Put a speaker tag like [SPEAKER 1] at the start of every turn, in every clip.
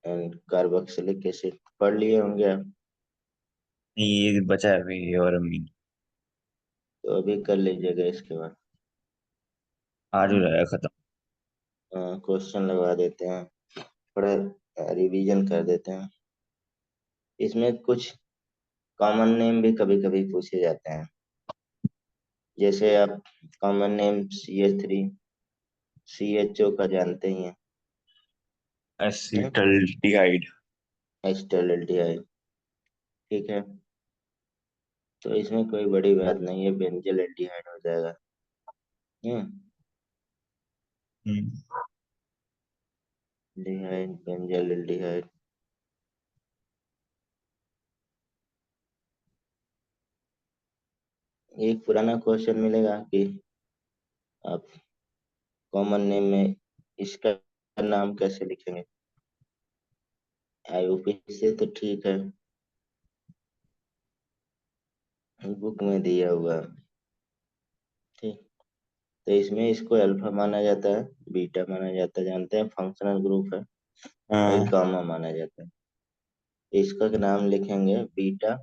[SPEAKER 1] And carboxylic acid पढ़ लिए होंगे आप।
[SPEAKER 2] ये बचा है अभी और अमीन।
[SPEAKER 1] तो अभी कर लीजिएगा इसके बाद।
[SPEAKER 2] आज हो जाएगा खत्म।
[SPEAKER 1] क्वेश्चन लगवा देते हैं, थोड़ा रिवीजन कर देते हैं। इसमें कुछ कॉमन नेम भी कभी कभी पूछे जाते हैं। जैसे आप कॉमन नेम CH3 CHO का जानते ही हैं।
[SPEAKER 2] एसिटल्डिहाइड।
[SPEAKER 1] एस्टैल्डिहाइड, ठीक है। तो इसमें कोई बड़ी बात नहीं है, बेंजल एल्डिहाइड हो जाएगा। हम्म।
[SPEAKER 2] हम्म।
[SPEAKER 1] डिहाइड बेंजल एल्डिहाइड। एक पुराना क्वेश्चन मिलेगा कि आप कॉमन नेम में इसका नाम कैसे लिखेंगे। IUP से तो ठीक है, बुक में दिया हुआ है, ठीक। तो इसमें इसको अल्फा माना जाता है, बीटा माना जाता है, जानते हैं फंक्शनल ग्रुप है। वही
[SPEAKER 2] हाँ।
[SPEAKER 1] गामा माना जाता है। इसका नाम लिखेंगे बीटा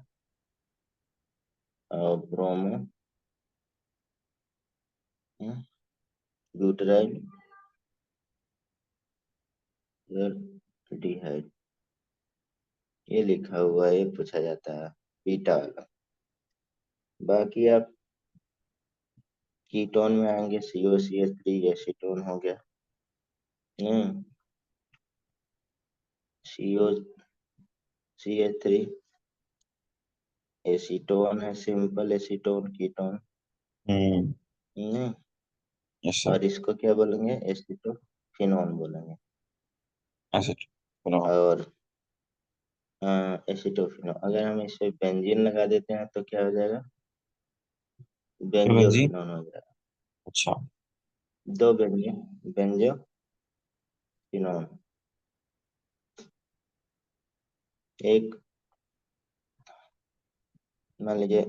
[SPEAKER 1] और ब्रोमो ब्यूटराइल डिहाइड। ये लिखा हुआ है, ये पूछा जाता है बीटा वाला। बाकी आप कीटोन में आएंगे, COCH3 एसीटोन हो गया। हम्म। COCH3 एसीटोन है, simple acetone ketone.
[SPEAKER 2] Hmm.
[SPEAKER 1] Hmm.
[SPEAKER 2] Yes sir.
[SPEAKER 1] और इसको क्या बोलेंगे, एसीटोफिनोन बोलेंगे।
[SPEAKER 2] एसिड। सुनो।
[SPEAKER 1] और एसीटोफिनोन, अगर हम इसे बेंजीन लगा देते हैं तो क्या हो जाएगा,
[SPEAKER 2] बेंजीन।
[SPEAKER 1] बेंजोफिनोन हो जाएगा।
[SPEAKER 2] अच्छा।
[SPEAKER 1] दो बेंजीन, बेंजोफिनोन। एक मान लीजिए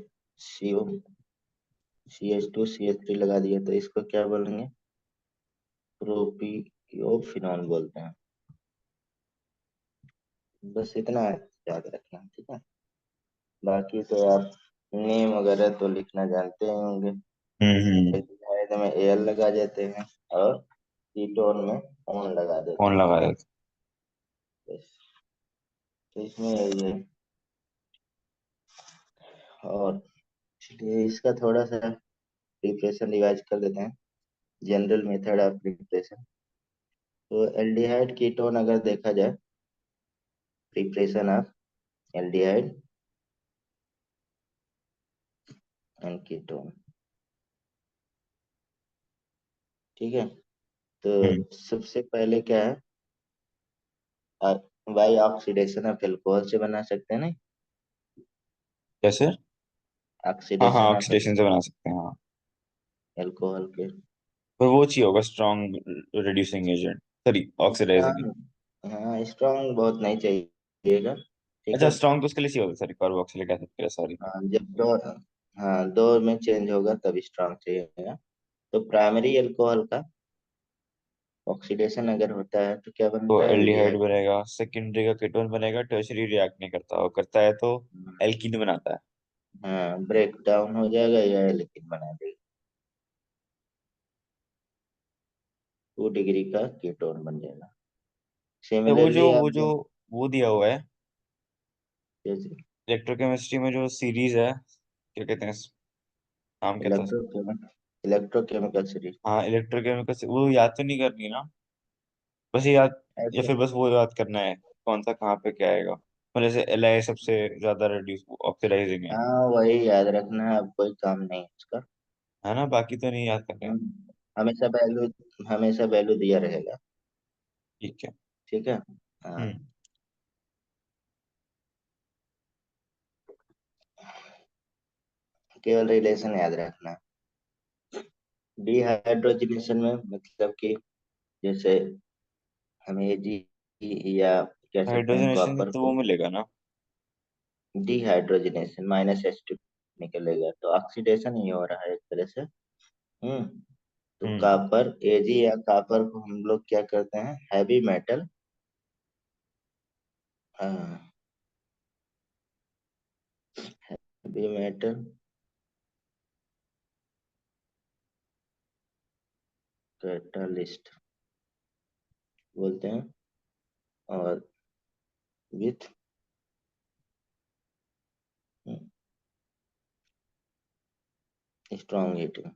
[SPEAKER 1] CH2 CH3 लगा दिया तो इसको क्या बोलेंगे, प्रोपियोफिनॉन बोलते हैं। बस इतना याद रखना, ठीक है। बाकी तो आप नेम वगैरह तो लिखना जानते ही होंगे।
[SPEAKER 2] हम्म।
[SPEAKER 1] शायद में एल लगा देते हैं और कीटोन में ऑन लगा देते
[SPEAKER 2] कौन
[SPEAKER 1] हैं।
[SPEAKER 2] लगाया था?
[SPEAKER 1] बस, तो इसमें यही है। और चलिए इसका थोड़ा सा प्रिपरेशन रिवाइज कर देते हैं, जनरल मेथड ऑफ प्रिपरेशन। तो एल्डिहाइड कीटोन अगर देखा जाए, preparation of aldehyde and ketone, ठीक है। तो
[SPEAKER 2] हम्म।
[SPEAKER 1] सबसे पहले क्या है, बाई ऑक्सीडेशन ऑफ एल्कोहल से बना सकते हैं ना,
[SPEAKER 2] कैसे? हाँ हाँ,
[SPEAKER 1] ऑक्सीडेशन ऑफ
[SPEAKER 2] ऑक्सीडेशन से बना सकते हैं हाँ।
[SPEAKER 1] एल्कोहल के।
[SPEAKER 2] पर वो चाहिए होगा strong reducing agent, sorry oxidising.
[SPEAKER 1] Strong, हाँ स्ट्रॉन्ग बहुत नहीं चाहिएगा, ठीक
[SPEAKER 2] अच्छा,
[SPEAKER 1] है।
[SPEAKER 2] स्ट्रॉन्ग तो उसके लिए चाहिए होता है, सॉरी कार्बोक्सिलिक एसिड के लिए, सॉरी।
[SPEAKER 1] जब दो, हाँ दो में चेंज होगा तब स्ट्रॉन्ग चाहिएगा। तो प्राइमरी अल्कोहल का ऑक्सीडेशन अगर होता है तो क्या
[SPEAKER 2] तो
[SPEAKER 1] बनता है,
[SPEAKER 2] एल्डिहाइड
[SPEAKER 1] एल्डिहाइड।
[SPEAKER 2] बनेगा, सेकेंडरी का कीटोन बनेगा, टर्शरी रिएक्ट नहीं करता, और करता है तो एल्कीन बनाता है।
[SPEAKER 1] हाँ ब्रेक डाउन हो जाएगा या एल्कीन बना देगा, 2 डिग्री का कीटोन बन जाएगा।
[SPEAKER 2] तो वो
[SPEAKER 1] सिमिलरली
[SPEAKER 2] जो वो
[SPEAKER 1] आप
[SPEAKER 2] जो वो दिया हुआ है
[SPEAKER 1] जैसे
[SPEAKER 2] इलेक्ट्रोकेमिस्ट्री में, जो सीरीज है, क्या कहते हैं नाम क्या था?
[SPEAKER 1] इलेक्ट्रोकेमिकल सीरीज,
[SPEAKER 2] हाँ, इलेक्ट्रोकेमिकल, वो याद तो नहीं करनी ना, बस ये याद, या
[SPEAKER 1] ऐसे।
[SPEAKER 2] फिर बस वो याद करना है कौन सा कहाँ पे क्या आएगा, मतलब जैसे एल सबसे ज्यादा रेड्यूस ऑक्सीडाइजिंग है।
[SPEAKER 1] हाँ वही याद रखना है, अब कोई काम नहीं है इसका।
[SPEAKER 2] है ना, बाकी तो नहीं याद करना है।
[SPEAKER 1] हमेशा वैल्यू, हमेशा वैल्यू दिया रहेगा,
[SPEAKER 2] ठीक है।
[SPEAKER 1] ठीक है। हाँ,
[SPEAKER 2] हम्म।
[SPEAKER 1] केवल रिलेशन याद रखना। डिहाइड्रोजनेशन में मतलब कि जैसे हमें जी या कह सकते हैं
[SPEAKER 2] हाइड्रोजनेशन से
[SPEAKER 1] कॉपर
[SPEAKER 2] तो वो
[SPEAKER 1] को,
[SPEAKER 2] मिलेगा ना।
[SPEAKER 1] डिहाइड्रोजनेशन -H2 निकलेगा तो ऑक्सीडेशन ही हो रहा है एक तरह से। हम्म। तो
[SPEAKER 2] हम्म।
[SPEAKER 1] कॉपर Ag या कॉपर को हम लोग क्या करते हैं, हैवी मेटल हाँ, हैवी मेटल कैटालिस्ट बोलते हैं, और विथ स्ट्रॉन्ग हीटिंग।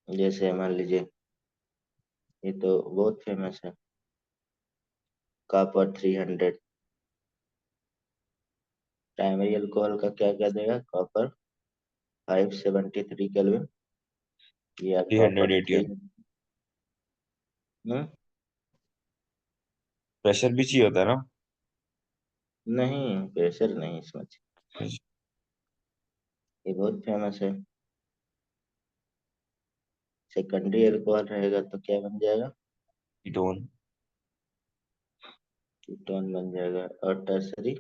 [SPEAKER 1] जैसे मान लीजिए, ये तो बहुत फेमस है, कॉपर 300। प्राइमरी अल्कोहल का क्या कह देगा, कॉपर 573 केल्विन, या
[SPEAKER 2] three hundred
[SPEAKER 1] copper three.
[SPEAKER 2] ATM pressure भी चाहिए होता है ना?
[SPEAKER 1] नहीं, प्रेशर नहीं इसमें। ये बहुत फेमस है। सेकेंडरी अल्कोहल रहेगा तो क्या बन जाएगा,
[SPEAKER 2] कीटोन।
[SPEAKER 1] कीटोन बन जाएगा। और टर्सरी,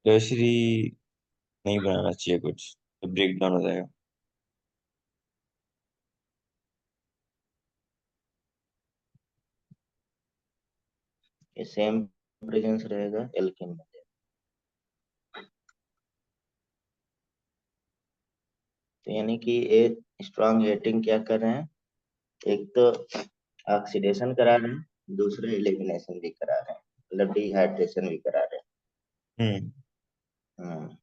[SPEAKER 2] टर्शरी नहीं बनाना चाहिए कुछ, तो ब्रेक डाउन हो जाएगा।
[SPEAKER 1] ये सेम प्रेजेंस रहेगा, एल्कीन बन जाएगा। तो यानी कि ये स्ट्रॉन्ग हीटिंग क्या कर रहे हैं, एक तो ऑक्सीडेशन करा रहे हैं, दूसरे एलिमिनेशन भी करा रहे हैं, मतलब डिहाइड्रेशन भी करा रहे
[SPEAKER 2] हम्म।
[SPEAKER 1] हैं।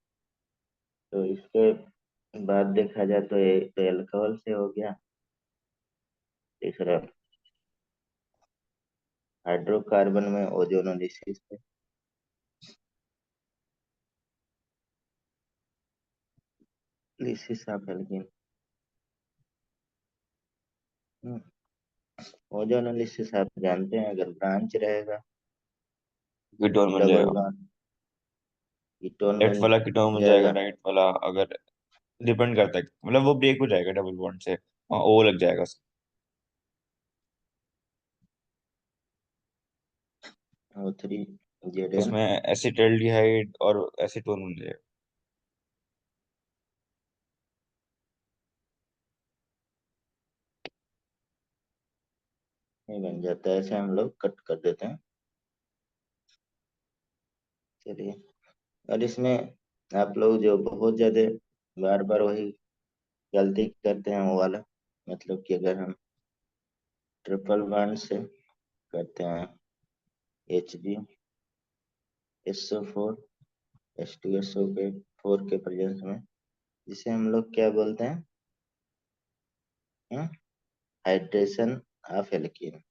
[SPEAKER 1] तो इसके बाद देखा जाए तो ये तो अल्कोहल से हो गया। तीसरा हाइड्रोकार्बन में ओजोनोलिसिस से, लिसिस ऑफ एल्कीन। ओजोनोलिसिस आप जानते हैं, अगर ब्रांच रहेगा,
[SPEAKER 2] कीटोन बन
[SPEAKER 1] डबल
[SPEAKER 2] जाएगा।
[SPEAKER 1] बॉन्ड कीटोन
[SPEAKER 2] लेफ्ट
[SPEAKER 1] बन
[SPEAKER 2] वाला कीटोन बन जाएगा,
[SPEAKER 1] जाएगा।
[SPEAKER 2] राइट वाला अगर डिपेंड करता है, मतलब वो ब्रेक हो जाएगा डबल बॉन्ड से, ओ लग जाएगा उसको।
[SPEAKER 1] O3 Zn।
[SPEAKER 2] उसमें एसिटल्डिहाइड और एसीटोन बन जाएगा।
[SPEAKER 1] ये बन जाता है, ऐसे हम लोग कट कर देते हैं। चलिए, और इसमें आप लोग जो बहुत ज्यादा बार बार वही गलती करते हैं वो वाला, मतलब कि अगर हम ट्रिपल बॉन्ड से करते हैं HgSO4 H2SO के 4 के प्रेजेंस में, जिसे हम लोग क्या बोलते हैं, hydration of alkene,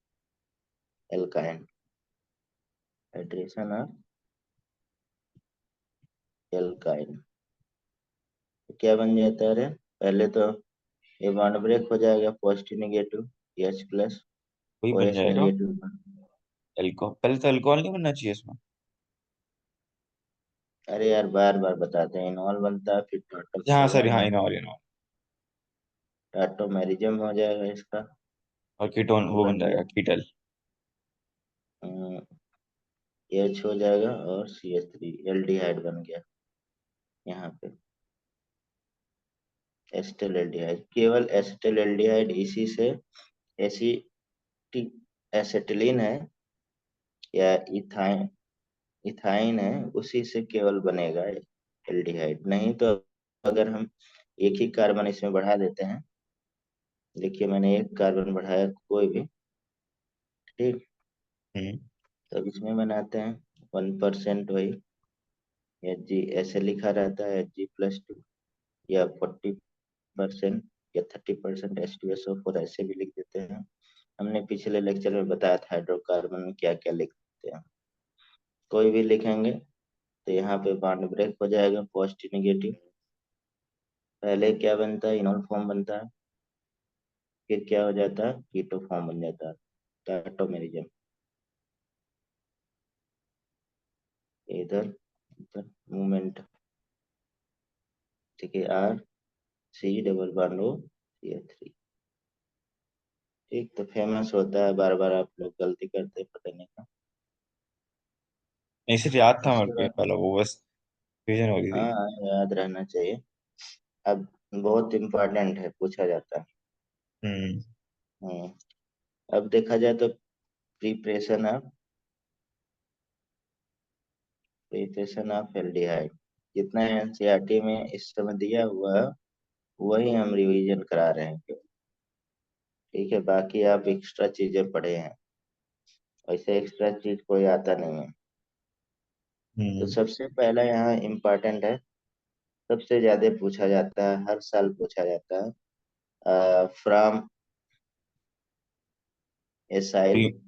[SPEAKER 1] alkyne, hydration of alkyne. तो क्या बन जाता है रे, पहले तो ये बॉन्ड ब्रेक हो जाएगा, पॉजिटिव नेगेटिव, H प्लस
[SPEAKER 2] वही
[SPEAKER 1] ओ
[SPEAKER 2] बन
[SPEAKER 1] एच
[SPEAKER 2] जाएगा।
[SPEAKER 1] नेगेटिव।
[SPEAKER 2] एल्कोहल, पहले तो अल्कोहल नहीं बनना चाहिए इसमें।
[SPEAKER 1] अरे यार, बार बार बताते हैं, इनॉल बनता है, फिर
[SPEAKER 2] हाँ सर,
[SPEAKER 1] टाटोमेरिज्म,
[SPEAKER 2] हाँ इनॉल इनॉल।
[SPEAKER 1] टाटोमेरिज्म हो जाएगा इसका।
[SPEAKER 2] और कीटोन
[SPEAKER 1] और
[SPEAKER 2] वो बन
[SPEAKER 1] बन
[SPEAKER 2] जाएगा
[SPEAKER 1] गया
[SPEAKER 2] कीटल।
[SPEAKER 1] एच हो जाएगा, और CH3 एल्डिहाइड बन गया यहाँ पे। एसिटिल एल्डिहाइड, केवल एसिटिल एल्डिहाइड, इसी से एसिटिक एसिटिलीन है या इथाइन, इथाइन है, उसी से केवल बनेगा एल्डिहाइड। नहीं तो अगर हम एक ही कार्बन इसमें बढ़ा देते हैं, देखिए मैंने एक कार्बन बढ़ाया कोई भी, ठीक,
[SPEAKER 2] हम्म।
[SPEAKER 1] तब इसमें बनाते हैं 1%, वही Hg ऐसे लिखा रहता है, Hg+2, या 40% या 30% H2SO4 ऐसे भी लिख देते हैं। हमने पिछले लेक्चर में बताया था हाइड्रोकार्बन में क्या क्या लिखते हैं। कोई भी लिखेंगे तो यहाँ पे बॉन्ड ब्रेक हो जाएगा, पॉजिटिव नेगेटिव। पहले क्या बनता है, इनोल फॉर्म बनता है, फिर क्या हो जाता है, कीटो फॉर्म बन जाता है, टाटोमेरिज्म। इधर इधर मूवमेंट, ठीक है, R, C double bond O, CH3। ठीक, तो फेमस होता है, बार बार आप लोग गलती करते हैं, पता नहीं का।
[SPEAKER 2] नहीं सिर्फ याद था मेरे
[SPEAKER 1] उसके
[SPEAKER 2] को ये
[SPEAKER 1] बाद,
[SPEAKER 2] वाला, वो बस रिवीजन हो गई थी।
[SPEAKER 1] हाँ, याद रहना चाहिए। अब बहुत इम्पोर्टेंट है, पूछा जाता है।
[SPEAKER 2] हम्म।
[SPEAKER 1] हम्म, अब देखा जाए तो प्रिपरेशन ऑफ एल्डिहाइड जितना एनसीईआरटी में इस समय दिया हुआ है वही हम रिवीजन करा रहे हैं केवल। ठीक है, बाकी आप एक्स्ट्रा चीजें पढ़े हैं, वैसे एक्स्ट्रा चीज कोई आता नहीं है। तो
[SPEAKER 2] हम्म।
[SPEAKER 1] सबसे पहला यहाँ इम्पोर्टेंट है, सबसे ज्यादा पूछा जाता है, हर साल पूछा जाता है, फ्रॉम एसाइल
[SPEAKER 2] प्री-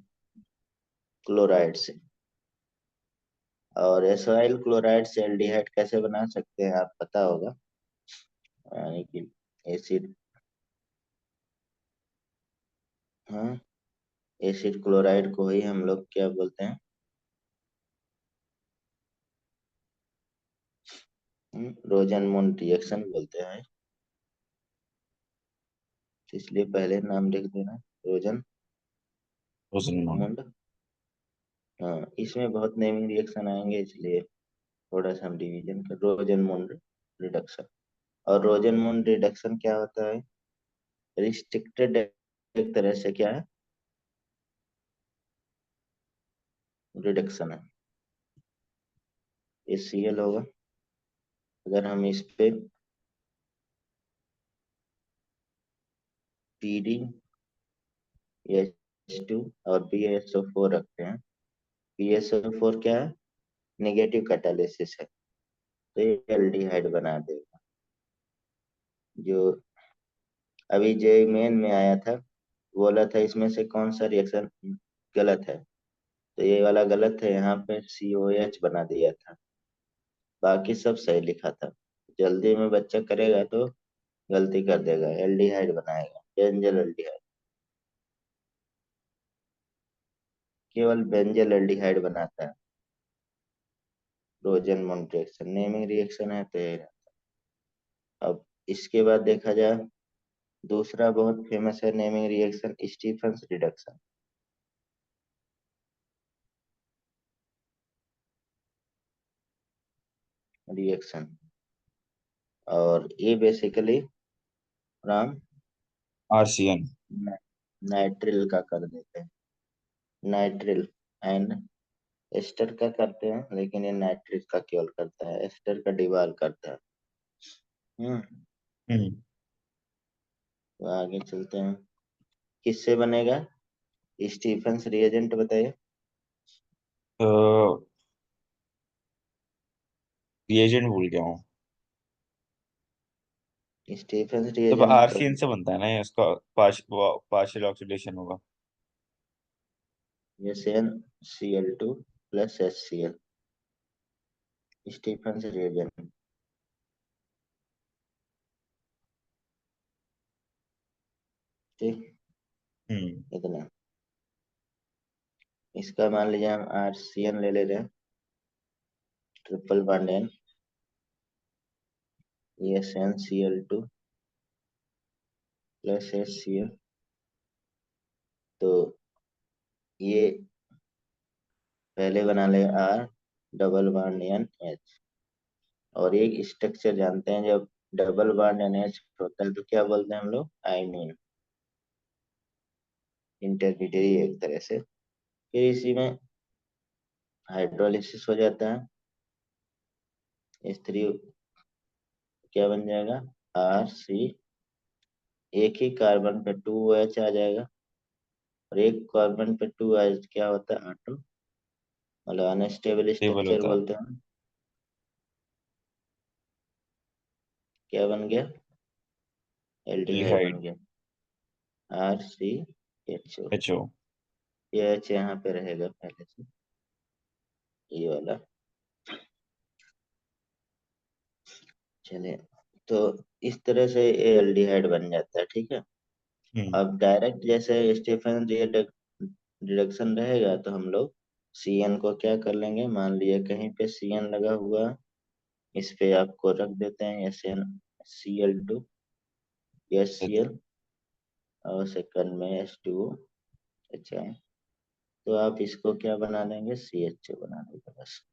[SPEAKER 1] क्लोराइड से। और एसाइल क्लोराइड से एल्डिहाइड कैसे बना सकते हैं आप पता होगा, यानी कि एसिड, हाँ, एसिड क्लोराइड को ही हम लोग क्या बोलते हैं, रोजन-मून रिएक्शन बोलते हैं। इसलिए पहले नाम लिख देना, रोजन
[SPEAKER 2] रोजनमोन।
[SPEAKER 1] मून। हाँ, इसमें बहुत नेमिंग रिएक्शन आएंगे, इसलिए थोड़ा सा हम रिवीजन कर, रोजन मून रिडक्शन। और रोजन मून रिडक्शन क्या होता है, रिस्ट्रिक्टेड एक तरह से क्या है, रिडक्शन है। HCl होगा, अगर हम इस पे PD, H2 और PaSO4 रखते हैं। PaSO4 क्या है, नेगेटिव कैटालिसिस है, तो ये एल्डिहाइड बना देगा। जो अभी जे मेन में आया था, बोला था इसमें से कौन सा रिएक्शन गलत है, तो ये वाला गलत है, यहाँ पे COH बना दिया था, बाकी सब सही लिखा था। जल्दी में बच्चा करेगा तो गलती कर देगा, एल्डिहाइड बनाएगा, बेंजल एल्डिहाइड, केवल बेंजल एल्डिहाइड बनाता है। रोजन मून रिएक्शन नेमिंग रिएक्शन है तो ये रहा। अब इसके बाद देखा जाए, दूसरा बहुत फेमस है naming reaction, Stephens reduction reaction. और ये बेसिकली फ्रॉम
[SPEAKER 2] RCN।
[SPEAKER 1] नाइट्रिल का कर देते हैं, नाइट्रिल एंड एस्टर का करते हैं, लेकिन ये नाइट्रिल का केवल करता है, एस्टर का डिवाल करता है। हम्म,
[SPEAKER 2] हम्म।
[SPEAKER 1] तो आगे चलते हैं, किससे बनेगा स्टीफंस रिएजेंट बताइए।
[SPEAKER 2] तो रिएजेंट भूल गया हूँ।
[SPEAKER 1] स्टीफंस
[SPEAKER 2] तो
[SPEAKER 1] रिएजेंट तो
[SPEAKER 2] RCN से बनता है ना ये, उसका पार्शियल ऑक्सीडेशन होगा।
[SPEAKER 1] SnCl2 plus HCl, Stephens reagent. ठीक,
[SPEAKER 2] हम्म।
[SPEAKER 1] इतना। इसका मान लीजिए हम RCN ले ले रहे हैं, triple bond N, SnCl2 plus HCl, तो ये पहले बना ले R डबल बॉन्ड NH। और एक स्ट्रक्चर जानते हैं, जब डबल बॉन्ड NH होता है तो क्या बोलते हैं हम लोग, आइमीन, इंटरमीडिएट एक तरह से। फिर इसी में हाइड्रोलिसिस हो जाता है, S3 क्या बन जाएगा, RC, एक ही कार्बन पे 2OH आ जाएगा, और एक कार्बन पे 2OH क्या होता है, ऑटो, मतलब अनस्टेबल
[SPEAKER 2] टेबल
[SPEAKER 1] स्ट्रक्चर
[SPEAKER 2] होता है।
[SPEAKER 1] बोलते हैं। क्या बन गया, एल्डिहाइड
[SPEAKER 2] एल्डिहाइड।
[SPEAKER 1] बन गया, RCHO।
[SPEAKER 2] HO।
[SPEAKER 1] ये H यहाँ पे रहेगा पहले से, ये वाला। चलिए, तो इस तरह से ये एल्डिहाइड बन जाता है, ठीक है।
[SPEAKER 2] हम्म।
[SPEAKER 1] अब डायरेक्ट जैसे स्टीफन रिडक्शन रहेगा तो हम लोग CN को क्या कर लेंगे, मान लिया कहीं पे CN लगा हुआ, इस पे आपको रख देते हैं SnCl2 HCl, और सेकंड में H2O, तो आप इसको क्या बना लेंगे, CHO बना देंगे बस।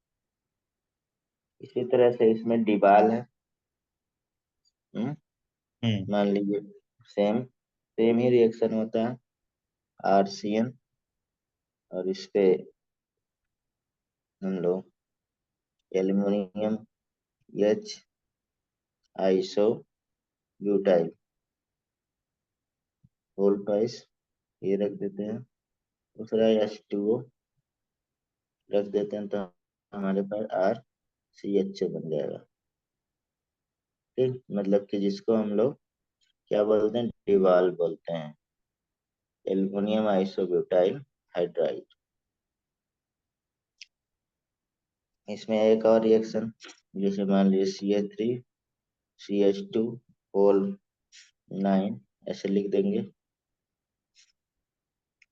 [SPEAKER 1] इसी तरह से इसमें डिबाल है, हम्म,
[SPEAKER 2] हम्म।
[SPEAKER 1] मान लीजिए सेम सेम ही रिएक्शन होता है, RCN, और इस पे हम लोग aluminium H iso butyl whole twice ये रख देते हैं। दूसरा H2O रख देते हैं, तो हमारे पास RCHO बन जाएगा। ठीक, मतलब कि जिसको हम लोग क्या बोलते हैं, डिवाल बोलते हैं, एल्युमिनियम आइसोब्यूटाइल हाइड्राइड। इसमें एक और रिएक्शन, जैसे मान लीजिए CH3CH2 होल 9 ऐसे लिख देंगे,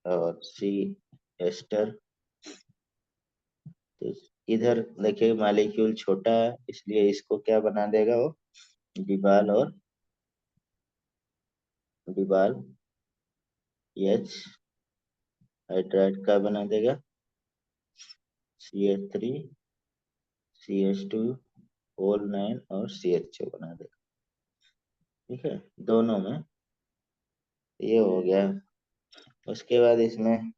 [SPEAKER 1] और सी एस्टर। तो इधर देखिए मालिक्यूल छोटा है, इसलिए इसको क्या बना देगा वो, डिबाल, और डिबाल एच हाइड्राइड का बना देगा, CH3CH2 होल 9 और CHO बना देगा। ठीक है, दोनों में ये हो गया। उसके बाद इसमें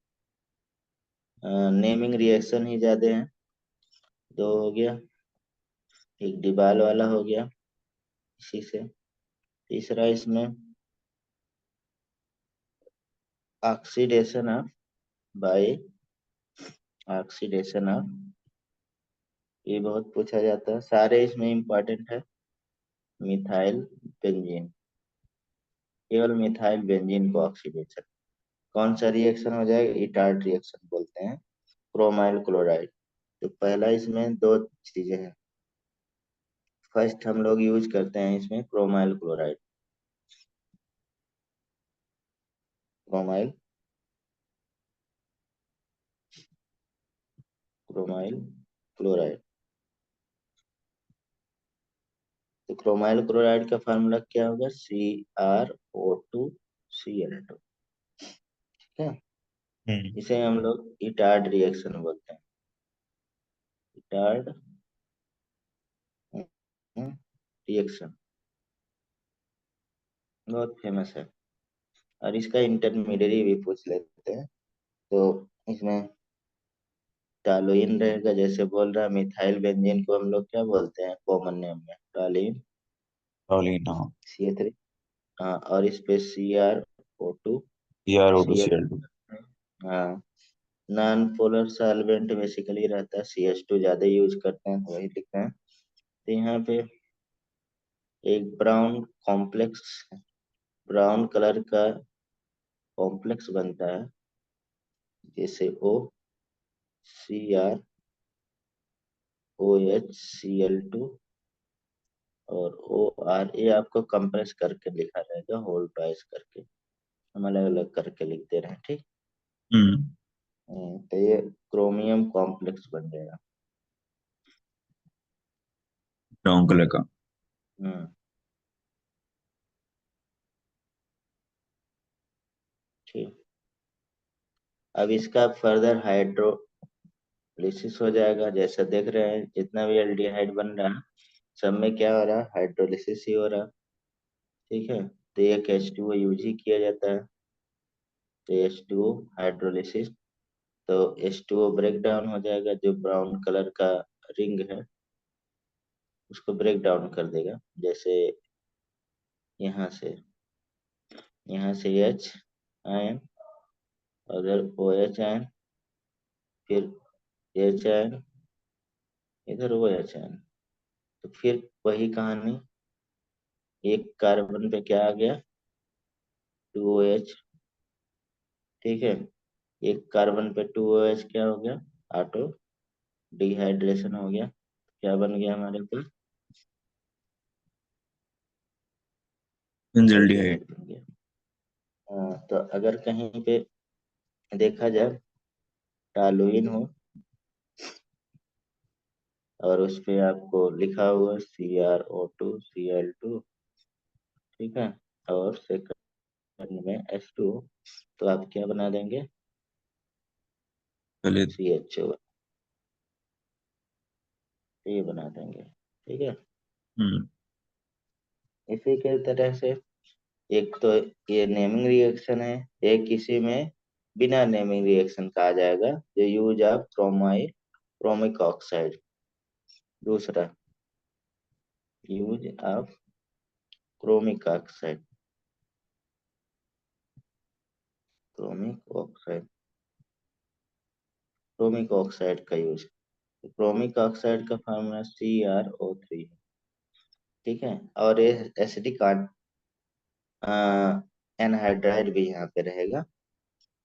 [SPEAKER 1] नेमिंग रिएक्शन ही ज्यादा है, दो हो गया, एक डिबाल वाला हो गया इसी से। तीसरा इसमें oxidation of by oxidation of, ये बहुत पूछा जाता है, सारे इसमें इंपॉर्टेंट है। मिथाइल बेंजीन, केवल मिथाइल बेंजीन को ऑक्सीडेशन, कौन सा रिएक्शन हो जाएगा, इटार्ड रिएक्शन बोलते हैं, क्रोमाइल क्लोराइड। तो पहला इसमें दो चीजें हैं। फर्स्ट हम लोग यूज करते हैं इसमें chromyl chloride, chromyl chromyl chloride. तो क्रोमाइल क्लोराइड का फार्मूला क्या होगा, CrO2Cl2। ठीक है,
[SPEAKER 2] हम्म।
[SPEAKER 1] इसे हम लोग इटार्ड रिएक्शन बोलते हैं, इटार्ड रिएक्शन, बहुत फेमस है। और इसका इंटरमीडिएट भी पूछ लेते हैं, तो इसमें टॉलुइन रहेगा, जैसे बोल रहा है मिथाइल बेंजीन को हम लोग क्या बोलते हैं कॉमन नेम में, टॉलुइन
[SPEAKER 2] टॉलिन, हाँ।
[SPEAKER 1] CH3। हाँ, और इस पे CrO2 Cl।
[SPEAKER 2] CrO2Cl2।
[SPEAKER 1] हाँ, नॉन पोलर सॉल्वेंट बेसिकली रहता है, CH2 ज्यादा यूज करते हैं तो वही लिखते हैं। तो यहाँ पे एक ब्राउन कलर का कॉम्प्लेक्स बनता है, जैसे CrOHCl2 और OR, ये आपको कंप्रेस करके लिखा रहेगा, होल ट्वाइस करके, हम अलग अलग करके लिखते रहे, ठीक।
[SPEAKER 2] हम्म।
[SPEAKER 1] तो ये क्रोमियम कॉम्प्लेक्स बन जाएगा।
[SPEAKER 2] ब्राउन कलर का।
[SPEAKER 1] हम्म, ठीक। अब इसका फर्दर हाइड्रोलिसिस हो जाएगा, जैसा देख रहे हैं जितना भी एल्डिहाइड बन रहा है, सब में क्या हो रहा है, हाइड्रोलिसिस ही हो रहा है। ठीक है, तो एक H2O यूज ही किया जाता है, तो H2O हाइड्रोलिसिस, तो H2O ब्रेक डाउन हो जाएगा, जो ब्राउन कलर का रिंग है उसको ब्रेक डाउन कर देगा, जैसे यहाँ से H आयन, उधर OH आयन, फिर H आयन, इधर OH आयन। तो फिर वही कहानी, एक कार्बन पे क्या आ गया, 2OH। ठीक है, एक कार्बन पे 2OH क्या हो गया, ऑटो डिहाइड्रेशन हो गया, क्या बन गया हमारे पास,
[SPEAKER 2] बेंजल्डिहाइड।
[SPEAKER 1] एल्डिहाइड बन गया। हाँ, तो अगर कहीं पे देखा जाए टॉलुइन हो, और उस पे आपको लिखा हुआ CrO2Cl2, ठीक है, और सेकंड में H2O, तो आप क्या बना देंगे,
[SPEAKER 2] पहले।
[SPEAKER 1] CHO, ये बना देंगे। ठीक है,
[SPEAKER 2] हम्म।
[SPEAKER 1] इसी के तरह से एक तो ये नेमिंग रिएक्शन है, एक इसी में बिना नेमिंग रिएक्शन कहा जाएगा, जो यूज ऑफ क्रोमिक ऑक्साइड। दूसरा, use of chromic oxide, chromic oxide, chromic oxide का यूज। क्रोमिक ऑक्साइड का फार्मूला CrO3 है। ठीक है, और ये एसिटिक एनहाइड्राइड भी यहाँ पे रहेगा।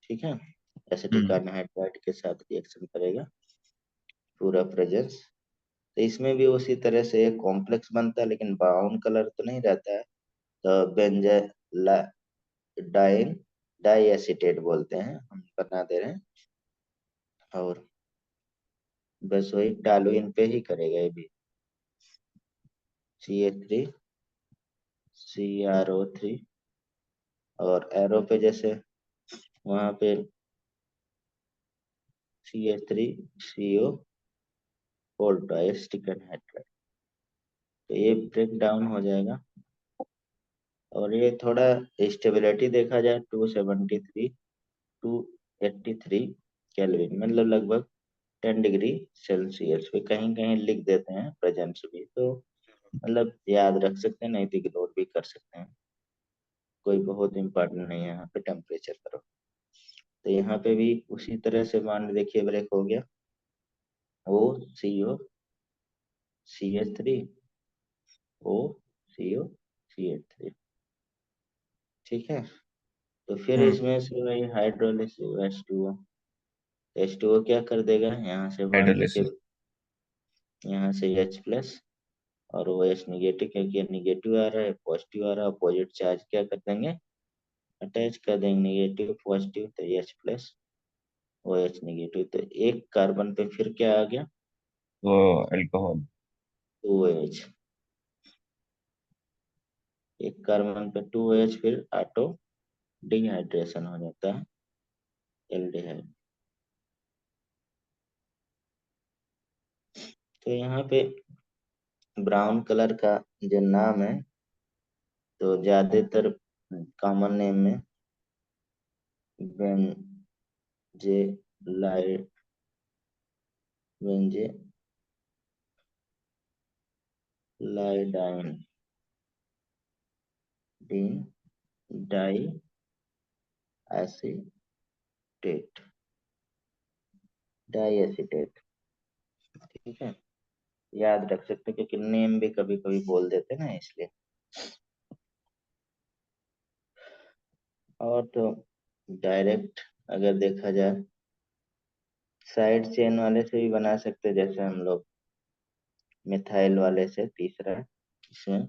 [SPEAKER 1] ठीक है, एसिटिक
[SPEAKER 2] हम्म।
[SPEAKER 1] एनहाइड्राइड के साथ रिएक्शन करेगा, पूरा प्रेजेंस। तो इसमें भी उसी तरह से एक कॉम्प्लेक्स बनता है, लेकिन ब्राउन कलर तो नहीं रहता है। तो बेंजाइन डाई एसीटेट बोलते हैं, हम बना दे रहे हैं। और बस वही टॉलुइन पे ही करेगा ये भी। CH3 CrO3, और एरो पे जैसे वहां पे CH3CO डाइस्टिक एनहाइड्राइड। तो ये ब्रेक डाउन हो जाएगा। और ये थोड़ा स्टेबिलिटी देखा जाए, 283 केल्विन, मतलब लगभग 10 डिग्री सेल्सियस पे कहीं कहीं लिख देते हैं प्रेजेंस भी, तो मतलब याद रख सकते हैं, नहीं तो इग्नोर भी कर सकते हैं। कोई बहुत इम्पोर्टेंट नहीं है यहाँ पे टेम्परेचर करो। तो यहाँ पे भी उसी तरह से मान देखिए ब्रेक हो गया। OCO CH3 OCO CH3। ठीक है, तो फिर
[SPEAKER 2] हम्म।
[SPEAKER 1] इसमें से वही हाइड्रोलिसिस H2O क्या कर देगा, यहाँ से मान
[SPEAKER 2] हाइड्रोलिसिस।
[SPEAKER 1] देखिए, यहाँ से H+ और वो H निगेटिव, क्योंकि निगेटिव आ रहा है, पॉजिटिव आ रहा है, अपोजिट चार्ज क्या कर देंगे, अटैच कर देंगे, निगेटिव पॉजिटिव, तो H+ ओ H निगेटिव। तो एक कार्बन पे फिर क्या आ गया,
[SPEAKER 2] वो अल्कोहल।
[SPEAKER 1] 2H। एक कार्बन पे 2H, फिर ऑटो डिहाइड्रेशन हो जाता है, एल्डिहाइड। तो यहाँ पे ब्राउन कलर का जो नाम है, तो ज्यादातर कॉमन नेम में benzalide, benzylidine dean diacetate, diacetate. ठीक है, याद रख सकते हैं, क्योंकि नेम भी कभी कभी बोल देते हैं ना, इसलिए। और तो डायरेक्ट अगर देखा जाए, साइड चेन वाले से भी बना सकते हैं, जैसे हम लोग मिथाइल वाले से, तीसरा इसमें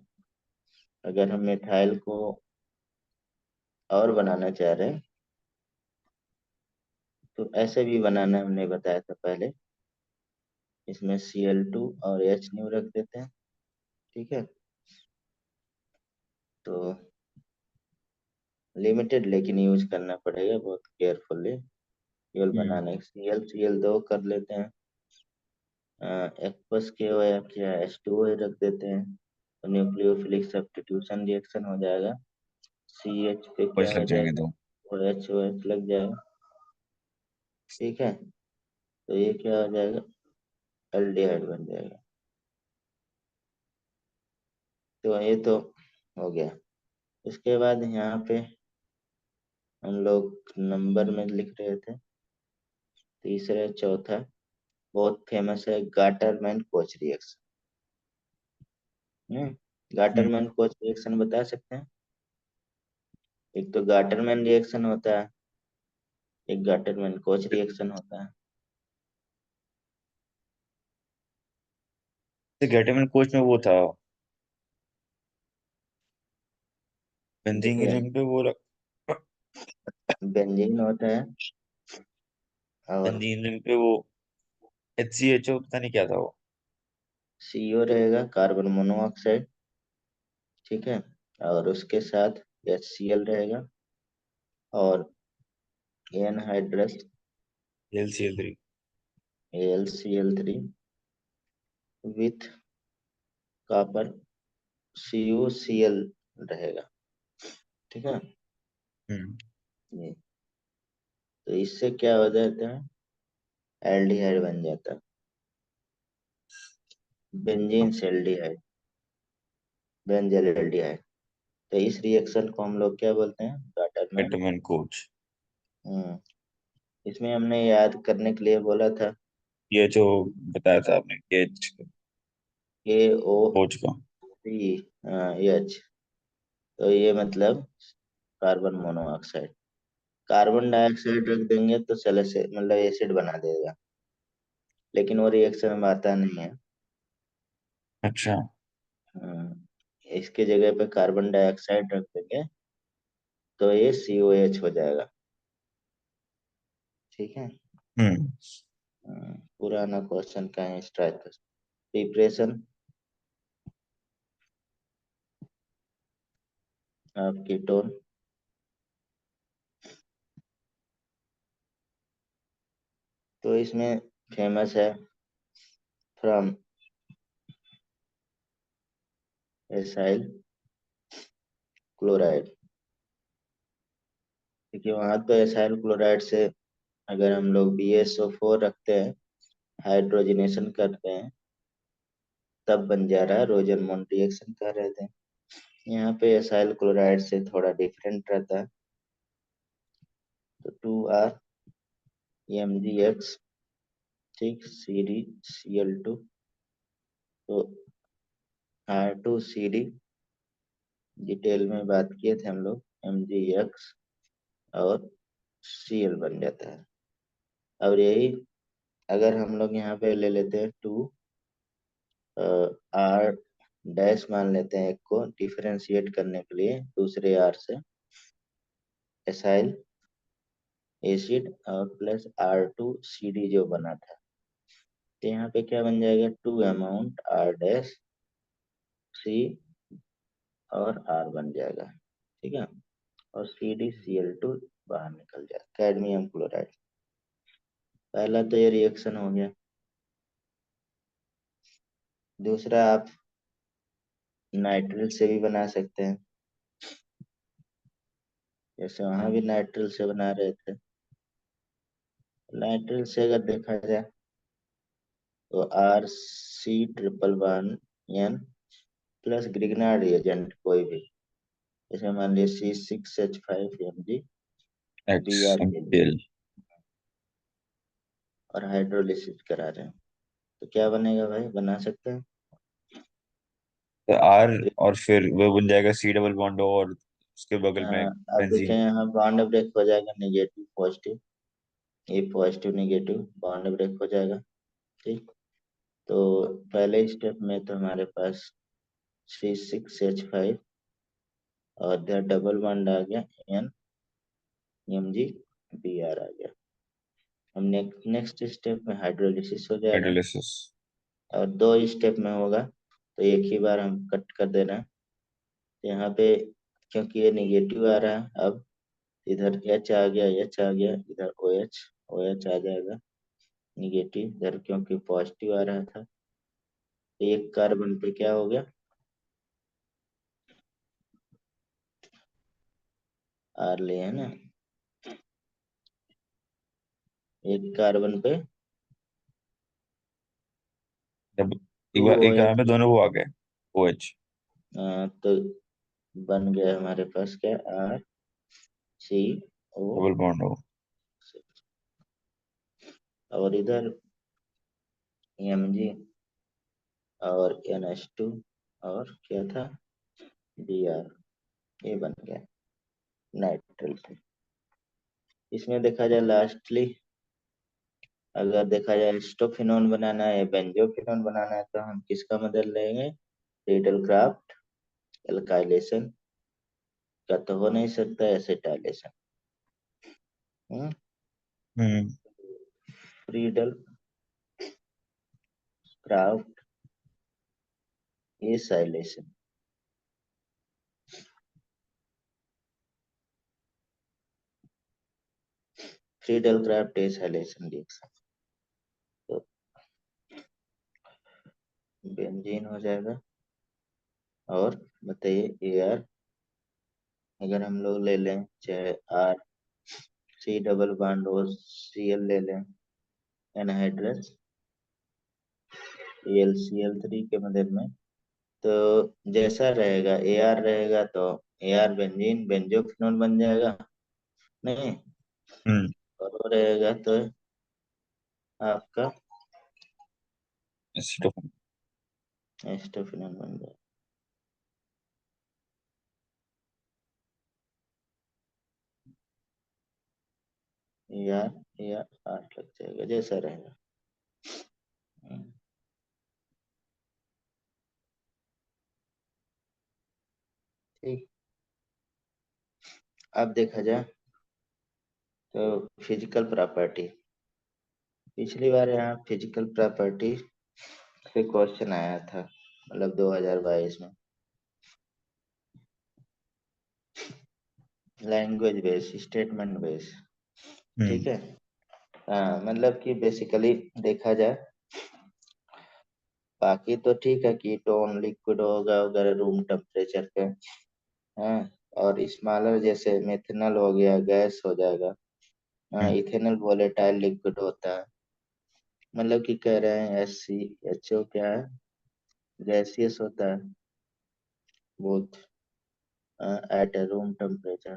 [SPEAKER 1] अगर हम मिथाइल को और बनाना चाह रहे हैं, तो ऐसे भी बनाना हमने बताया था पहले। इसमें Cl2 और H न्यू रख देते हैं। ठीक है, तो लिमिटेड लेकिन यूज करना पड़ेगा बहुत केयरफुली, केवल
[SPEAKER 2] हम्म।
[SPEAKER 1] बनाने। Cl2 कर लेते हैं, एक्वस के ओ या H2O रख देते हैं, तो न्यूक्लियोफिलिक सब्स्टिट्यूशन रिएक्शन हो जाएगा। CH पे क्या
[SPEAKER 2] पॉइंट्स
[SPEAKER 1] हो
[SPEAKER 2] लग जाएंगे
[SPEAKER 1] जाएगा,
[SPEAKER 2] दो।
[SPEAKER 1] OH लग जाएगा। ठीक है, तो ये क्या हो जाएगा, एल्डिहाइड बन जाएगा। तो ये तो हो गया। उसके बाद यहाँ पे हम लोग नंबर में लिख रहे थे, तीसरा चौथा बहुत फेमस है, गाटरमैन कोच रिएक्शन।
[SPEAKER 2] हम्म।
[SPEAKER 1] गाटरमैन कोच रिएक्शन बता सकते हैं। एक तो गाटरमैन रिएक्शन होता है, एक गाटरमैन कोच रिएक्शन होता है।
[SPEAKER 2] गैटेमैन कोच में वो था, बेंजीन की
[SPEAKER 1] देखिए,
[SPEAKER 2] जगह पे वो
[SPEAKER 1] बेंजीन होता है, और
[SPEAKER 2] बेंजीन की जगह पे वो HCHO, पता नहीं क्या था वो।
[SPEAKER 1] CO रहेगा, कार्बन मोनोऑक्साइड। ठीक है, और उसके साथ HCl रहेगा, और anhydrous
[SPEAKER 2] LCL3।
[SPEAKER 1] AlCl3 with copper CuCl रहेगा। ठीक है,
[SPEAKER 2] हम्म।
[SPEAKER 1] ये तो इससे क्या हो जाता है, एल्डिहाइड बन जाता है, बेंजीन से एल्डिहाइड, बेंजल एल्डिहाइड। तो इस रिएक्शन को हम लोग क्या बोलते हैं, गाटरमैन।
[SPEAKER 2] Vitamin coach.
[SPEAKER 1] हम्म इसमें हमने याद करने के लिए बोला था,
[SPEAKER 2] ये जो बताया था आपने के
[SPEAKER 1] के ओ
[SPEAKER 2] कोच का।
[SPEAKER 1] सी एच, तो ये मतलब कार्बन मोनोऑक्साइड। कार्बन डाइऑक्साइड रख देंगे तो सैलिसिलिक मतलब एसिड बना देगा, लेकिन वो रिएक्शन में आता नहीं है।
[SPEAKER 2] अच्छा।
[SPEAKER 1] इसके जगह पे कार्बन डाइऑक्साइड रख देंगे तो ये COH हो जाएगा। ठीक है।
[SPEAKER 2] हम्म।
[SPEAKER 1] पुराना क्वेश्चन का है स्ट्राइक, प्रिपरेशन ऑफ कीटोन। तो इसमें फेमस है फ्रॉम एसाइल क्लोराइड। क्योंकि वहां तो एसाइल क्लोराइड से अगर हम लोग BSO4 रखते हैं, हाइड्रोजनेशन करते हैं, तब बन जा रहा है रोजरमोन रिएक्शन कर रहे थे। यहाँ पे एसाइल क्लोराइड से थोड़ा डिफरेंट रहता है। तो 2R MgX, ठीक, CdCl2, तो R2CD डिटेल में बात किए थे हम लोग, MgX और Cl बन जाता है। और यही अगर हम लोग यहाँ पे ले लेते हैं 2R डैश मान लेते हैं, एक को डिफरेंशिएट करने के लिए दूसरे R से, एसाइल एसिड और प्लस R2CD जो बना था, तो यहाँ पे क्या बन जाएगा, 2 अमाउंट R डैश C और R बन जाएगा। ठीक है। और CdCl2 बाहर निकल जाएगा, कैडमियम क्लोराइड। पहला तो ये रिएक्शन हो गया। दूसरा आप नाइट्रिल से भी बना सकते हैं, जैसे वहां भी नाइट्रिल से बना रहे थे। नाइट्रिल से अगर देखा जाए तो RC1 प्लस ग्रिग्नार्ड रिएजेंट कोई भी, जैसे मान लीजिए C6H5Mg
[SPEAKER 2] एक्स
[SPEAKER 1] Br के लिए,
[SPEAKER 2] एल।
[SPEAKER 1] और हाइड्रोलिसिस करा रहे हैं, तो क्या बनेगा भाई, बना सकते हैं।
[SPEAKER 2] तो आर, और फिर वो बन जाएगा सी डबल बॉन्ड और उसके बगल में
[SPEAKER 1] आप देखें
[SPEAKER 2] बेंजीन।
[SPEAKER 1] यहाँ बॉन्ड ब्रेक हो जाएगा, नेगेटिव पॉजिटिव, ये पॉजिटिव नेगेटिव बॉन्ड ब्रेक हो जाएगा। ठीक। तो पहले स्टेप में तो हमारे पास C6H5 और इधर डबल बॉन्ड आ गया, NMgBr आ गया। हम नेक्स्ट स्टेप में हाइड्रोलिसिस हो जाएगा,
[SPEAKER 2] हाइड्रोलिसिस।
[SPEAKER 1] और 2 स्टेप में होगा, तो एक ही बार हम कट कर देना है। तो यहाँ पे क्योंकि ये निगेटिव आ रहा है, अब इधर H आ गया, H आ गया, इधर OH आ जाएगा निगेटिव, इधर क्योंकि पॉजिटिव आ रहा था। तो एक कार्बन पे क्या हो गया, R लिए है ना, एक कार्बन पे
[SPEAKER 2] जब
[SPEAKER 1] टू
[SPEAKER 2] एक बार
[SPEAKER 1] ओ
[SPEAKER 2] एक
[SPEAKER 1] एच
[SPEAKER 2] में दोनों वो आ गए, ओ एच।
[SPEAKER 1] तो बन गया हमारे पास क्या, RCO,
[SPEAKER 2] डबल बॉन्ड हो।
[SPEAKER 1] और इधर Mg और NH2 और क्या था, Br, ये बन गया नाइट्रल पे। इसमें देखा जाए लास्टली, अगर देखा जाए स्टोफिनोन बनाना है, बेंजोफिनोन बनाना है, तो हम किसका मदद लेंगे, रीडल क्राफ्ट एल्काइलेशन का तो हो नहीं सकता, acetylation.
[SPEAKER 2] Hmm.
[SPEAKER 1] Friedel Crafts acylation, Friedel Crafts acylation reaction, तो बेंजीन हो जाएगा। और बताइए AR, अगर हम लोग ले लें चाहे R C double bond O C L ले लें, anhydrous L C L three के मदद में। तो जैसा रहेगा, ए आर रहेगा तो ए आर बेंजीन बेंजोफिनोल बन जाएगा, नहीं?
[SPEAKER 2] हम्म।
[SPEAKER 1] और वो रहेगा तो आपका
[SPEAKER 2] एसीटोन।
[SPEAKER 1] एस्टोफिनोल बन जाएगा। ए आर आठ लग जाएगा, जैसा रहेगा। हम्म, ठीक। अब देखा जाए तो फिजिकल प्रॉपर्टी, पिछली बार यहाँ फिजिकल प्रॉपर्टी पे क्वेश्चन आया था, मतलब 2022 में। लैंग्वेज बेस, स्टेटमेंट बेस, ठीक
[SPEAKER 2] हम्म।
[SPEAKER 1] है। हाँ, मतलब कि बेसिकली देखा जाए, बाकी तो ठीक है, कीटोन लिक्विड होगा वगैरह रूम टेम्परेचर पे। हाँ, और स्मॉलर जैसे मेथनॉल हो गया, गैस हो जाएगा। हाँ,
[SPEAKER 2] हम्म।
[SPEAKER 1] इथेनॉल वोलेटाइल लिक्विड होता है। मतलब कि कह रहे हैं एस सी एच ओ क्या है, गैसियस होता है, both at a room temperature.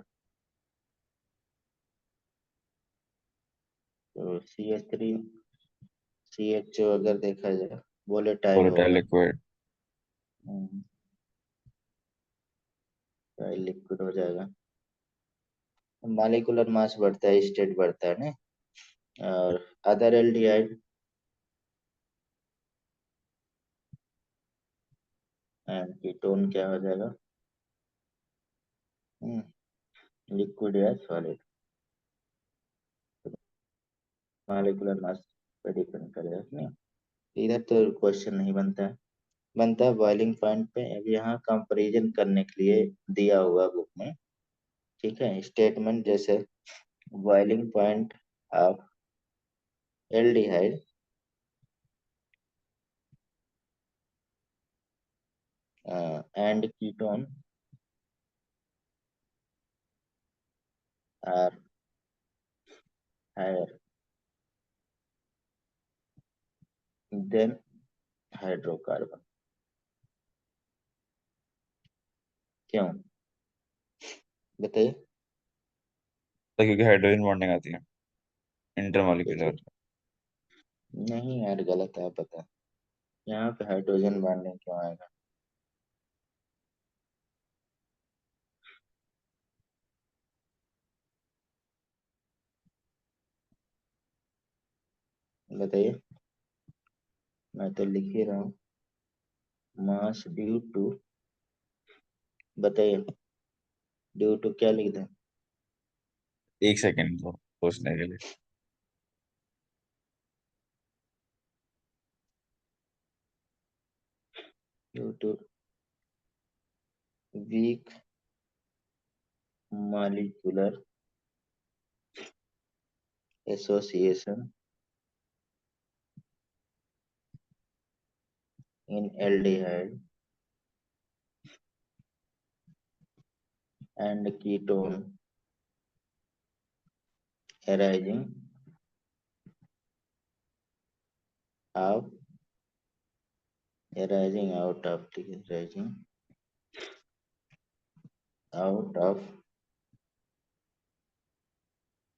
[SPEAKER 1] तो C H three C H O अगर देखा जाए वोलेटाइल
[SPEAKER 2] वोलेटाइल
[SPEAKER 1] होगा।
[SPEAKER 2] लिक्विड।
[SPEAKER 1] लिक्विड हो जाएगा। मॉलिक्यूलर मास बढ़ता है, स्टेट बढ़ता है ना। और अदर एल्डिहाइड एंड कीटोन क्या हो जाएगा, लिक्विड या सॉलिड, मॉलिक्यूलर मास पे डिपेंड करेगा नहीं। इधर तो क्वेश्चन नहीं बनता है, बनता है बॉइलिंग पॉइंट पे। अब यहाँ कंपैरिजन करने के लिए दिया हुआ बुक में, ठीक है, स्टेटमेंट जैसे boiling point of aldehyde and ketone are higher than hydrocarbon. क्यों, बताइए।
[SPEAKER 2] तो क्योंकि हाइड्रोजन बॉन्डिंग आती है
[SPEAKER 1] देखिए,
[SPEAKER 2] इंटरमॉलिक्यूलर।
[SPEAKER 1] नहीं यार, गलत है, पता। यहाँ पे हाइड्रोजन बॉन्डिंग क्यों आएगा, बताइए। मैं तो लिख ही रहा हूँ, मास ड्यू टू, बताइए, ड्यू टू क्या लिख दें?
[SPEAKER 2] एक सेकेंड तो सोचने के लिए।
[SPEAKER 1] Due to weak molecular association in aldehyde and ketone arising of arising out of arising out of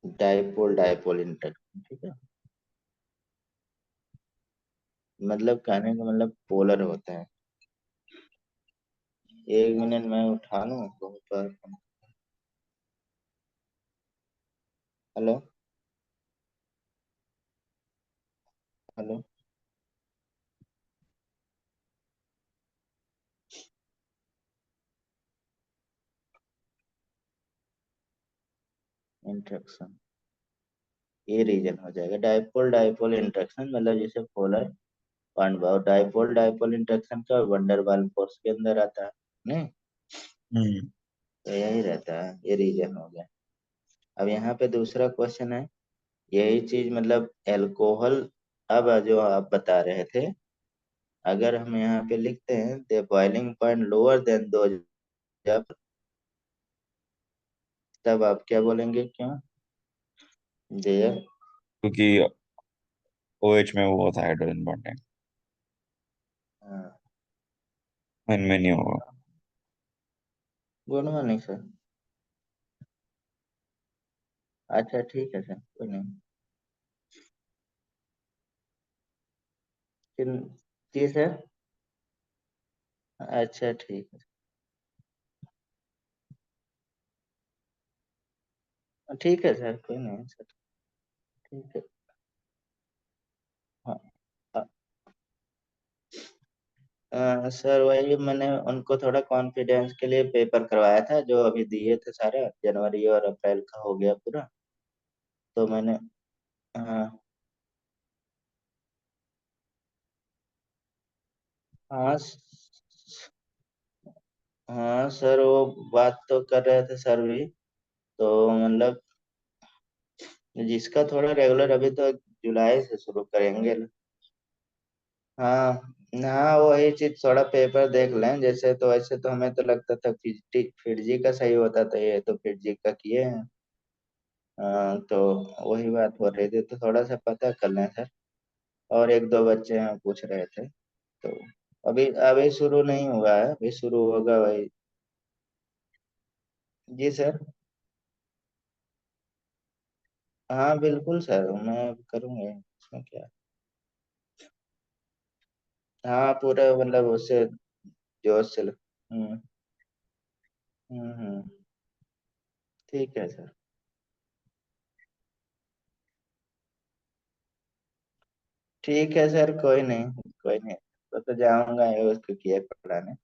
[SPEAKER 1] dipole dipole interaction, ठीक है। मतलब कहने का मतलब पोलर होता है। एक मिनट मैं उठा लूँ बहुत बार। Hello, hello. इंटरेक्शन, ये रीजन हो जाएगा डाइपोल डाइपोल इंटरेक्शन, मतलब जैसे पोलर बॉन्ड भाव डाइपोल डाइपोल इंटरेक्शन का वंडरवाल फोर्स के अंदर आता है, नहीं?
[SPEAKER 2] हम्म।
[SPEAKER 1] तो यही रहता है, ये रीजन हो गया। अब यहाँ पे दूसरा क्वेश्चन है, यही चीज मतलब एल्कोहल, अब जो आप बता रहे थे, अगर हम यहाँ पे लिखते हैं the boiling point lower than दो, जब, तब आप क्या बोलेंगे, क्यों? जी।
[SPEAKER 2] क्योंकि OH में वो होता है हाइड्रोजन बॉन्डिंग,
[SPEAKER 1] हाँ।
[SPEAKER 2] इनमें नहीं होगा।
[SPEAKER 1] Good morning sir. अच्छा ठीक है सर, कोई नहीं। किन जी सर। अच्छा ठीक है। ठीक है सर, कोई नहीं सर। ठीक है। हाँ। सर वही मैंने उनको थोड़ा कॉन्फिडेंस के लिए पेपर करवाया था, जो अभी दिए थे सारा, जनवरी और अप्रैल का हो गया पूरा। तो मैंने। हाँ। हाँ हाँ सर, वो बात तो कर रहे थे सर भी। तो मतलब जिसका थोड़ा रेगुलर, अभी तो जुलाई से शुरू करेंगे। हाँ। हाँ वही चीज, थोड़ा पेपर देख लें जैसे, तो ऐसे तो हमें तो लगता था फिजी का सही होता था, ये तो फिजी का किए हैं। तो वही बात हो रही थी, तो थोड़ा सा पता कर लें सर। और एक दो बच्चे हैं पूछ रहे थे। तो अभी अभी शुरू नहीं हुआ है, अभी शुरू होगा वही। जी सर। हाँ बिल्कुल सर, मैं करूँगा, इसमें क्या। हाँ पूरा मतलब उससे जोश से हम्म। ठीक है सर। ठीक है सर, कोई नहीं कोई नहीं। तो जाऊंगा ये उसको किया पढ़ाने।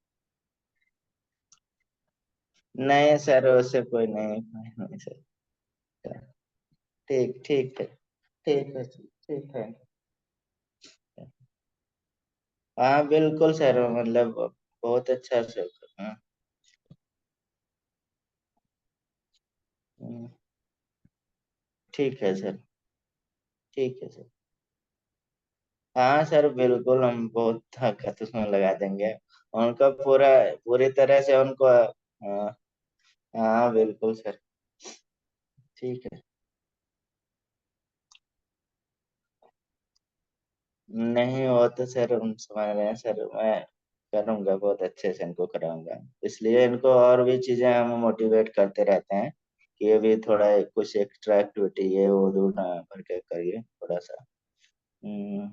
[SPEAKER 1] नहीं सर, उससे कोई नहीं सर। ठीक ठीक है। ठीक है ठीक है। हाँ बिल्कुल सर, मतलब बहुत अच्छा सर। हाँ। हम्म, ठीक है सर। ठीक है सर। हाँ सर बिल्कुल, हम बहुत ताकत उसमें लगा देंगे। उनका पूरी तरह से उनको। हाँ। हाँ बिल्कुल सर। ठीक है। नहीं वो तो सर हम समझ रहे हैं सर, मैं करूँगा, बहुत अच्छे से इनको कराऊंगा। इसलिए इनको और भी चीजें हम मोटिवेट करते रहते हैं कि ये भी थोड़ा कुछ एक्स्ट्रा एक्टिविटी है वो दूर ना भर के करिए थोड़ा सा। हम्म,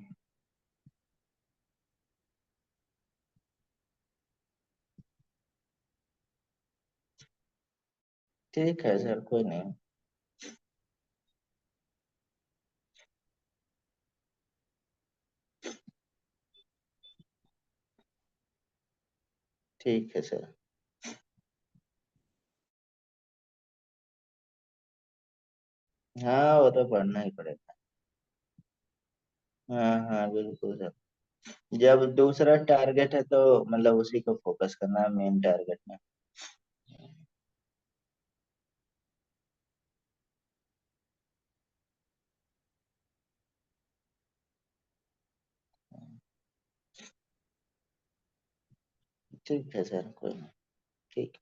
[SPEAKER 1] ठीक है सर, कोई नहीं। ठीक है सर। हाँ वो तो पढ़ना ही पड़ेगा। हाँ हाँ बिल्कुल सर। जब दूसरा टारगेट है तो मतलब उसी को फोकस करना है मेन टारगेट में। ठीक है सर, कोई नहीं। ठीक।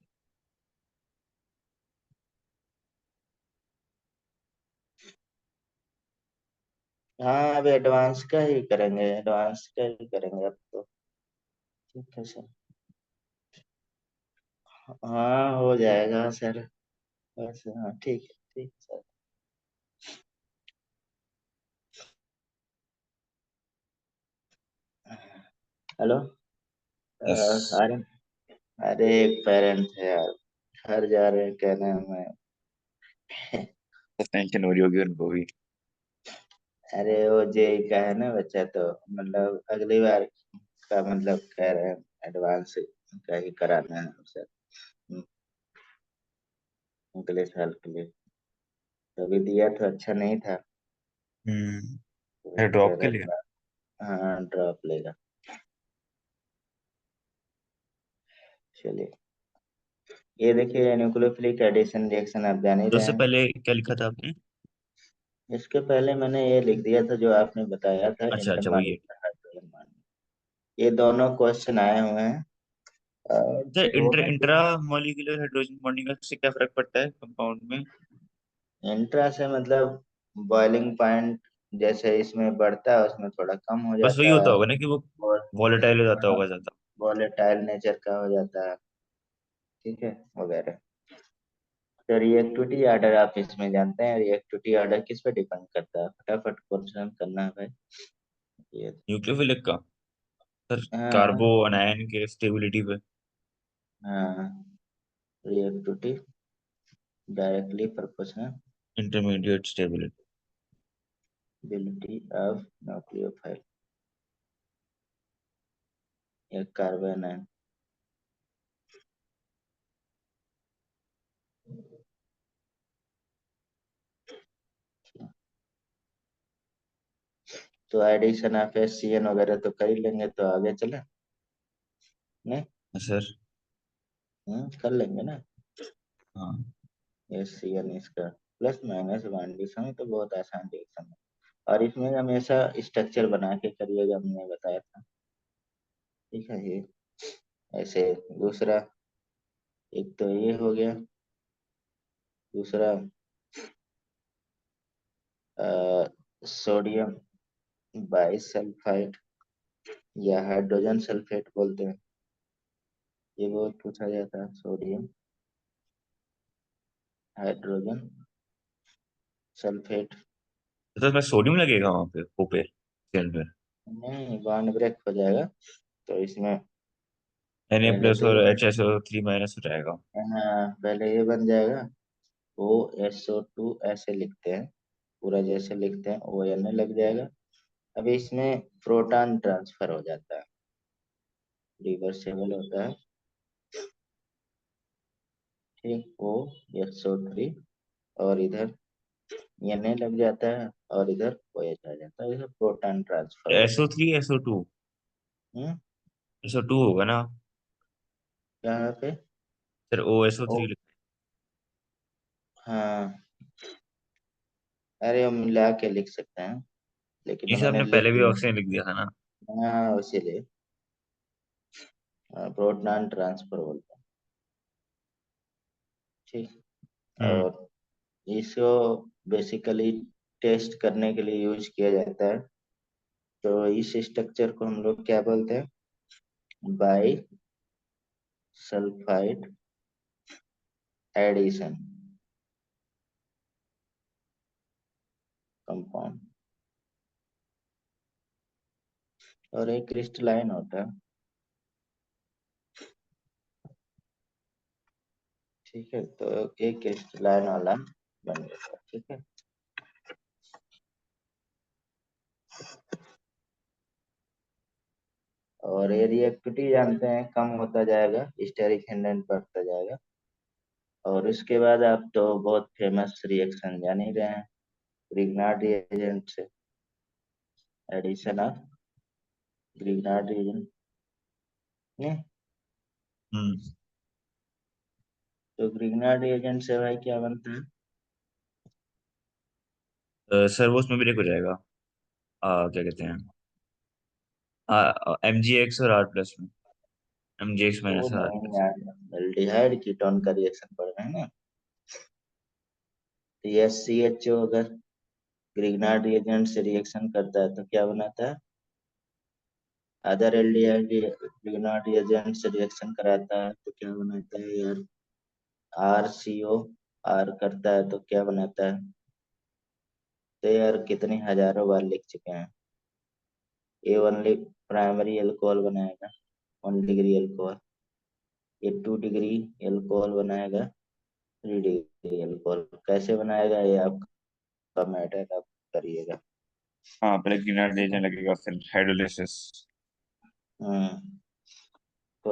[SPEAKER 1] हाँ अभी एडवांस का ही करेंगे, एडवांस का ही करेंगे अब तो। ठीक है सर। हाँ हो जाएगा सर। बस हाँ, ठीक है ठीक है सर। हेलो।
[SPEAKER 2] यस।
[SPEAKER 1] अरे। अरे एक पेरेंट है यार, घर जा रहे हैं, कहना है हमें।
[SPEAKER 2] टेंशन हो रही होगी उनको भी।
[SPEAKER 1] अरे वो जेई का है ना बच्चा, तो मतलब अगली बार का मतलब कह रहे हैं, एडवांस का ही कराना है सर। अगले साल के लिए। तभी दिया तो अच्छा नहीं था। तो कह
[SPEAKER 2] ड्रॉप के
[SPEAKER 1] रहा
[SPEAKER 2] लिए।
[SPEAKER 1] था। हाँ ड्रॉप लेगा। चलिए। ये देखिए न्यूक्लियोफिलिक एडिशन रिएक्शन, आप जान ही
[SPEAKER 2] तो
[SPEAKER 1] रहे
[SPEAKER 2] उससे
[SPEAKER 1] हैं।
[SPEAKER 2] पहले क्या लिखा था आपने?
[SPEAKER 1] इसके पहले मैंने ये लिख दिया था जो आपने बताया था,
[SPEAKER 2] अच्छा अच्छा, वही है।
[SPEAKER 1] Intermolecular hydrogen bonding. ये दोनों क्वेश्चन आए हुए हैं।
[SPEAKER 2] तो
[SPEAKER 1] दो में तो
[SPEAKER 2] इंट्रा मॉलिक्यूलर हाइड्रोजन बॉन्डिंग से क्या फर्क पड़ता है कंपाउंड में?
[SPEAKER 1] इंट्रा से मतलब बॉइलिंग पॉइंट जैसे इसमें बढ़ता है उसमें थोड़ा कम हो
[SPEAKER 2] बस वही
[SPEAKER 1] जाता
[SPEAKER 2] होता
[SPEAKER 1] है।
[SPEAKER 2] होगा ना कि वो
[SPEAKER 1] और
[SPEAKER 2] वॉलेटाइल हो जाता होगा ज्यादा।
[SPEAKER 1] वॉलेटाइल नेचर का हो जाता है। ठीक है, वगैरह। तो रिएक्टिविटी ऑर्डर आप इसमें जानते हैं, रिएक्टिविटी ऑर्डर किस पे डिपेंड करता है? फटाफट क्वेश्चन करना है भाई। ये
[SPEAKER 2] न्यूक्लियोफिलिक का सर कार्बो
[SPEAKER 1] हाँ
[SPEAKER 2] अनायन के स्टेबिलिटी पे।
[SPEAKER 1] हाँ, reactivity directly proportional
[SPEAKER 2] intermediate stability.
[SPEAKER 1] ability of nucleophile या कार्बन है। तो एडिशन ऑफ HCN वगैरह तो कर ही लेंगे, तो आगे चले। नहीं,
[SPEAKER 2] सर
[SPEAKER 1] कर लेंगे ना।
[SPEAKER 2] हाँ
[SPEAKER 1] HCN इसका प्लस माइनस बाइंडिंग तो बहुत आसान रिएक्शन है। और इसमें हमेशा स्ट्रक्चर बना के करिएगा, हमने बताया था। ठीक है, ये ऐसे। दूसरा, एक तो ये हो गया। दूसरा, सोडियम बाइसल्फाइड या हाइड्रोजन सल्फेट बोलते हैं। ये बहुत पूछा जाता है, सोडियम हाइड्रोजन सल्फेट।
[SPEAKER 2] तो इसमें सोडियम लगेगा वहां पे ओ पे सेल पे।
[SPEAKER 1] नहीं, बॉन्ड ब्रेक हो जाएगा। तो इसमें
[SPEAKER 2] Na
[SPEAKER 1] पहले
[SPEAKER 2] प्लस
[SPEAKER 1] तो ये
[SPEAKER 2] और
[SPEAKER 1] बन,
[SPEAKER 2] HSO3 माइनस हो जाएगा।
[SPEAKER 1] हाँ, पहले ये बन जाएगा। OSO2 ऐसे लिखते हैं, पूरा जैसे लिखते हैं ON लग जाएगा। अब इसमें प्रोटॉन ट्रांसफर हो जाता है, रिवर्सेबल होता है। ठीक, OSO3 और इधर Na लग जाता है, और इधर OH आ जाता है, इधर प्रोटॉन ट्रांसफर होता है।
[SPEAKER 2] SO3 SO2।
[SPEAKER 1] हम्म,
[SPEAKER 2] SO2 होगा ना
[SPEAKER 1] यहाँ पे
[SPEAKER 2] सर। ओ एस ओ
[SPEAKER 1] ओ,
[SPEAKER 2] थ्री
[SPEAKER 1] हाँ, अरे हम मिला के लिख सकते हैं, लेकिन
[SPEAKER 2] इसे
[SPEAKER 1] मैंने
[SPEAKER 2] आपने
[SPEAKER 1] लिख
[SPEAKER 2] पहले भी
[SPEAKER 1] दिया।
[SPEAKER 2] ऑक्सीजन लिख दिया था ना।
[SPEAKER 1] हाँ, इसीलिए प्रोटॉन ट्रांसफर बोलते हैं। ठीक।
[SPEAKER 2] हम्म।
[SPEAKER 1] और इसको बेसिकली टेस्ट करने के लिए यूज किया जाता है। तो इस स्ट्रक्चर को हम लोग क्या बोलते हैं? Bisulphide addition compound. और एक क्रिस्टलाइन होता है। ठीक है, तो एक क्रिस्टलाइन वाला बन जाता है। ठीक है। और ये रिएक्टिविटी जानते हैं, कम होता जाएगा, स्टेरिक हिंडेंट बढ़ता जाएगा। और इसके बाद आप तो बहुत फेमस रिएक्शन जान ही रहे हैं, ग्रिग्नार्ड रिएजेंट से एडिशन ऑफ ग्रिग्नार्ड रिएजेंट। नहीं,
[SPEAKER 2] हम्म।
[SPEAKER 1] तो ग्रिग्नार्ड रिएजेंट से भाई क्या बनता है?
[SPEAKER 2] सर वो उसमें ब्रेक हो जाएगा। क्या कहते हैं, MgX और R+ में। MgX
[SPEAKER 1] वो
[SPEAKER 2] माइनस आर
[SPEAKER 1] नहीं
[SPEAKER 2] प्लस
[SPEAKER 1] यार, एल्डिहाइड कीटोन का रिएक्शन पढ़ रहे हैं ना। तो SCHO अगर ग्रिग्नार्ड रिएजेंट से रिएक्शन करता है तो क्या बनाता है? अदर एल्डिहाइड ग्रिग्नार्ड रिएजेंट से रिएक्शन कराता है तो क्या बनाता है यार? RCO। आर करता है तो क्या बनाता है? तो यार कितनी हजारों बार लिख चुके हैं। ए ओनली प्राइमरी अल्कोहल बनाएगा, 1 डिग्री अल्कोहल। ये 2 डिग्री अल्कोहल बनाएगा, 3 डिग्री अल्कोहल। कैसे बनाएगा ये आपका मैटर, आप करिएगा।
[SPEAKER 2] हाँ पहले ग्रीनर
[SPEAKER 1] ठीक है।
[SPEAKER 2] रीजन लगेगा फिर हाइड्रोलिसिस।
[SPEAKER 1] हम्म। तो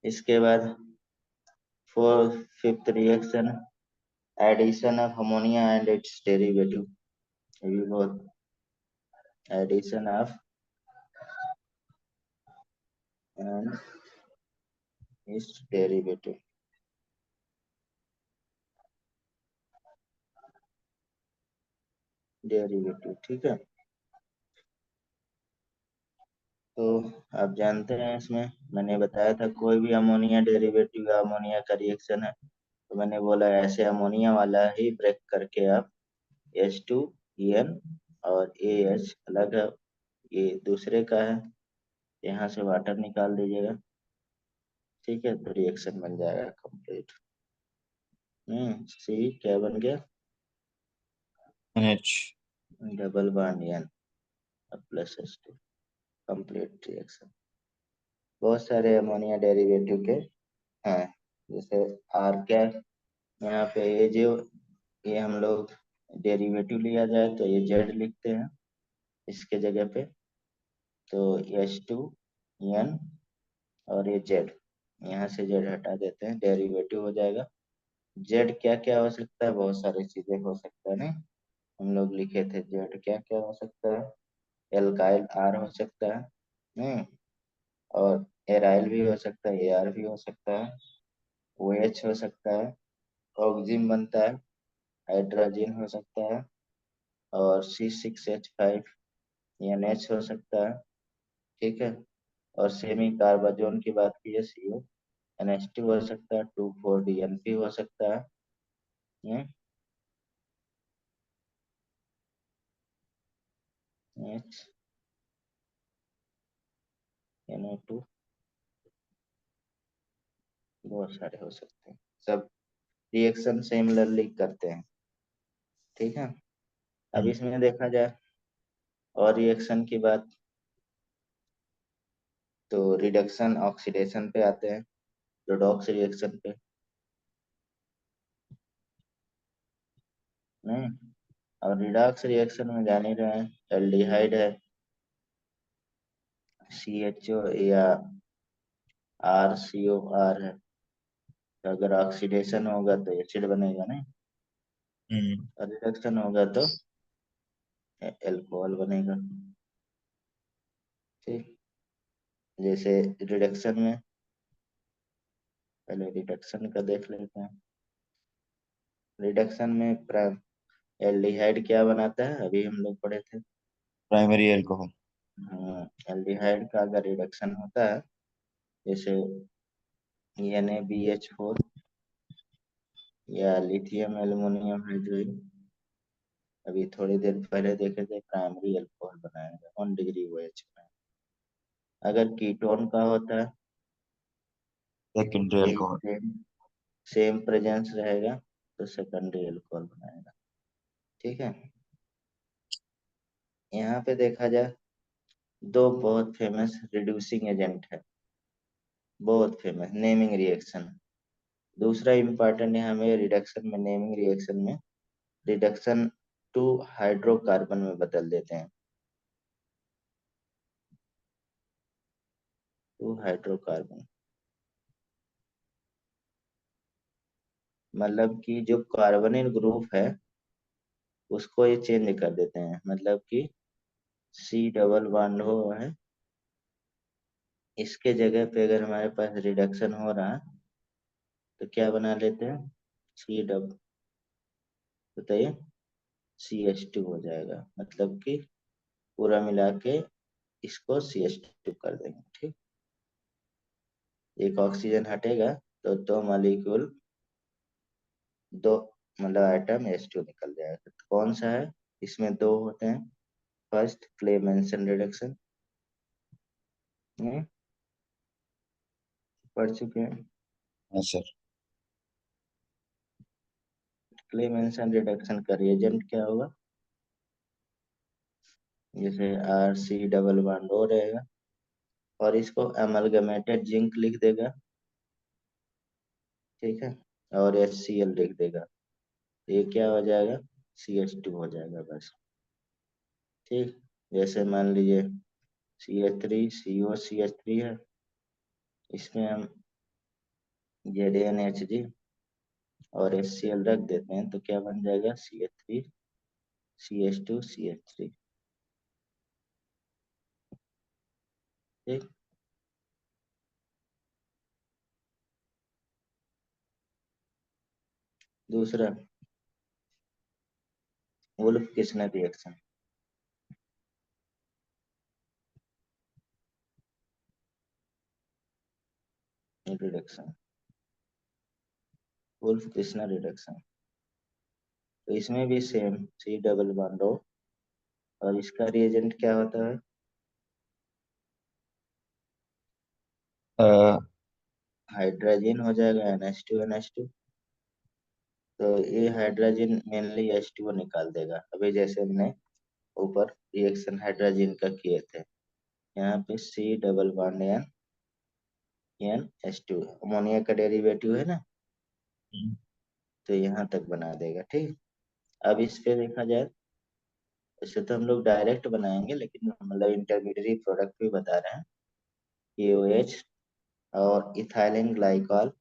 [SPEAKER 1] इसके बाद four fifth reaction, addition of ammonia and its derivative. ये भी बहुत, addition of and its derivative, derivative. ठीक है। तो आप जानते हैं इसमें मैंने बताया था, कोई भी अमोनिया डेरिवेटिव या अमोनिया का रिएक्शन है तो मैंने बोला ऐसे अमोनिया वाला ही ब्रेक करके आप H2 और AH अलग है, ये दूसरे का है, यहाँ से वाटर निकाल दीजिएगा। ठीक है, तो रिएक्शन बन जाएगा कंप्लीट। सी क्या बन गया?
[SPEAKER 2] NH।
[SPEAKER 1] Double bond N plus H2, complete reaction. बहुत सारे अमोनिया डेरिवेटिव के हैं, जैसे आर क्या है, यहाँ पे ये जो, ये हम लोग डेरिवेटिव लिया जाए तो ये जेड लिखते हैं इसके जगह पे, तो H2 N और ये जेड, यहाँ से जेड हटा देते हैं, डेरिवेटिव हो जाएगा। जेड क्या क्या हो सकता है, बहुत सारी चीजें हो सकता है ना, हम लोग लिखे थे जेड क्या क्या हो सकता है, एल्काइल आर हो सकता है, और एराइल भी हो सकता है, AR भी हो सकता है, OH हो सकता है, ऑक्जिन बनता है, हाइड्रोजन हो सकता है, और C6H5NH हो सकता है। ठीक है, और सेमी कार्बाजोन की बात कीजिए, CO NH2 हो सकता है, 2,4-DNP हो सकता है। NO2, बहुत सारे हो सकते हैं, सब रिएक्शन सिमिलरली करते हैं। ठीक है, अब
[SPEAKER 2] हम्म।
[SPEAKER 1] इसमें देखा जाए और रिएक्शन की बात, तो रिडक्शन ऑक्सीडेशन पे आते हैं, रेडॉक्स रिएक्शन पे नहीं। और रिडॉक्स रिएक्शन में जान ही रहे हैं, एल्डिहाइड है, CHO या RCOR है, तो अगर ऑक्सीडेशन होगा तो एसिड बनेगा नहीं,
[SPEAKER 2] हम्म।
[SPEAKER 1] और रिडक्शन होगा तो एल्कोहल बनेगा। ठीक, जैसे रिडक्शन में, पहले रिडक्शन का देख लेते हैं। रिडक्शन में एल्डिहाइड क्या बनाता है, अभी हम लोग पढ़े थे।
[SPEAKER 2] Primary alcohol.
[SPEAKER 1] एल्डिहाइड का अगर रिडक्शन होता है, जैसे NaBH4 या लिथियम एल्युमिनियम हाइड्राइड, अभी थोड़ी देर पहले देखे थे, प्राइमरी अल्कोहल बनाएगा 1 डिग्री OH में। अगर कीटोन का होता है,
[SPEAKER 2] सेकेंडरी
[SPEAKER 1] यही
[SPEAKER 2] एल्कोहल।
[SPEAKER 1] सेम सेम प्रेजेंस रहेगा, तो सेकेंडरी अल्कोहल बनाएगा। ठीक है, यहाँ पे देखा जाए, दो बहुत फेमस रिड्यूसिंग एजेंट है, बहुत फेमस नेमिंग रिएक्शन। दूसरा इम्पोर्टेंट है हमें रिडक्शन में, नेमिंग रिएक्शन में रिडक्शन टू हाइड्रोकार्बन में बदल देते हैं, टू हाइड्रोकार्बन, मतलब कि जो कार्बोनिल ग्रुप है उसको ये चेंज कर देते हैं, मतलब कि C डबल बॉन्ड हो है, इसके जगह पे अगर हमारे पास रिडक्शन हो रहा है तो क्या बना लेते हैं, सी डब बताइए, CH2 हो जाएगा, मतलब कि पूरा मिला के इसको CH2 कर देंगे। ठीक, एक ऑक्सीजन हटेगा तो दो मॉलिक्यूल, दो मतलब आइटम H2 निकल जाएगा। तो कौन सा है, इसमें दो होते हैं, फर्स्ट क्लेमेंसन रिडक्शन, पढ़ चुके हैं।
[SPEAKER 2] हाँ सर।
[SPEAKER 1] क्लेमेंसन रिडक्शन का रिएजेंट क्या होगा, जैसे RC डबल बॉन्ड O रहेगा, और इसको अमलगमेटेड जिंक लिख देगा। ठीक है, और HCl लिख देगा, ये क्या हो जाएगा, CH2 हो जाएगा बस। ठीक, जैसे मान लीजिए CH3 COCH3 है, इसमें हम ZnHG और HCl रख देते हैं, तो क्या बन जाएगा, CH3CH2CH3। ठीक, दूसरा Wolff Kishner reaction, reduction, Wolff Krishna reduction. तो इसमें भी same C double bond O, और इसका रिएजेंट क्या होता है?
[SPEAKER 2] अ,
[SPEAKER 1] हाइड्रोजन हो जाएगा NH2 NH2। तो ये हाइड्रोजन मेनली H2O निकाल देगा, अभी जैसे हमने ऊपर रिएक्शन हाइड्रोजन का किए थे। यहाँ पे C double bond NH2 ammonia का डेरिवेटिव है ना, तो यहाँ तक बना देगा। ठीक, अब इस पे देखा जाए, वैसे तो हम लोग डायरेक्ट बनाएंगे, लेकिन मतलब इंटरमीडिएट प्रोडक्ट भी बता रहे हैं। KOH और इथाइलिन ग्लाइकॉल,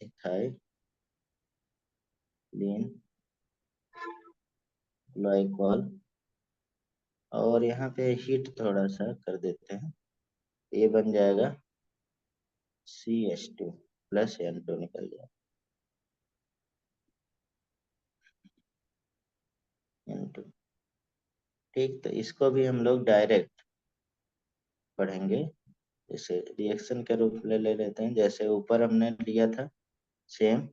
[SPEAKER 1] इथाइलिन ग्लाइकॉल, और यहाँ पे हीट थोड़ा सा कर देते हैं, ये बन जाएगा CH2 प्लस N2 निकल जाएगा, N2। ठीक, तो इसको भी हम लोग डायरेक्ट पढ़ेंगे, जैसे रिएक्शन के रूप में ले लेते हैं, जैसे ऊपर हमने लिया था सेम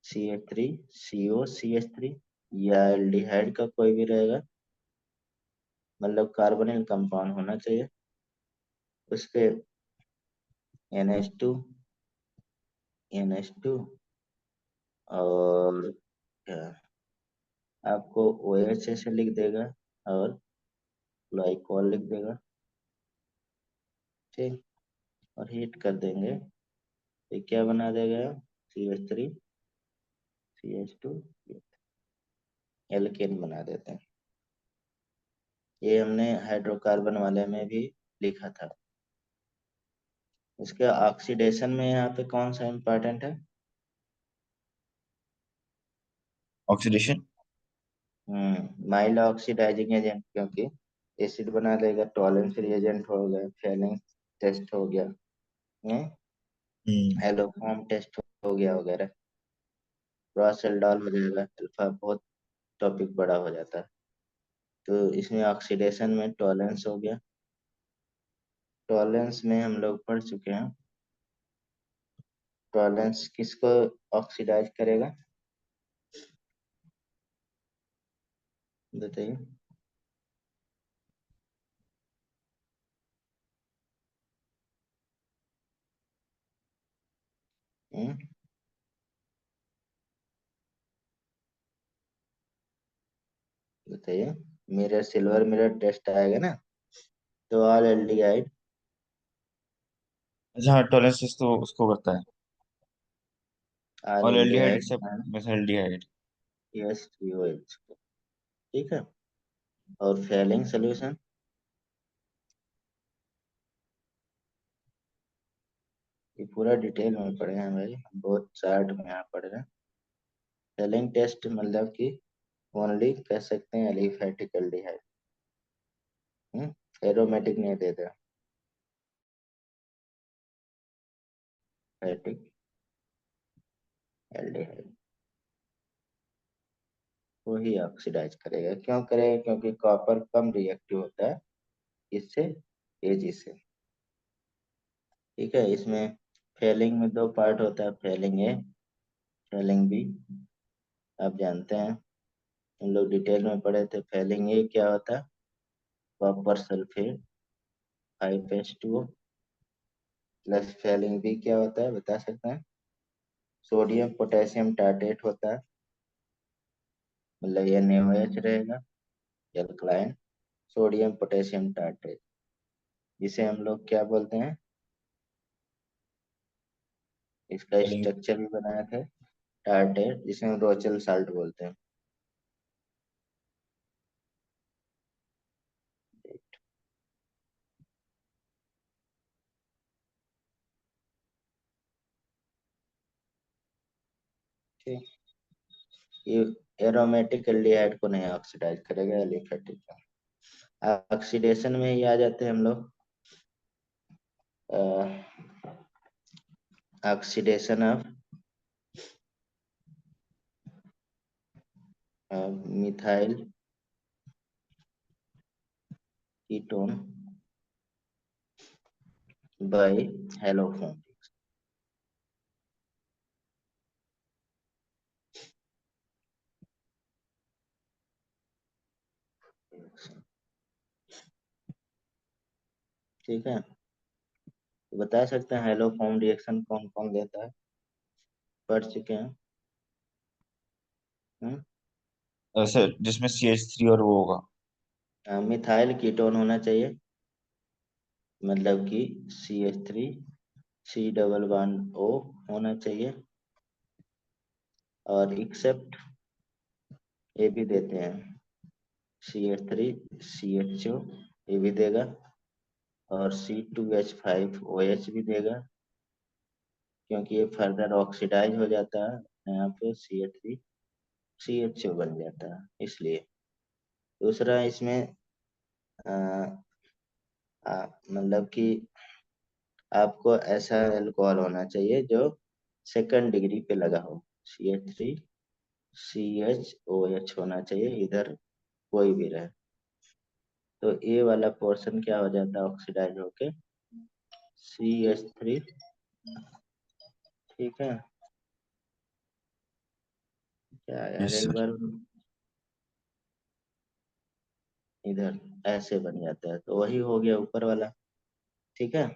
[SPEAKER 1] CH3 CO CH3, या एल्डिहाइड का कोई भी रहेगा, मतलब कार्बोनिल कंपाउंड होना चाहिए। उस पे NH2 NH2 और क्या, आपको OH ऐसे लिख देगा और ग्लाइकॉल लिख देगा। ठीक, और हीट कर देंगे, ये क्या बना देगा? CH3 CH2 एल्केन बना देते हैं। ये हमने हाइड्रोकार्बन वाले में भी लिखा था। इसके ऑक्सीडेशन में यहाँ पे कौन सा इम्पोर्टेंट है?
[SPEAKER 2] ऑक्सीडेशन।
[SPEAKER 1] माइल्ड ऑक्सीडाइजिंग एजेंट, क्योंकि एसिड बना देगा, टॉलेंस रिएजेंट हो गया, फेलिंग टेस्ट हो गया,
[SPEAKER 2] हम्म।
[SPEAKER 1] एलोफॉर्म टेस्ट हो गया वगैरह, रॉसेल्डॉल हो जाएगा, अल्फा, बहुत टॉपिक बड़ा हो जाता है। तो इसमें ऑक्सीडेशन में टॉलेंस हो गया। टॉलेंस में हम लोग पढ़ चुके हैं, टॉलेंस किसको ऑक्सीडाइज करेगा, बताइए। हम्म, बताइए। मिरर, सिल्वर मिरर टेस्ट आएगा ना, तो ऑल एल्डिहाइड,
[SPEAKER 2] अच्छा हाँ, टॉलरेंस तो उसको करता है।
[SPEAKER 1] ऑल
[SPEAKER 2] और एल्डिहाइड
[SPEAKER 1] एल्डिहाइड
[SPEAKER 2] एक्सेप्ट मेथाल्डिहाइड।
[SPEAKER 1] SOH। ठीक है, और फेलिंग सोल्यूशन, ये पूरा डिटेल में पढ़े हैं भाई, हम बहुत चार्ट में यहाँ पढ़ रहे हैं। फेलिंग टेस्ट मतलब कि ओनली कह सकते हैं एलिफेटिक एल्डिहाइड, एरोमेटिक नहीं देता, एलिफेटिक एल्डिहाइड को ही ऑक्सीडाइज करेगा। क्यों करेगा? क्योंकि कॉपर कम रिएक्टिव होता है इससे, एजी से। ठीक है, इसमें फेलिंग में दो पार्ट होता है, फेलिंग ए, फेलिंग बी। आप जानते हैं, हम लोग डिटेल में पढ़े थे। फेलिंग ए क्या होता है? Copper sulphate 5H2O plus. Fehling B क्या होता है, बता सकते हैं? सोडियम पोटेशियम टार्ट्रेट होता है, मतलब ये NaOH रहेगा, एल्कलाइन सोडियम पोटेशियम टार्ट्रेट, जिसे हम लोग क्या बोलते हैं, इसका स्ट्रक्चर भी बनाया था टार्ट्रेट, जिसे हम रोचेल साल्ट बोलते हैं। ठीक, ये एरोमेटिक एल्डिहाइड को नहीं ऑक्सीडाइज करेगा, एलिफेटिक का। ऑक्सीडेशन में ही आ जाते हैं हम लोग, oxidation of methyl ketone by haloform. ठीक है, तो बता सकते हैं हेलो फॉर्म रिएक्शन कौन कौन देता है? पढ़ चुके हैं? हम्म?
[SPEAKER 2] ऐसे जिसमें CH3 और वो होगा।
[SPEAKER 1] मिथाइल कीटोन होना चाहिए, मतलब कि CH3 C double bond O होना चाहिए। और एक्सेप्ट ये भी देते हैं, CH3 CHO, ये भी देगा। और C2H5OH भी देगा, क्योंकि ये फर्दर ऑक्सीडाइज हो जाता है, यहाँ पे CH3CHO बन जाता है इसलिए। दूसरा इसमें अ, मतलब कि आपको ऐसा अल्कोहल होना चाहिए जो सेकंड डिग्री पे लगा हो। CH3CHOH होना चाहिए, इधर कोई भी रहे। तो ए वाला पोर्शन क्या हो जाता है, ऑक्सीडाइज होके CH3। ठीक है, क्या यार,
[SPEAKER 2] यस
[SPEAKER 1] एक
[SPEAKER 2] सर।
[SPEAKER 1] बार इधर ऐसे बन जाता है, तो वही हो गया ऊपर वाला। ठीक है,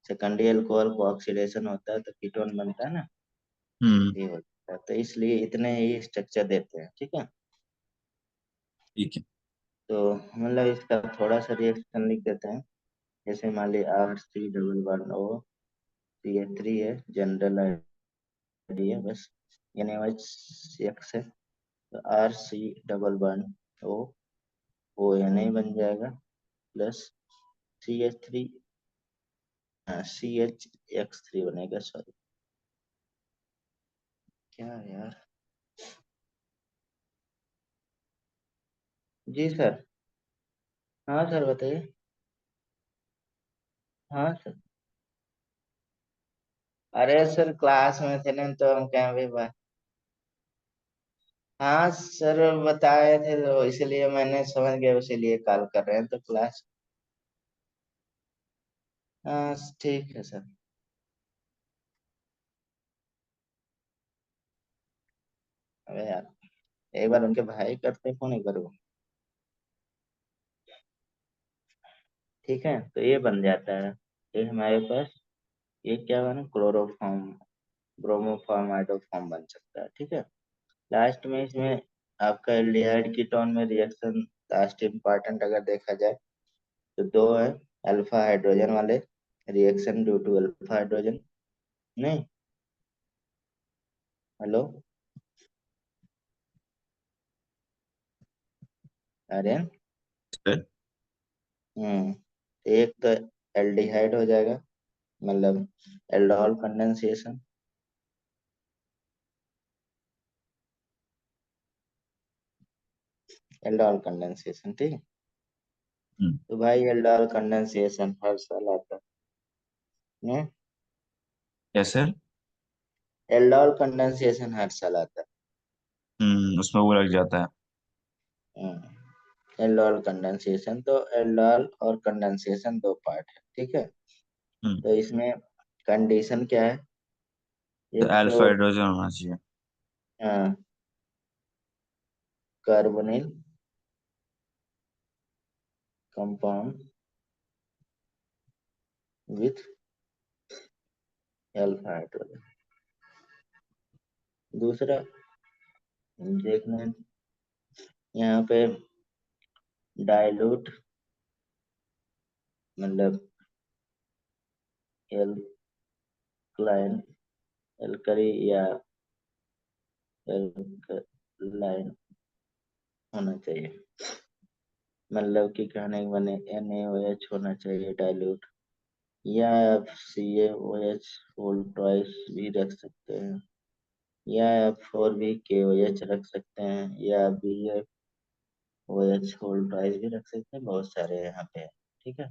[SPEAKER 1] सेकेंडरी अल्कोहल को ऑक्सीडेशन होता है तो कीटोन बनता है ना,
[SPEAKER 2] हम्म।
[SPEAKER 1] ये होता है। तो इसलिए इतने ही स्ट्रक्चर देते हैं। ठीक है,
[SPEAKER 2] ठीक है।
[SPEAKER 1] तो मतलब इसका थोड़ा सा रिएक्शन लिख देते हैं। जैसे मान ली R3 double one O CH3 है, जनरल आईडी है बस, NaOH है। तो R C double one O वो Na बन जाएगा, प्लस CH3, CHX3 बनेगा, सॉरी। क्या यार, जी सर। हाँ सर बताइए। हाँ सर, अरे सर क्लास में थे ना, तो हम कहें भाई बात। हाँ सर बताए थे, तो इसलिए मैंने समझ गया, इसीलिए कॉल कर रहे हैं तो क्लास। हाँ ठीक है सर। अबे यार, एक बार उनके भाई करते फोन, एक बार वो। ठीक है, तो ये बन जाता है। ये हमारे पास ये क्या बना, क्लोरोफॉर्म, ब्रोमोफॉर्म, आइडोफॉर्म बन सकता है। ठीक है, लास्ट में इसमें आपका एल्डिहाइड कीटोन में रिएक्शन लास्ट इम्पॉर्टेंट अगर देखा जाए तो दो है, अल्फा हाइड्रोजन वाले, reaction due to alpha hydrogen. नहीं, हेलो आर्यन।
[SPEAKER 2] सर।
[SPEAKER 1] एक तो एल्डिहाइड हो जाएगा, मतलब एल्डोहल कंडेंसेशन। एल्डोहल कंडेंसेशन, ठीक है।
[SPEAKER 2] हम्म।
[SPEAKER 1] तो भाई एल्डोहल कंडेंसेशन हर साल आता है।
[SPEAKER 2] Yes sir.
[SPEAKER 1] एल्डोहल कंडेंसेशन हर साल आता
[SPEAKER 2] उसमें वो लग जाता है।
[SPEAKER 1] है। एल्डोहल कंडेंसेशन, तो एल्डोहल और कंडेंसेशन दो पार्ट है। ठीक है,
[SPEAKER 2] हम्म।
[SPEAKER 1] तो इसमें कंडीशन क्या है,
[SPEAKER 2] तो
[SPEAKER 1] एक तो
[SPEAKER 2] अल्फा हाइड्रोजन होना चाहिए।
[SPEAKER 1] Carbonyl compound with alpha hydrogen. दूसरा देखना है, यहाँ पे डाइल्यूट, मतलब एल्कलाइन, एल्कली या एल्कलाइन होना चाहिए, मतलब कि कहने के बने NaOH होना चाहिए डाइल्यूट, या आप CaOH होल ट्वाइस भी रख सकते हैं, या आप 4 भी KOH रख सकते हैं, या BaOH होल ट्वाइस भी रख सकते हैं, बहुत सारे यहाँ पे है। ठीक है,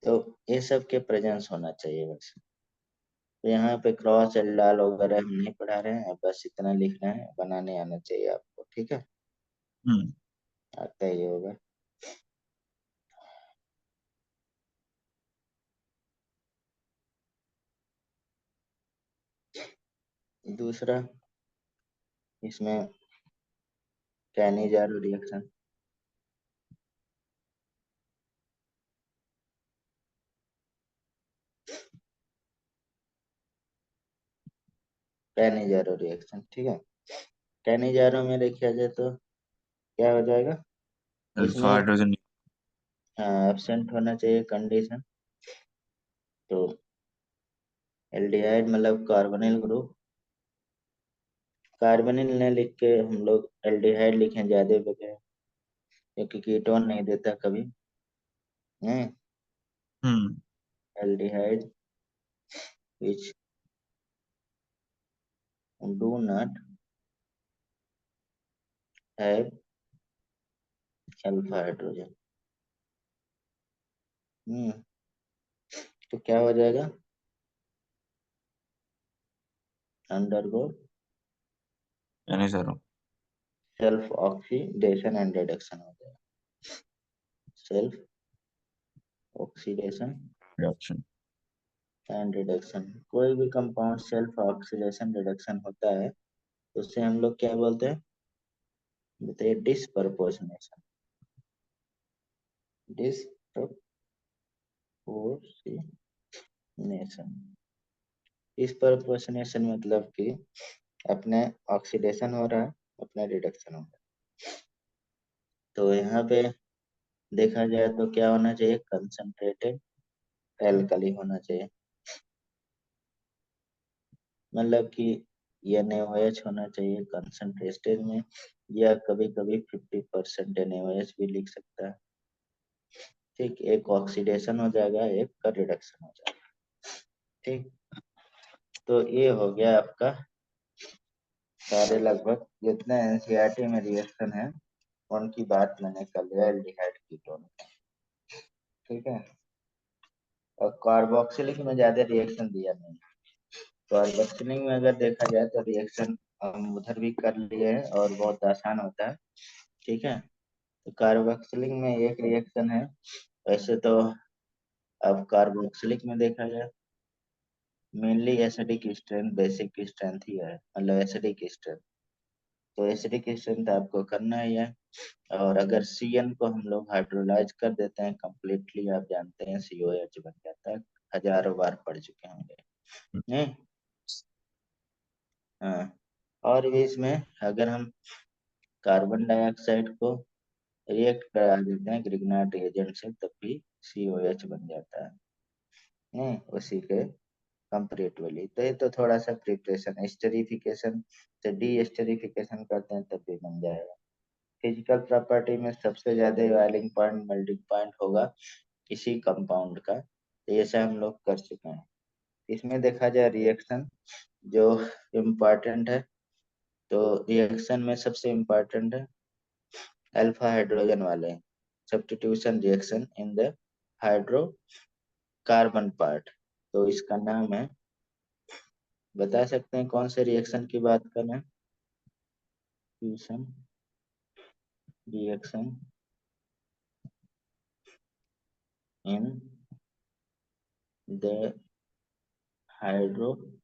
[SPEAKER 1] तो ये सब के प्रेजेंस होना चाहिए बस। तो यहाँ पे क्रॉस एल्डाल वगैरह हम नहीं पढ़ा रहे हैं, बस इतना लिखना है, बनाने आना चाहिए आपको। ठीक है,
[SPEAKER 2] हम्म।
[SPEAKER 1] आता ही होगा। दूसरा इसमें कैनिजार रिएक्शन। कैनिजारो रिएक्शन, ठीक है। कैनिजारो में देखा जाए तो क्या हो जाएगा
[SPEAKER 2] अल्फा
[SPEAKER 1] इसमें?
[SPEAKER 2] हाइड्रोजन।
[SPEAKER 1] एब्सेंट होना चाहिए कंडीशन। तो एल्डिहाइड मतलब कार्बोनिल ग्रुप, कार्बोनिल ने लिख के हम लोग एल्डिहाइड लिखें ज्यादा बगैर, क्योंकि कीटोन नहीं देता कभी है।
[SPEAKER 2] Hmm.
[SPEAKER 1] Aldehyde which do not have alpha hydrogen. Hmm. तो क्या हो जाएगा? अंडरगो
[SPEAKER 2] यानी sir
[SPEAKER 1] self oxidation and reduction हो जाएगा। Self oxidation
[SPEAKER 2] reaction.
[SPEAKER 1] And reduction. कोई भी कंपाउंड सेल्फ ऑक्सीडेशन रिडक्शन होता है तो उसे हम लोग क्या बोलते हैं? बताइए। डिस्प्रपोर्शनेशन। डिस्प्रपोर्शनेशन। डिस्प्रपोर्शनेशन मतलब कि अपने ऑक्सीडेशन हो रहा है, अपने रिडक्शन हो रहा है। तो यहाँ पे देखा जाए तो क्या होना चाहिए? कंसंट्रेटेड एल्कली होना चाहिए, मतलब कि NaOH होना चाहिए कंसंट्रेटेड में, या कभी कभी 50% NaOH भी लिख सकता है। ठीक, एक ऑक्सीडेशन हो जाएगा, एक का रिडक्शन हो जाएगा। ठीक, तो ये हो गया आपका सारे लगभग जितने एनसीईआरटी में रिएक्शन है उनकी बात मैंने कर लिया एल्डिहाइड कीटोन। ठीक है। और कार्बोक्सिलिक में ज्यादा रिएक्शन दिया नहीं। कार्बोक्सिलिक में अगर देखा जाए तो रिएक्शन हम उधर भी कर लिए हैं और बहुत आसान होता है। ठीक है। तो कार्बोक्सिलिक में एक रिएक्शन है। वैसे तो अब कार्बोक्सिलिक में देखा जाए mainly acidic strength, basic strength ही है, मतलब एसिडिक स्ट्रेंथ। तो एसिडिक स्ट्रेंथ आपको करना ही है। और अगर CN को हम लोग हाइड्रोलाइज कर देते हैं कंप्लीटली, आप जानते हैं COH बन जाता है, हजारों बार पढ़ चुके होंगे। नहीं? हाँ। और भी इसमें अगर हम कार्बन डाइऑक्साइड को रिएक्ट करा देते हैं ग्रिग्नार्ड रिएजेंट से तब भी COH बन जाता है। नहीं, उसी के कंपैरेटिवली। तो ये तो थोड़ा सा प्रिपरेशन, एस्टरिफिकेशन से डी एस्टरिफिकेशन करते हैं तब भी बन जाएगा। फिजिकल प्रॉपर्टी में सबसे ज्यादा वैलिंग पॉइंट, मेल्टिंग पॉइंट होगा किसी कंपाउंड का, तो ये से हम लोग कर चुके हैं। इसमें देखा जाए रिएक्शन जो इम्पोर्टेंट है, तो रिएक्शन में सबसे इम्पोर्टेंट है अल्फा हाइड्रोजन वाले substitution reaction in the hydrocarbon part. तो इसका नाम है, बता सकते हैं कौन से रिएक्शन की बात कर रहे हैं? Fusion reaction in the hydrocarbon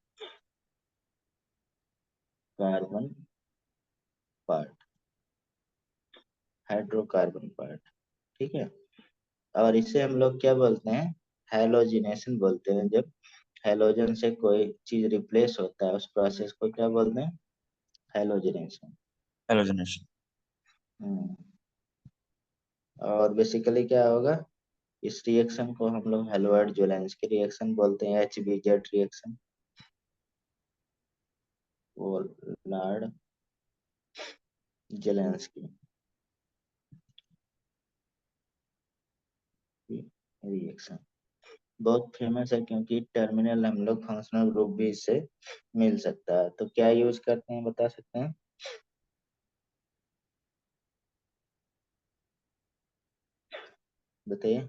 [SPEAKER 1] part, hydrocarbon part. ठीक है। और इसे हम लोग क्या बोलते हैं? हैलोजिनेशन बोलते हैं। जब हैलोजन से कोई चीज रिप्लेस होता है उस प्रोसेस को क्या बोलते हैं? हैलोजिनेशन।
[SPEAKER 2] हेलोजनेशन।
[SPEAKER 1] हम्म। और बेसिकली क्या होगा? इस रिएक्शन को हम लोग हेलोइड जोलेंस्की रिएक्शन बोलते हैं, HBZ रिएक्शन, वो लार्ड जेलेंस्की रिएक्शन बहुत फेमस है, क्योंकि टर्मिनल हम लोग फंक्शनल ग्रुप भी इससे मिल सकता है। तो क्या यूज करते हैं बता सकते हैं? बताइए।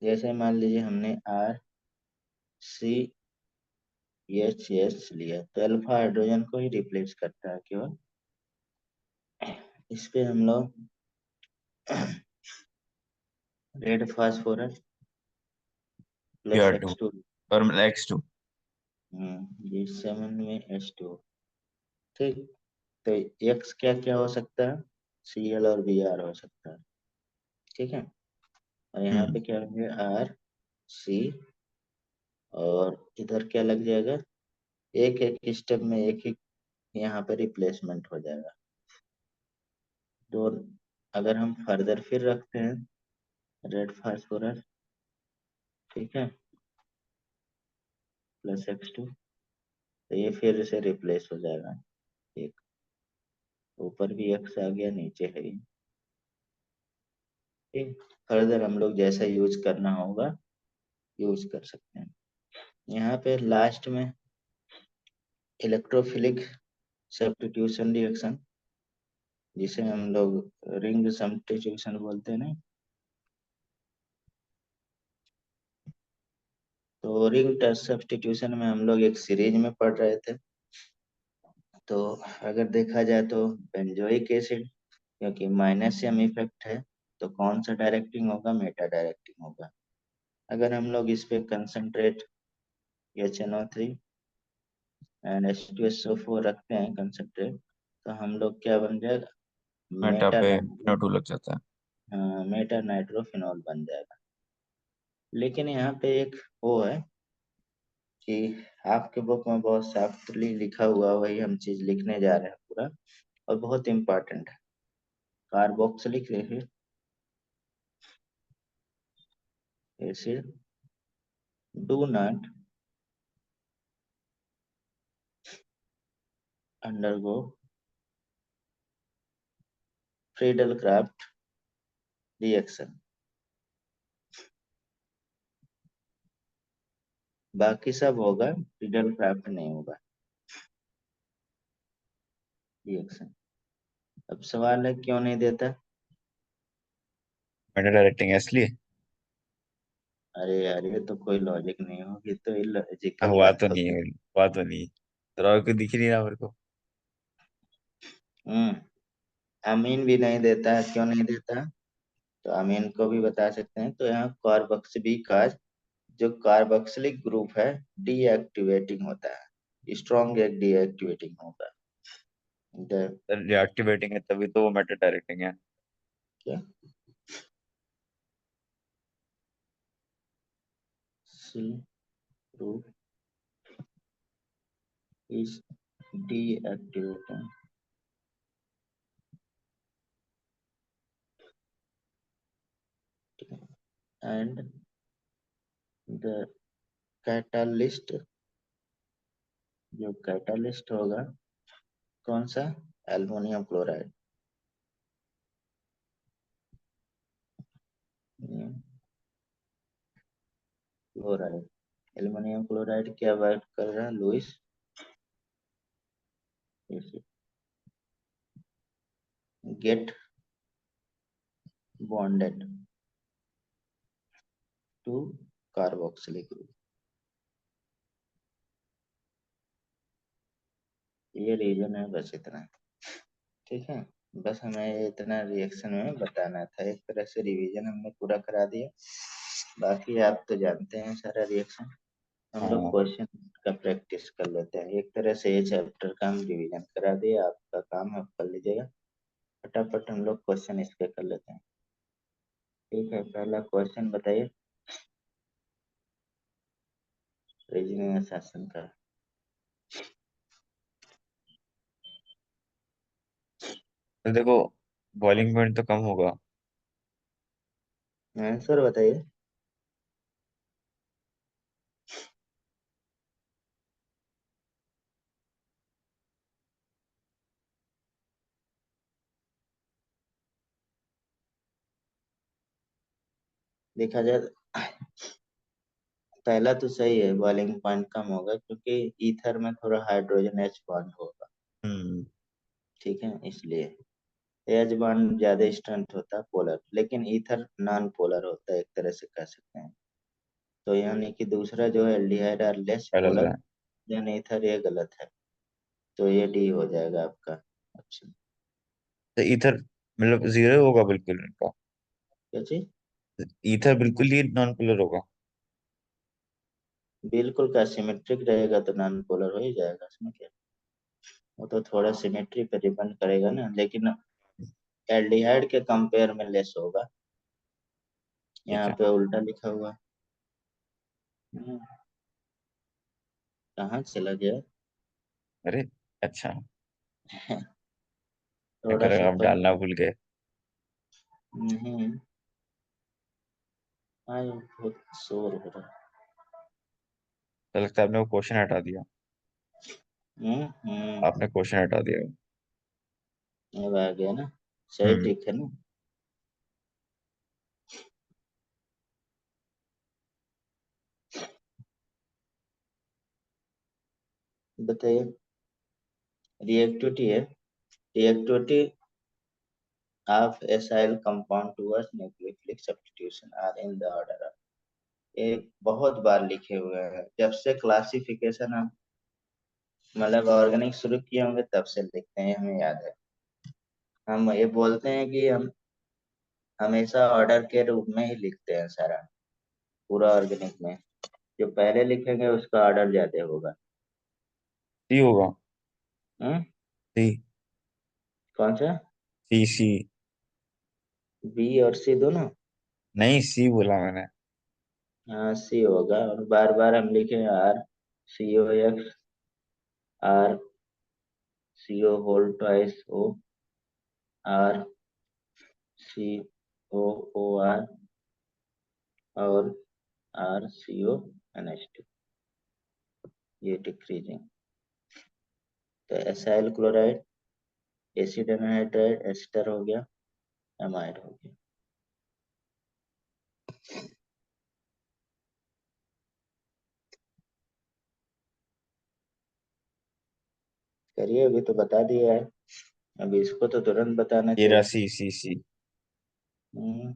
[SPEAKER 1] जैसे मान लीजिए हमने RCHS लिया तो अल्फा हाइड्रोजन को ही रिप्लेस करता है केवल। इस पे हम लोग red phosphorus plus
[SPEAKER 2] Pr2
[SPEAKER 1] X2।
[SPEAKER 2] और X2।
[SPEAKER 1] G7 में H2। ठीक। तो X क्या क्या हो सकता है? Cl और Br हो सकता है। ठीक है। और यहाँ
[SPEAKER 2] हम्म।
[SPEAKER 1] पे क्या होंगे? RCH और इधर क्या लग जाएगा, एक एक स्टेप में एक एक यहाँ पे रिप्लेसमेंट हो जाएगा। तो अगर हम फर्दर फिर रखते हैं रेड फास्फोरस, ठीक है, +X2, तो ये फिर से रिप्लेस हो जाएगा। एक ऊपर भी X आ गया, नीचे है ये। ठीक, फर्दर हम लोग जैसा यूज करना होगा यूज कर सकते हैं। यहाँ पे लास्ट में इलेक्ट्रोफिलिक सब्स्टिट्यूशन रिएक्शन, जिसे हम लोग रिंग सब्स्टिट्यूशन बोलते हैं ना। तो रिंग सब्स्टिट्यूशन में हम लोग एक सीरीज में पढ़ रहे थे। तो अगर देखा जाए तो बेंजोइक एसिड, क्योंकि माइनस एम इफेक्ट है, तो कौन सा डायरेक्टिंग होगा, मेटा डायरेक्टिंग होगा। अगर हम लोग इस पे कंसंट्रेट HNO3 एंड H2SO4 रखते हैं कंसंट्रेट, तो हम लोग क्या बन जाएगा,
[SPEAKER 2] मेटा
[SPEAKER 1] मेटा
[SPEAKER 2] पे
[SPEAKER 1] नाइट्रो,
[SPEAKER 2] NO2 लग जाता है।
[SPEAKER 1] हाँ मेटा नाइट्रोफिनॉल बन जाएगा। लेकिन यहाँ पे एक वो है कि आपके बुक में बहुत साफ्टली लिखा हुआ, वही हम चीज लिखने जा रहे हैं पूरा, और बहुत इम्पोर्टेंट है। Carboxylic acid do not undergo Friedel craft reaction. बाकी सब होगा, फ्रीडल क्राफ्ट नहीं होगा रिएक्शन। अब सवाल है क्यों नहीं देता।
[SPEAKER 2] मेटा डायरेक्टिंग है इसलिए।
[SPEAKER 1] अरे यार ये तो कोई लॉजिक नहीं होगी, तो इलॉजिकल
[SPEAKER 2] हुआ
[SPEAKER 1] बात
[SPEAKER 2] तो नहीं
[SPEAKER 1] होगी।
[SPEAKER 2] है, हुआ तो नहीं। तो को दिख ही नहीं रहा मेरे को।
[SPEAKER 1] हम्म। अमीन भी नहीं देता है, क्यों नहीं देता, तो अमीन को भी बता सकते हैं। तो यहाँ कार्बोक्सिलिक, जो कार्बोक्सिलिक ग्रुप है, डीएक्टिवेटिंग होता है, स्ट्रॉन्ग एक डीएक्टिवेटिंग होगा। द
[SPEAKER 2] रिएक्टिवेटिंग है तभी तो वो मेटा डायरेक्टिंग है।
[SPEAKER 1] क्या C group is deactivating and the catalyst, जो कैटालिस्ट होगा कौन सा, aluminium chloride. Chloride, aluminium chloride क्या वर्क कर रहा है, Lewis get bonded to carboxylic group. ये रीजन है, बस इतना। ठीक है, बस हमें इतना रिएक्शन में बताना था। एक तरह से रिवीजन हमने पूरा करा दिया। बाकी आप तो जानते हैं सारा रिएक्शन। हम लोग
[SPEAKER 2] हाँ।
[SPEAKER 1] क्वेश्चन का प्रैक्टिस कर लेते हैं। एक तरह से ये चैप्टर का हम रिवीजन करा दिया, आपका काम आप कर लीजिएगा। फटाफट हम लोग क्वेश्चन इसके कर लेते हैं। ठीक है, पहला क्वेश्चन बताइए रीजनिंग शासन का।
[SPEAKER 2] तो देखो, बॉइलिंग पॉइंट तो कम होगा।
[SPEAKER 1] आंसर बताइए। देखा जाए पहला तो सही है, बॉइलिंग पॉइंट कम होगा क्योंकि ईथर में थोड़ा हाइड्रोजन एच बॉन्ड होगा।
[SPEAKER 2] हम्म।
[SPEAKER 1] ठीक है, इसलिए एच बॉन्ड ज्यादा स्ट्रेंथ होता है पोलर, लेकिन ईथर नॉन पोलर होता है, एक तरह से कह सकते हैं। तो यानी कि दूसरा जो है एल्डिहाइड आर लेस
[SPEAKER 2] गलत
[SPEAKER 1] पोलर
[SPEAKER 2] है।
[SPEAKER 1] देन ईथर, ये गलत है। तो ये डी हो जाएगा आपका ऑप्शन।
[SPEAKER 2] तो ईथर मतलब जीरो होगा बिल्कुल इनका।
[SPEAKER 1] क्या चीज,
[SPEAKER 2] ईथर बिल्कुल ही नॉन पोलर होगा।
[SPEAKER 1] बिल्कुल का सिमेट्रिक रहेगा तो नॉन पोलर हो ही जाएगा, इसमें क्या। वो तो थोड़ा सिमेट्री पे डिपेंड करेगा ना, लेकिन एल्डिहाइड के कंपेयर में लेस होगा।
[SPEAKER 2] ठीक
[SPEAKER 1] यहाँ
[SPEAKER 2] है।
[SPEAKER 1] पे उल्टा लिखा हुआ है। हम्म, कहाँ चला गया?
[SPEAKER 2] अरे अच्छा, मैं
[SPEAKER 1] थोड़ा
[SPEAKER 2] कर
[SPEAKER 1] सा
[SPEAKER 2] आप डालना भूल गए।
[SPEAKER 1] नहीं। हाँ, ये बहुत शोर हो रहा
[SPEAKER 2] तो लगता है आपने वो क्वेश्चन हटा दिया।
[SPEAKER 1] है।
[SPEAKER 2] आपने क्वेश्चन हटा दिया।
[SPEAKER 1] अब आ गया ना? सही
[SPEAKER 2] हम्म।
[SPEAKER 1] ठीक है ना? बताइए। रिएक्टिविटी है। Reactivity of acyl compound towards nucleophilic substitution are in the order of। ये बहुत बार लिखे हुए हैं, जब से क्लासिफिकेशन हम मतलब ऑर्गेनिक शुरू किए होंगे तब से लिखते हैं, हमें याद है। हम ये बोलते हैं कि हम हमेशा ऑर्डर के रूप में ही लिखते हैं सारा, पूरा ऑर्गेनिक में। जो पहले लिखेंगे उसका ऑर्डर ज्यादा होगा।
[SPEAKER 2] सी होगा।
[SPEAKER 1] हम्म।
[SPEAKER 2] सी।
[SPEAKER 1] कौन सा?
[SPEAKER 2] सी सी।
[SPEAKER 1] बी और सी दोनों?
[SPEAKER 2] नहीं, सी बोला मैंने।
[SPEAKER 1] हाँ, सी होगा। और बार बार हम लिखे R, C O X, R C O whole twice O, R C O O R, और R C O N H two. ये डिक्रीजिंग। तो acyl chloride, acid anhydride ester हो गया, एमाइड हो गया। करिए, अभी तो बता दिया है। अभी इसको तो तुरंत बताना
[SPEAKER 2] ये रहा
[SPEAKER 1] चाहिए।
[SPEAKER 2] सी सी सी।
[SPEAKER 1] हम्म,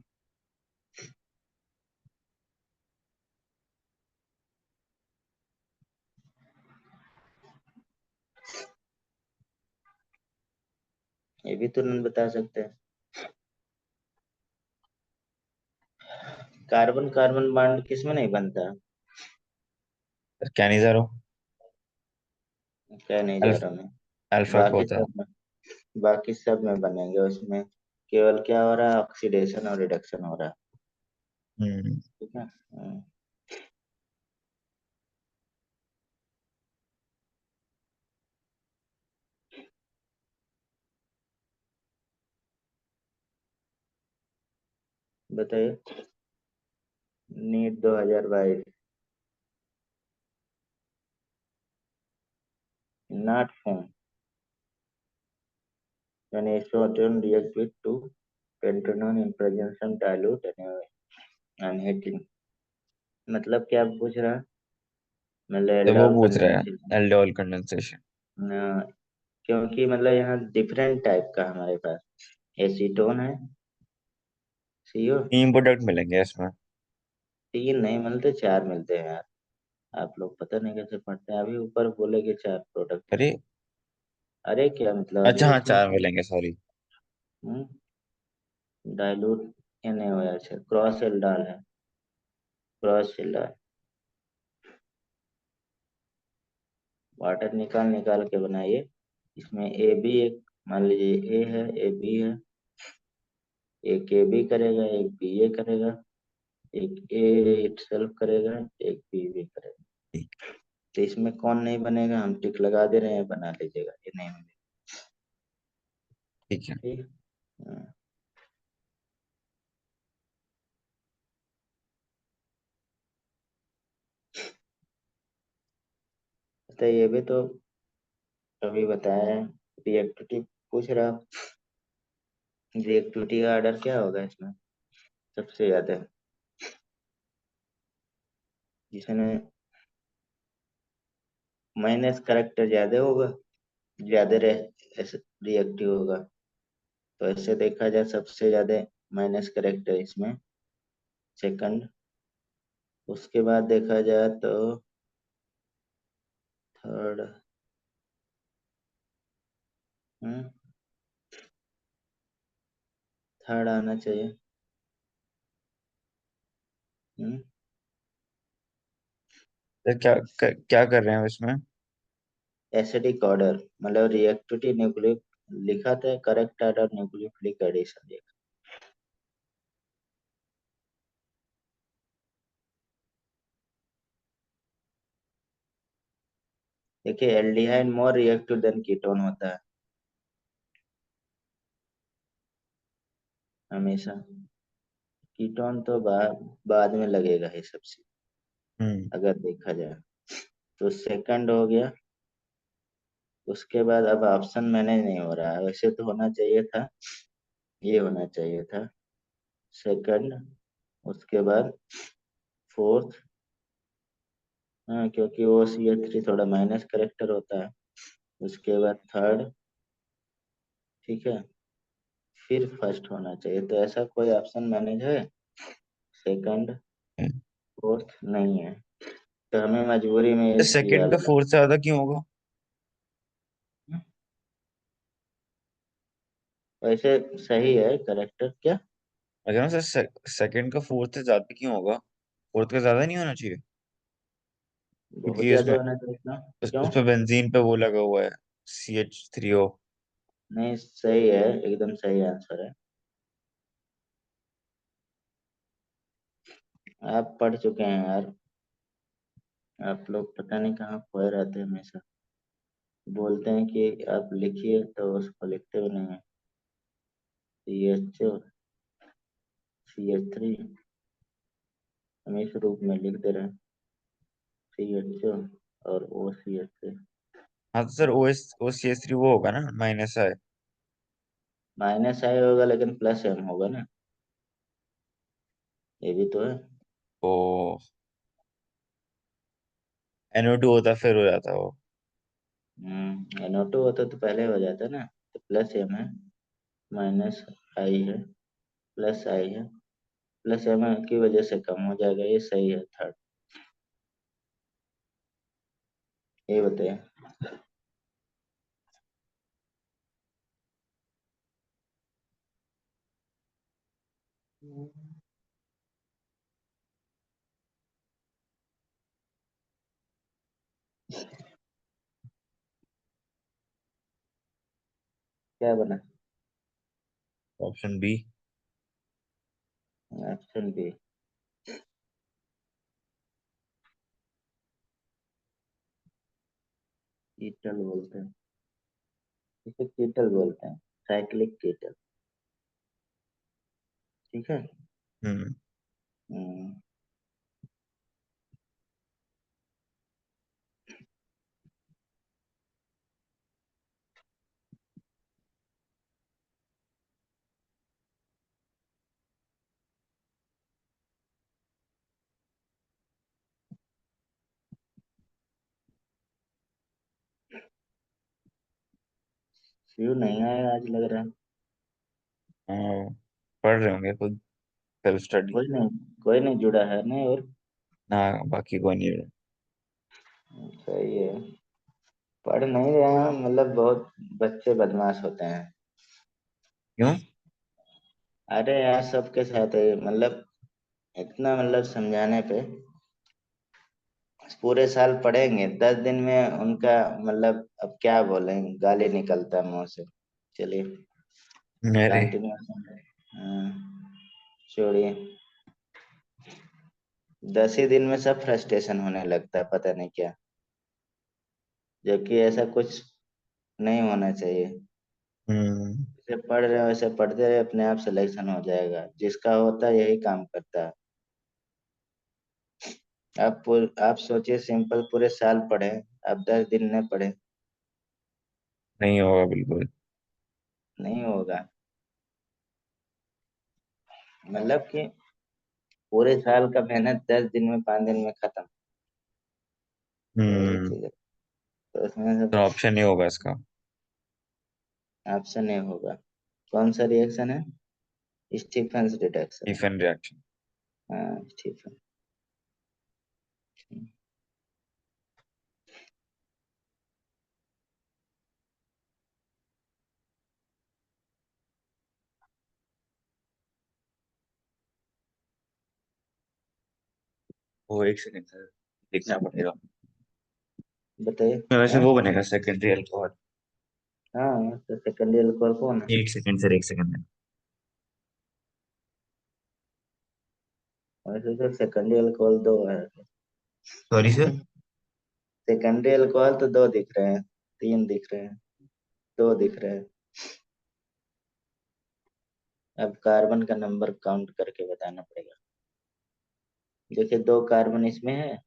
[SPEAKER 1] ये भी तुरंत बता सकते हैं। कार्बन कार्बन बॉन्ड किसमें नहीं बनता?
[SPEAKER 2] क्या नहीं जा रहा?
[SPEAKER 1] क्या नहीं जा
[SPEAKER 2] अल्फ
[SPEAKER 1] रहा मैं?
[SPEAKER 2] अल्फा को
[SPEAKER 1] बाकी
[SPEAKER 2] होता है।
[SPEAKER 1] सब में, बाकी सब में बनेंगे उसमें। केवल क्या हो रहा है, ऑक्सीडेशन और रिडक्शन हो रहा है।
[SPEAKER 2] हम्म।
[SPEAKER 1] ठीक है। बताइए। NEET 2022। Not phone. When acetone reacts with two pentanone in presence of dilute and heating। मतलब क्या पूछ रहा है? मतलब
[SPEAKER 2] तो वो
[SPEAKER 1] एल्डोल
[SPEAKER 2] पूछ रहा
[SPEAKER 1] कंडेंसेशन।
[SPEAKER 2] है एल्डोल कंडेंसेशन।
[SPEAKER 1] क्योंकि मतलब यहाँ डिफरेंट टाइप का हमारे पास एसीटोन है, सीओ।
[SPEAKER 2] तीन प्रोडक्ट मिलेंगे इसमें।
[SPEAKER 1] तीन नहीं मिलते, चार मिलते हैं यार। आप लोग पता नहीं कैसे पढ़ते हैं, अभी ऊपर बोले कि चार प्रोडक्ट है।
[SPEAKER 2] अरे
[SPEAKER 1] अरे क्या मतलब,
[SPEAKER 2] अच्छा,
[SPEAKER 1] अभी
[SPEAKER 2] हाँ
[SPEAKER 1] इसमें
[SPEAKER 2] चार मिलेंगे, सॉरी।
[SPEAKER 1] डाइल्यूट NaOH है, क्रॉस एल्डॉल है, क्रॉस एल्डॉल। वाटर निकाल निकाल के बनाइए। इसमें ए बी एक, मान लीजिए ए है, ए बी है। एक ए बी करेगा, एक बी ए करेगा, एक ए इटसेल्फ करेगा, एक बी बी करेगा। तो इसमें कौन नहीं बनेगा, हम टिक लगा दे रहे हैं, बना लीजिएगा, ये नहीं बनेगा।
[SPEAKER 2] ठीक है।
[SPEAKER 1] ठीक। हाँ, तो ये भी तो अभी बताया है। रिएक्टिविटी पूछ रहा। रिएक्टिविटी का ऑर्डर क्या होगा इसमें सबसे ज्यादा, जिसमें माइनस करेक्टर ज्यादा होगा, ज्यादा रिएक्टिव होगा। तो ऐसे देखा जाए, सबसे ज्यादा माइनस करेक्टर इसमें सेकंड। उसके बाद देखा जाए तो थर्ड। हम्म, थर्ड आना चाहिए। हम्म।
[SPEAKER 2] तो क्या कर रहे हैं इसमें?
[SPEAKER 1] एसिडिक ऑर्डर मतलब रिएक्टिविटी न्यूक्लिक लिखा था, करेक्ट ऑर्डर न्यूक्लियोफिलिक एडिशन। देखिए aldehyde more reactive than ketone होता है हमेशा। कीटोन तो बाद में लगेगा ही सबसे,
[SPEAKER 2] हम्म।
[SPEAKER 1] अगर देखा जाए। तो सेकंड हो गया। उसके बाद अब ऑप्शन मैनेज नहीं हो रहा है, वैसे तो होना चाहिए था, ये होना चाहिए था सेकंड। उसके बाद फोर्थ। हाँ, क्योंकि वो CH3 थोड़ा माइनस करेक्टर होता है। उसके बाद थर्ड। ठीक है। फिर फर्स्ट होना चाहिए, तो ऐसा कोई ऑप्शन मैनेज है? सेकंड फोर्थ नहीं है, तो हमें मजबूरी में ये
[SPEAKER 2] सेकंड का
[SPEAKER 1] वाला।
[SPEAKER 2] फोर्थ से ज्यादा क्यों होगा?
[SPEAKER 1] वैसे सही है करेक्टर क्या?
[SPEAKER 2] मैं कह रहा हूँ सर, सेकंड का फोर्थ से ज्यादा क्यों होगा? फोर्थ का ज्यादा नहीं होना चाहिए?
[SPEAKER 1] बहुत
[SPEAKER 2] क्योंकि
[SPEAKER 1] ज्यादा
[SPEAKER 2] उसमें
[SPEAKER 1] होना चाहिए ना। क्यों?
[SPEAKER 2] उस पे बेंजीन पे वो लगा हुआ है, CH3O।
[SPEAKER 1] नहीं, सही है, एकदम सही आंसर है। आप पढ़ चुके हैं यार। आप लोग पता नहीं कहाँ खोए रहते हैं हमेशा। बोलते हैं कि आप लिखिए तो उसको लिखते भी नहीं है। CH, CH3 हम इस रूप में लिख दे रहे हैं। CH और OCH3।
[SPEAKER 2] हाँ तो सर OCH3 वो होगा ना, माइनस है।
[SPEAKER 1] माइनस आई होगा लेकिन प्लस M होगा ना, ये भी तो है।
[SPEAKER 2] ओ, NO2 होता फिर हो जाता वो।
[SPEAKER 1] NO2 होता तो पहले हो जाता ना। तो प्लस M है, माइनस आई है, प्लस आई है, प्लस M की वजह से कम हो जाएगा, ये सही है थर्ड। ये बताइए। क्या बना?
[SPEAKER 2] Option B.
[SPEAKER 1] Option B. Ketal बोलते हैं, इसे कीटल बोलते हैं, साइक्लिक कीटल। ठीक है।
[SPEAKER 2] हम्म।
[SPEAKER 1] हम्म, शिव नहीं आया आज लग रहा है।
[SPEAKER 2] हाँ, पढ़ रहे होंगे खुद, सेल्फ स्टडी।
[SPEAKER 1] कोई नहीं जुड़ा है नहीं और।
[SPEAKER 2] ना, बाकी कोई नहीं रहा।
[SPEAKER 1] सही है। पढ़ नहीं रहे हैं मतलब, बहुत बच्चे बदमाश होते हैं।
[SPEAKER 2] क्यों?
[SPEAKER 1] अरे यार सबके साथ है मतलब, इतना मतलब समझाने पे पूरे साल पढ़ेंगे, 10 दिन में उनका मतलब अब क्या बोलें, गाली निकलता है मुंह से। चलिए
[SPEAKER 2] मेरे
[SPEAKER 1] कंटिन्यू। छोड़िए। 10 ही दिन में सब फ्रस्ट्रेशन होने लगता है, पता नहीं क्या। जबकि ऐसा कुछ नहीं होना चाहिए।
[SPEAKER 2] हम्म।
[SPEAKER 1] जैसे पढ़ रहे हो वैसे पढ़ते रहे, अपने आप सिलेक्शन हो जाएगा, जिसका होता है यही काम करता है। आप सोचिए, सिंपल पूरे साल पढ़े, आप 10 दिन में पढ़े।
[SPEAKER 2] नहीं होगा बिल्कुल।
[SPEAKER 1] नहीं होगा। मतलब कि पूरे साल का मेहनत 10 दिन में 5 दिन में खत्म। वही
[SPEAKER 2] हम्म।
[SPEAKER 1] चीज है। तो उसमें
[SPEAKER 2] तो
[SPEAKER 1] सब
[SPEAKER 2] ऑप्शन नहीं होगा इसका।
[SPEAKER 1] ऑप्शन नहीं होगा। कौन सा रिएक्शन है? Stephens reduction.
[SPEAKER 2] Stephen reaction.
[SPEAKER 1] हाँ स्टीफन।
[SPEAKER 2] वो एक सेकंड सर, देखना पड़ेगा।
[SPEAKER 1] बताइए।
[SPEAKER 2] तो वैसे
[SPEAKER 1] हाँ
[SPEAKER 2] वो बनेगा सेकेंडरी अल्कोहल।
[SPEAKER 1] हाँ, तो सेकेंड ईयर कौन है?
[SPEAKER 2] एक सेकंड सर, एक सेकंड।
[SPEAKER 1] वैसे तो सेकेंड ईयर कॉल दो है।
[SPEAKER 2] Sorry sir.
[SPEAKER 1] सेकेंडरी अल्कोहल तो दो दिख रहे हैं, तीन दिख रहे हैं, दो दिख रहे हैं। अब कार्बन का नंबर काउंट करके बताना पड़ेगा। देखिए, दो कार्बन इसमें है,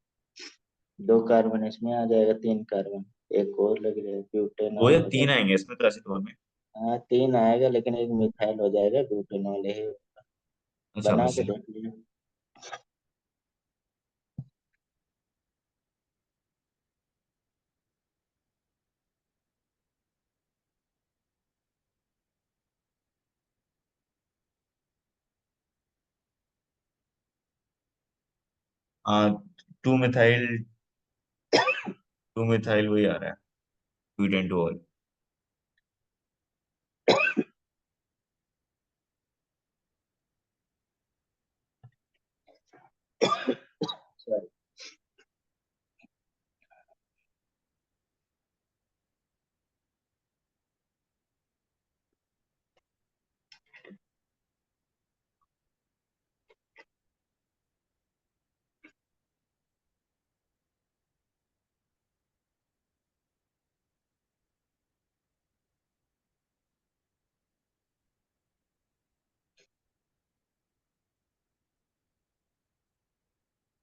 [SPEAKER 1] दो कार्बन इसमें आ जाएगा, तीन कार्बन। एक और लग रहा है,
[SPEAKER 2] दो या
[SPEAKER 1] ब्यूटेनॉल हो
[SPEAKER 2] तीन
[SPEAKER 1] जाएगा।
[SPEAKER 2] आएंगे इसमें तो, ऐसे तो में।
[SPEAKER 1] हाँ, तीन आएगा, लेकिन एक मिथाइल हो जाएगा, ब्यूटेनॉल ही।
[SPEAKER 2] अच्छा
[SPEAKER 1] बना के
[SPEAKER 2] वैसे।
[SPEAKER 1] देख लीजिए।
[SPEAKER 2] 2 मिथाइल, 2 मिथाइल वही आ रहा है, 2 10 2 all.
[SPEAKER 1] Sorry.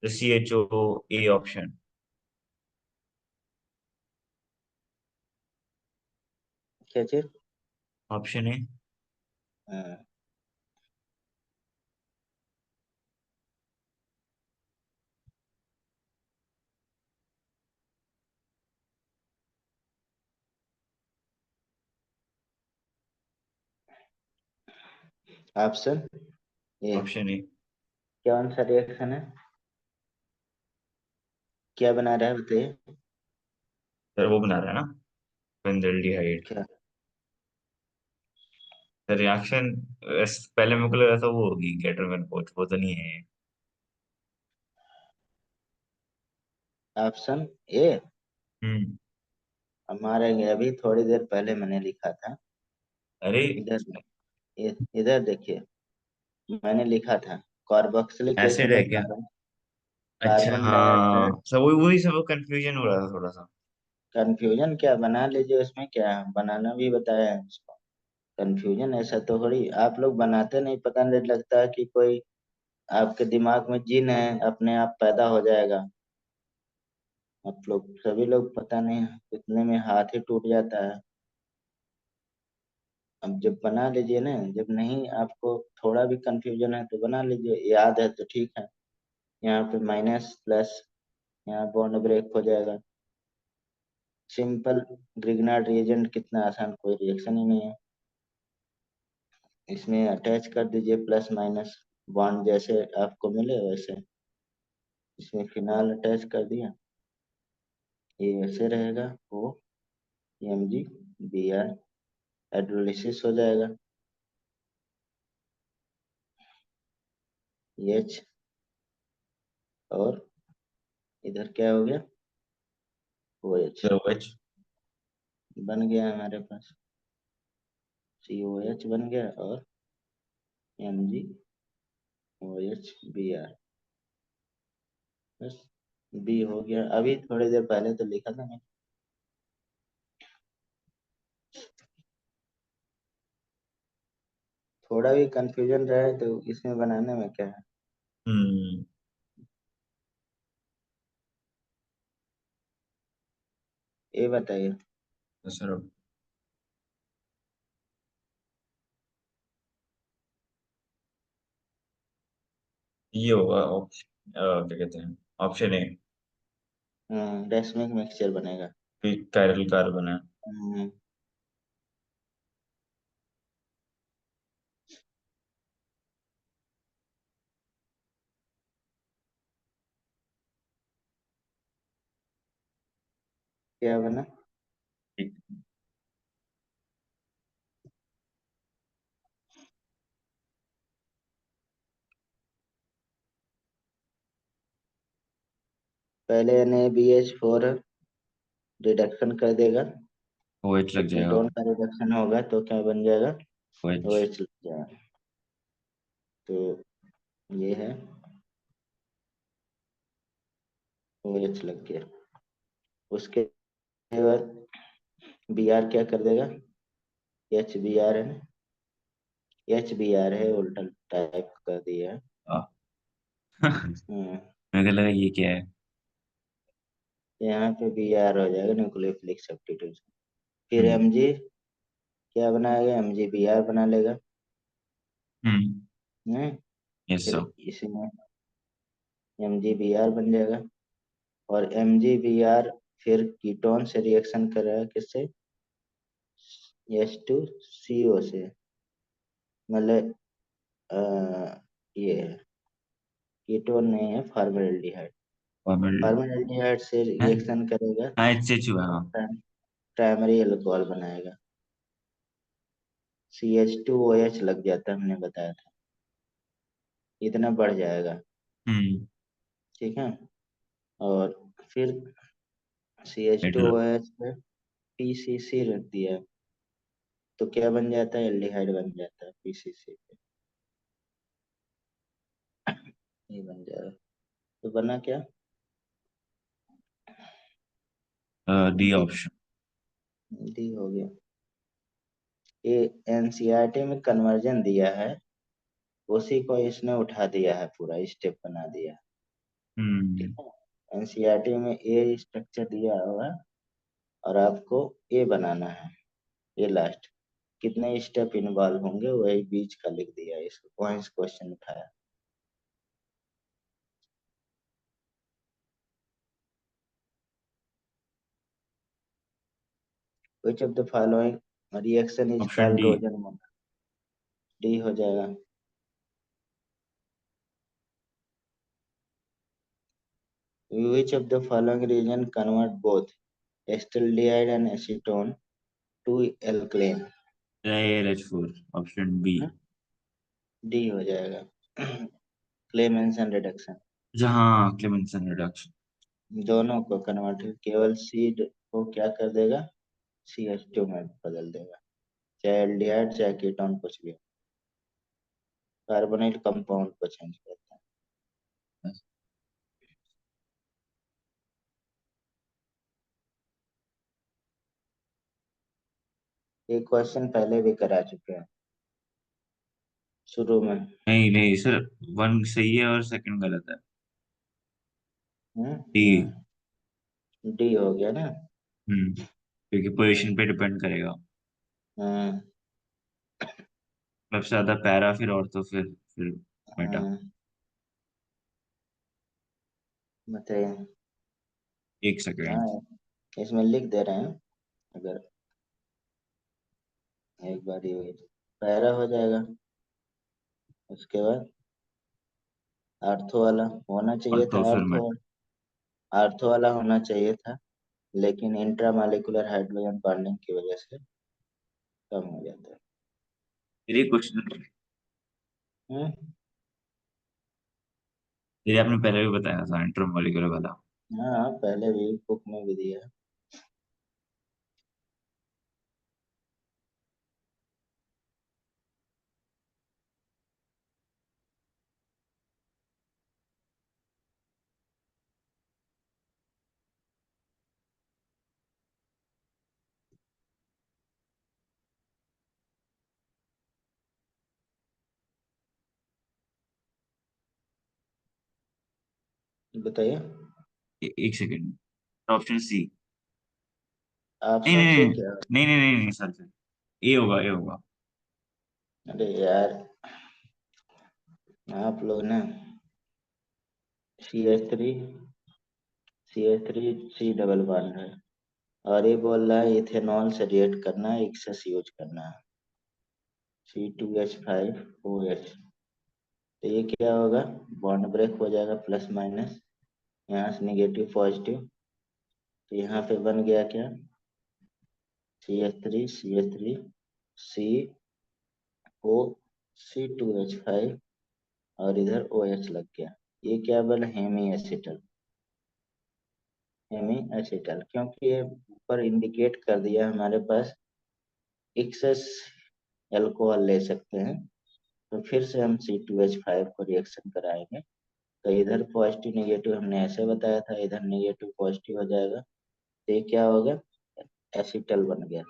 [SPEAKER 2] CHO, A option.
[SPEAKER 1] क्या चीज?
[SPEAKER 2] Option A.
[SPEAKER 1] हाँ, ऑप्शन ए।
[SPEAKER 2] Option A.
[SPEAKER 1] कौन सा रिएक्शन है? क्या बना रहा है बताइए।
[SPEAKER 2] सर वो बना रहा है ना, बेंजल्डिहाइड।
[SPEAKER 1] क्या?
[SPEAKER 2] रिएक्शन पहले मेरे को लग रहा था वो होगी गेटरमैन कोच, वो तो नहीं है।
[SPEAKER 1] Option A.
[SPEAKER 2] हम्म।
[SPEAKER 1] हमारे अभी थोड़ी देर पहले मैंने लिखा था।
[SPEAKER 2] अरे
[SPEAKER 1] इधर, इधर देखिए, मैंने लिखा था कार्बोक्सिलिक
[SPEAKER 2] एसिड
[SPEAKER 1] एसिड
[SPEAKER 2] है
[SPEAKER 1] है,
[SPEAKER 2] क्या?
[SPEAKER 1] कार्बन,
[SPEAKER 2] अच्छा
[SPEAKER 1] कार्बन डाइऑक्साइड।
[SPEAKER 2] हाँ, सब वही वही सब कंफ्यूजन हो रहा था थोड़ा सा।
[SPEAKER 1] कंफ्यूजन क्या, बना लीजिए, उसमें क्या है, बनाना भी बताया है उसको। कंफ्यूजन ऐसा तो थोड़ी, आप लोग बनाते नहीं, पता नहीं लगता है कि कोई आपके दिमाग में जिन है, अपने आप पैदा हो जाएगा। आप लोग सभी लोग पता नहीं कितने में हाथ ही टूट जाता है। अब जब बना लीजिए ना, जब नहीं आपको थोड़ा भी कंफ्यूजन है तो बना लीजिए, याद है तो ठीक है। यहाँ पे माइनस प्लस, यहाँ बॉन्ड ब्रेक हो जाएगा। सिंपल ग्रिग्नार्ड रिएजेंट, कितना आसान, कोई रिएक्शन ही नहीं है। इसमें अटैच कर दीजिए प्लस माइनस, बॉन्ड जैसे आपको मिले वैसे। इसमें फिनाल अटैच कर दिया, ये ऐसे रहेगा। ओ Mg Br, हाइड्रोलिसिस हो जाएगा। H, और इधर क्या हो गया, OH।
[SPEAKER 2] फिर OH।
[SPEAKER 1] बन गया हमारे पास, COH बन गया, और MgOH Br, बस। बी हो गया, अभी थोड़ी देर पहले तो लिखा था मैं। थोड़ा भी कंफ्यूजन रहे तो इसमें बनाने में क्या है।
[SPEAKER 2] हम्म।
[SPEAKER 1] ये बताइए।
[SPEAKER 2] तो सर अब ये होगा ऑप्शन, क्या कहते हैं, ऑप्शन ए।
[SPEAKER 1] रेशमिक मिक्सचर बनेगा।
[SPEAKER 2] कायरल कार्बन है।
[SPEAKER 1] हम्म, क्या बना?
[SPEAKER 2] ठीक।
[SPEAKER 1] पहले NaBH4 रिडक्शन कर देगा।
[SPEAKER 2] OH लग
[SPEAKER 1] जब
[SPEAKER 2] जाएगा।
[SPEAKER 1] कीटोन का रिडक्शन होगा तो क्या बन जाएगा,
[SPEAKER 2] OH।
[SPEAKER 1] OH लग जाएगा। तो ये है, OH लग गया। उसके बाद बी आर क्या कर देगा, एच बी आर है ना, एच बी आर है, उल्टा टाइप कर दिया है।
[SPEAKER 2] आ,
[SPEAKER 1] हम्म।
[SPEAKER 2] मेरे को लगा ये क्या है।
[SPEAKER 1] तो यहाँ पे बी आर हो जाएगा, न्यूक्लियोफिलिक सब्स्टिट्यूशन। फिर
[SPEAKER 2] हम्म।
[SPEAKER 1] एम जी क्या बनाएगा, एम जी बी आर बना लेगा।
[SPEAKER 2] हम्म।
[SPEAKER 1] हम्म।
[SPEAKER 2] यस
[SPEAKER 1] फिर
[SPEAKER 2] सर।
[SPEAKER 1] इसमें एम जी बी आर बन जाएगा, और एम जी बी आर फिर कीटोन से रिएक्शन करेगा, किससे, एच टू सी ओ से, मतलब अ, ये है, कीटोन नहीं है, फॉर्मल्डिहाइड।
[SPEAKER 2] फॉर्मल
[SPEAKER 1] फॉर्मल्डिहाइड से
[SPEAKER 2] है।
[SPEAKER 1] रिएक्शन करेगा
[SPEAKER 2] हाँ HCHU है
[SPEAKER 1] और
[SPEAKER 2] हाँ।
[SPEAKER 1] प्राइमरी अल्कोहल बनाएगा, C H two O H लग जाता है, हमने बताया था, इतना बढ़ जाएगा।
[SPEAKER 2] हम्म।
[SPEAKER 1] ठीक है। और फिर C H two
[SPEAKER 2] hydro
[SPEAKER 1] O H पे पी सी सी रख दिया, तो क्या बन जाता है, एल्डिहाइड बन जाता है पी सी सी पे, ये बन जाएगा। तो बना क्या,
[SPEAKER 2] डी ऑप्शन।
[SPEAKER 1] डी हो गया। ये एनसीईआरटी में कन्वर्जन दिया है, उसी को इसने उठा दिया है, पूरा स्टेप बना दिया है। ठीक
[SPEAKER 2] हम्म।
[SPEAKER 1] है। एनसीईआरटी में ए स्ट्रक्चर दिया हुआ है, और आपको ए बनाना है, ये लास्ट कितने स्टेप इन्वॉल्व होंगे वही बीच का लिख दिया है, इसको वहीं से क्वेश्चन उठाया। Which of the following reaction is
[SPEAKER 2] option
[SPEAKER 1] called
[SPEAKER 2] D.
[SPEAKER 1] रोजन मोनोमर, डी हो जाएगा। Which of the following reason convert both acetaldehyde and acetone to alkane,
[SPEAKER 2] ALH4 option B.
[SPEAKER 1] D हो जाएगा। क्लेमेंसन रिडक्शन,
[SPEAKER 2] जहाँ क्लेमेंसन रिडक्शन।
[SPEAKER 1] दोनों को convert, केवल सी को क्या कर देगा, सी एच टू में बदल देगा, चाहे एल्डिहाइड चाहे कीटोन कुछ भी, कार्बोनिल कंपाउंड को चेंज करता है। ये क्वेश्चन पहले भी करा चुके हैं शुरू में।
[SPEAKER 2] नहीं नहीं सर, वन सही है और सेकंड गलत है। डी।
[SPEAKER 1] डी हो गया ना।
[SPEAKER 2] क्योंकि पोजीशन
[SPEAKER 1] हम्म।
[SPEAKER 2] पे डिपेंड करेगा।
[SPEAKER 1] हम्म।
[SPEAKER 2] सबसे ज्यादा पैरा फिर और तो फिर मेटा।
[SPEAKER 1] हम्म। बताइए।
[SPEAKER 2] एक सेकेंड।
[SPEAKER 1] हाँ, इसमें लिख दे रहे हैं, अगर एक बार ये हुई तो पैरा हो जाएगा। उसके बाद आर्थो वाला होना
[SPEAKER 2] और
[SPEAKER 1] चाहिए
[SPEAKER 2] तो
[SPEAKER 1] था,
[SPEAKER 2] फिर
[SPEAKER 1] आर्थो,
[SPEAKER 2] मेटा।
[SPEAKER 1] आर्थो वाला होना चाहिए था, लेकिन इंट्रामॉलिक्यूलर हाइड्रोजन बॉन्डिंग की वजह से कम हो जाता है।
[SPEAKER 2] फिर ये क्वेश्चन,
[SPEAKER 1] हम्म।
[SPEAKER 2] ये आपने पहले भी बताया था इंटरमोलिकुलर वाला।
[SPEAKER 1] हाँ, पहले भी बुक में भी दिया है। बताइए।
[SPEAKER 2] एक सेकेंड। Option C. नहीं
[SPEAKER 1] ऑप्शन
[SPEAKER 2] नहीं
[SPEAKER 1] से
[SPEAKER 2] नहीं
[SPEAKER 1] क्या,
[SPEAKER 2] नहीं नहीं नहीं नहीं सर सर। ए होगा ए होगा।
[SPEAKER 1] अरे यार, आप लोग ना, CH3, CH3 सी डबल बॉन्ड है, और ये बोल रहा है इथेनॉल से रिएक्ट करना है, एक्सेस यूज करना है, C2H5OH। तो ये क्या होगा, बॉन्ड ब्रेक हो जाएगा, प्लस माइनस, यहाँ से निगेटिव पॉजिटिव, तो यहाँ पे बन गया क्या, CH3 सी ओ C2H5, और इधर OH लग गया, ये क्या बना, हेमी एसिटल, हेमी एसिटल, क्योंकि ये ऊपर इंडिकेट कर दिया हमारे पास एक्सेस एल्कोहल ले सकते हैं, तो फिर से हम C2H5 को रिएक्शन कराएंगे, तो इधर पॉजिटिव निगेटिव हमने ऐसे बताया था, इधर निगेटिव पॉजिटिव हो जाएगा, तो ये क्या हो गया, एसिटल बन गया।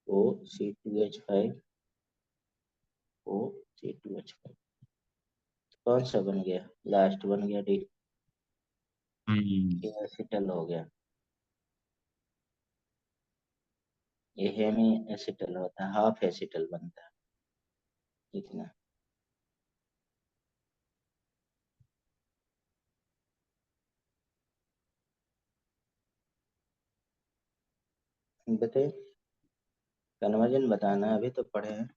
[SPEAKER 1] O C2H5, O C2H5, कौन सा बन गया, लास्ट बन गया डी,
[SPEAKER 2] हम्म।
[SPEAKER 1] ये एसिटल हो गया। ये हेमी एसिटल होता है, हाफ एसिटल बनता है, इतना। बताइए, कन्वर्जन बताना है, अभी तो पढ़े हैं।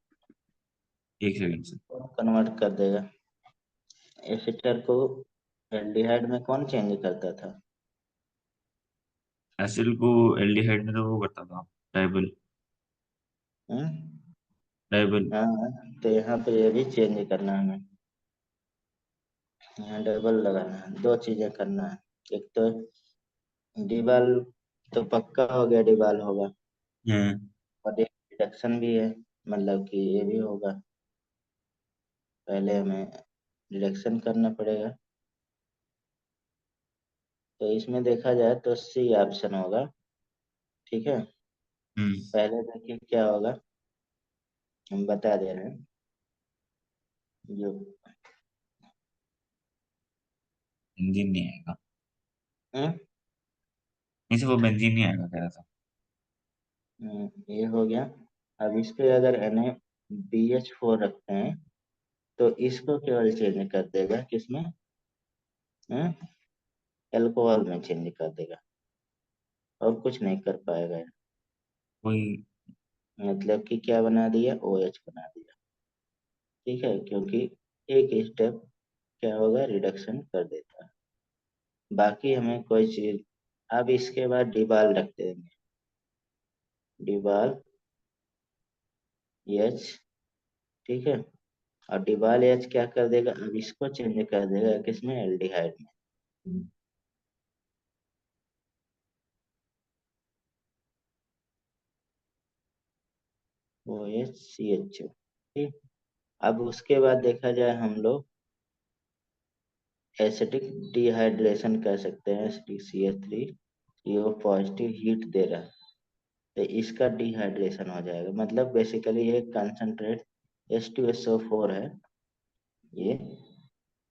[SPEAKER 2] एक सेकंड से।
[SPEAKER 1] कौन कन्वर्ट कर देगा, एसिटर को एल्डिहाइड में कौन चेंज करता था।
[SPEAKER 2] एसिड को एल्डिहाइड में तो वो करता था, डाइबल।
[SPEAKER 1] हम्म?
[SPEAKER 2] डाइबल।
[SPEAKER 1] हाँ, तो यहाँ पे ये भी चेंज करना है हमें, यहाँ डबल लगाना है, दो चीजें करना है। एक तो डिबाल तो पक्का हो गया, डिबाल होगा,
[SPEAKER 2] हम्म।
[SPEAKER 1] और एक रिडक्शन भी है, मतलब कि ये भी होगा। पहले हमें रिडक्शन करना पड़ेगा। तो इसमें देखा जाए तो सी ऑप्शन होगा, ठीक है।
[SPEAKER 2] हम्म।
[SPEAKER 1] पहले देखिए क्या होगा, हम बता दे रहे हैं। जो
[SPEAKER 2] बेंजीन नहीं आएगा।
[SPEAKER 1] हम्म,
[SPEAKER 2] नहीं से वो बेंजीन नहीं आएगा कह रहा था।
[SPEAKER 1] ये हो गया। अब इस पे अगर NaBH4 रखते हैं, तो इसको केवल चेंज कर देगा किसमें, एल्कोहल में चेंज कर देगा, और कुछ नहीं कर पाएगा।
[SPEAKER 2] कोई।
[SPEAKER 1] मतलब कि क्या बना दिया, OH बना दिया, ठीक है, क्योंकि एक स्टेप क्या होगा, रिडक्शन कर देता है। बाकी हमें कोई चीज, अब इसके बाद डिबाल रख देंगे, डिबाल एच, ठीक है। और डिबाल एच क्या कर देगा, अब इसको चेंज कर देगा किसमें, एल्डिहाइड में। OHCH, ठीक। अब उसके बाद देखा जाए हम लोग एसिटिक डिहाइड्रेशन कर सकते हैं, एसिटिक CH3, ये वो पॉजिटिव हीट दे रहा है, तो इसका डिहाइड्रेशन हो जाएगा। मतलब बेसिकली ये कंसंट्रेट H2SO4 है, ये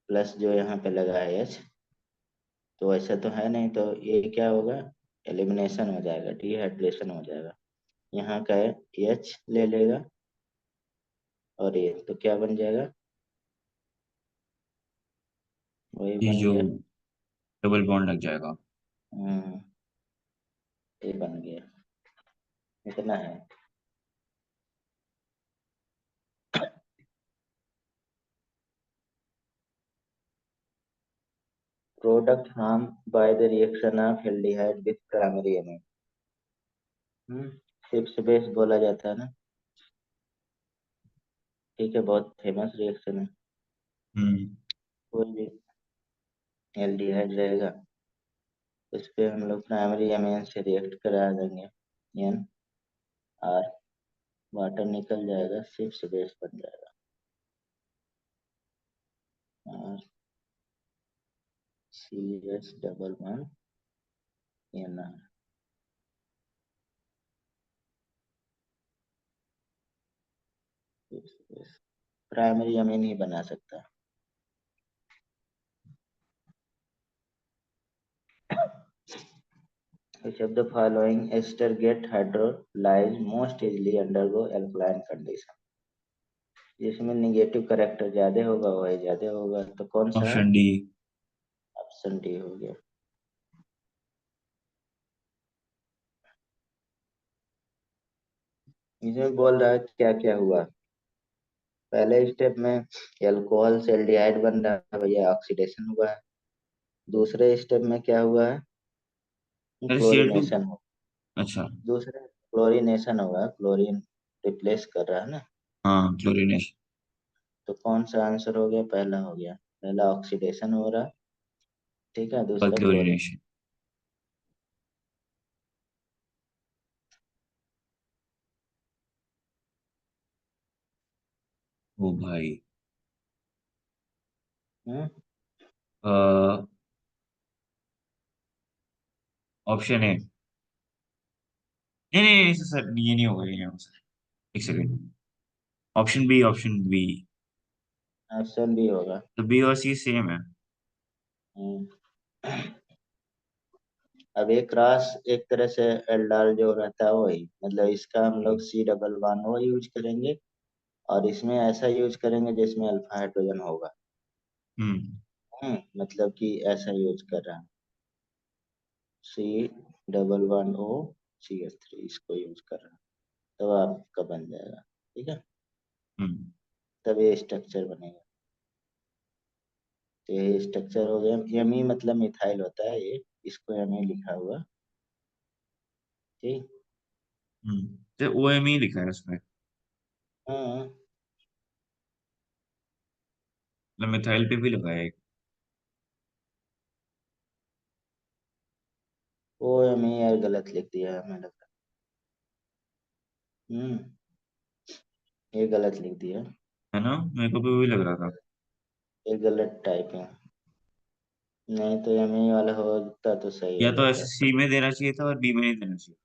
[SPEAKER 1] प्लस जो यहाँ पे लगा है H, तो ऐसा तो है नहीं, तो ये क्या होगा, एलिमिनेशन हो जाएगा, डिहाइड्रेशन हो जाएगा। यहाँ का है H ले लेगा, और ये तो क्या बन जाएगा, वही
[SPEAKER 2] ये
[SPEAKER 1] बन
[SPEAKER 2] जो
[SPEAKER 1] गया।
[SPEAKER 2] डबल बॉन्ड लग जाएगा।
[SPEAKER 1] हम्म, ये बन गया, इतना है। Product harm by the reaction of aldehyde with primary amine। हम्म, सिप्स बेस बोला जाता है ना, ठीक है, बहुत फेमस रिएक्शन है।
[SPEAKER 2] हम्म।
[SPEAKER 1] कोई भी एल्डिहाइड रहेगा, उस पे हम लोग प्राइमरी अमीन से रिएक्ट करा देंगे, एन आर, वाटर निकल जाएगा, सिप्स बेस बन जाएगा, और CH double 1 NR, Schiff's base primary amine ही बना सकता है। Which of the following ester get hydrolyzed most easily undergo alkaline condition। जिसमें निगेटिव करेक्टर ज्यादा होगा वही ज्यादा होगा, तो कौन सा है,
[SPEAKER 2] ऑप्शन डी।
[SPEAKER 1] ऑप्शन डी हो गया। इसमें बोल रहा है क्या क्या हुआ, पहले स्टेप में एल्कोहल से एल्डिहाइड बन रहा है भैया, ऑक्सीडेशन हुआ है। दूसरे स्टेप में क्या हुआ है,
[SPEAKER 2] अरे Cl2।
[SPEAKER 1] क्लोरीनेशन हो,
[SPEAKER 2] अच्छा।
[SPEAKER 1] दूसरे क्लोरीनेशन होगा, क्लोरीन रिप्लेस कर रहा है ना।
[SPEAKER 2] हाँ, क्लोरीनेशन।
[SPEAKER 1] तो कौन सा आंसर हो गया, पहला हो गया, पहला ऑक्सीडेशन हो रहा, ठीक है,
[SPEAKER 2] और
[SPEAKER 1] दूसरा क्लोरीन।
[SPEAKER 2] क्लोरीनेशन। ओ भाई।
[SPEAKER 1] हम्म,
[SPEAKER 2] ऑप्शन ए। नहीं नहीं नहीं सर, ये नहीं होगा, ये नहीं होगा सर। एक second. Option B, option B.
[SPEAKER 1] Option B होगा।
[SPEAKER 2] तो बी और सी सेम है।
[SPEAKER 1] हम्म। अब एक क्रॉस एक तरह से एल्डाल जो रहता है वही, मतलब इसका हम लोग सी डबल वन ओ यूज करेंगे, और इसमें ऐसा यूज करेंगे जिसमें अल्फा हाइड्रोजन होगा।
[SPEAKER 2] हम्म।
[SPEAKER 1] मतलब कि ऐसा यूज कर रहा है, सी डबल वन ओ सी एच थ्री, इसको यूज कर रहा है, तब आपका बन जाएगा। ठीक है,
[SPEAKER 2] हम्म।
[SPEAKER 1] तब ये स्ट्रक्चर बनेगा। तो ये स्ट्रक्चर हो गया, यमी मतलब मिथाइल होता है ये, इसको यमी लिखा हुआ। ठीक।
[SPEAKER 2] तो ओ एम ही लिखा है उसमें।
[SPEAKER 1] हाँ,
[SPEAKER 2] मतलब मिथाइल पे भी लगा है एक।
[SPEAKER 1] ओ यमी यार गलत लिख दिया है, हमें लगा। हम्म, ये गलत लिख दिया।
[SPEAKER 2] है ना, मेरे को भी वही लग रहा था।
[SPEAKER 1] ये गलत टाइपिंग, नहीं तो यमी वाला होता तो सही
[SPEAKER 2] या
[SPEAKER 1] हो
[SPEAKER 2] तो ऐसे
[SPEAKER 1] जाता।
[SPEAKER 2] सी में देना चाहिए था और बी में नहीं देना चाहिए।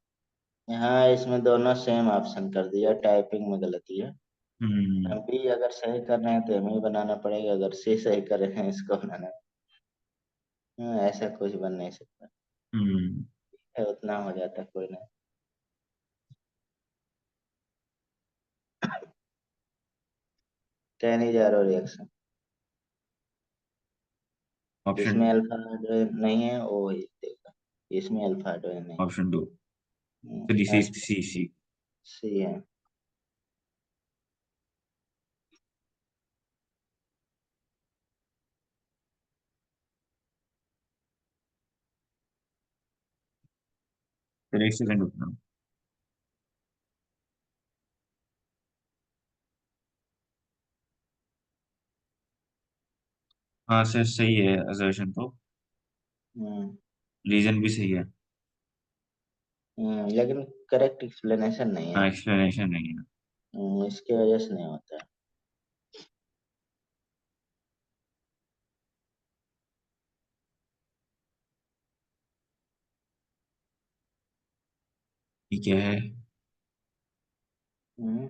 [SPEAKER 1] हाँ, इसमें दोनों सेम ऑप्शन कर दिया, टाइपिंग में गलती है।
[SPEAKER 2] हम्म।
[SPEAKER 1] हम भी अगर सही कर रहे हैं तो हमें ही बनाना पड़ेगा, अगर सी सही कर रहे हैं इसको बनाना। ऐसा कुछ बन नहीं सकता
[SPEAKER 2] हम्म।
[SPEAKER 1] है, उतना हो जाता कोई नहीं। कहने जा रहा रिएक्शन
[SPEAKER 2] ऑप्शन,
[SPEAKER 1] जिसमें अल्फा हाइड्रोजन नहीं है वो ही देगा, इसमें अल्फा हाइड्रोजन नहीं।
[SPEAKER 2] ऑप्शन दो। चलिए सी सी सी।
[SPEAKER 1] सी है।
[SPEAKER 2] फिर एक सेकंड रुकना। हाँ सर, सही है असर्शन तो।
[SPEAKER 1] हम्म,
[SPEAKER 2] रीजन भी सही है।
[SPEAKER 1] लेकिन करेक्ट एक्सप्लेनेशन नहीं है।
[SPEAKER 2] हाँ, एक्सप्लेनेशन नहीं है।
[SPEAKER 1] इसके वजह से नहीं होता है।
[SPEAKER 2] ये क्या है?
[SPEAKER 1] हम्म,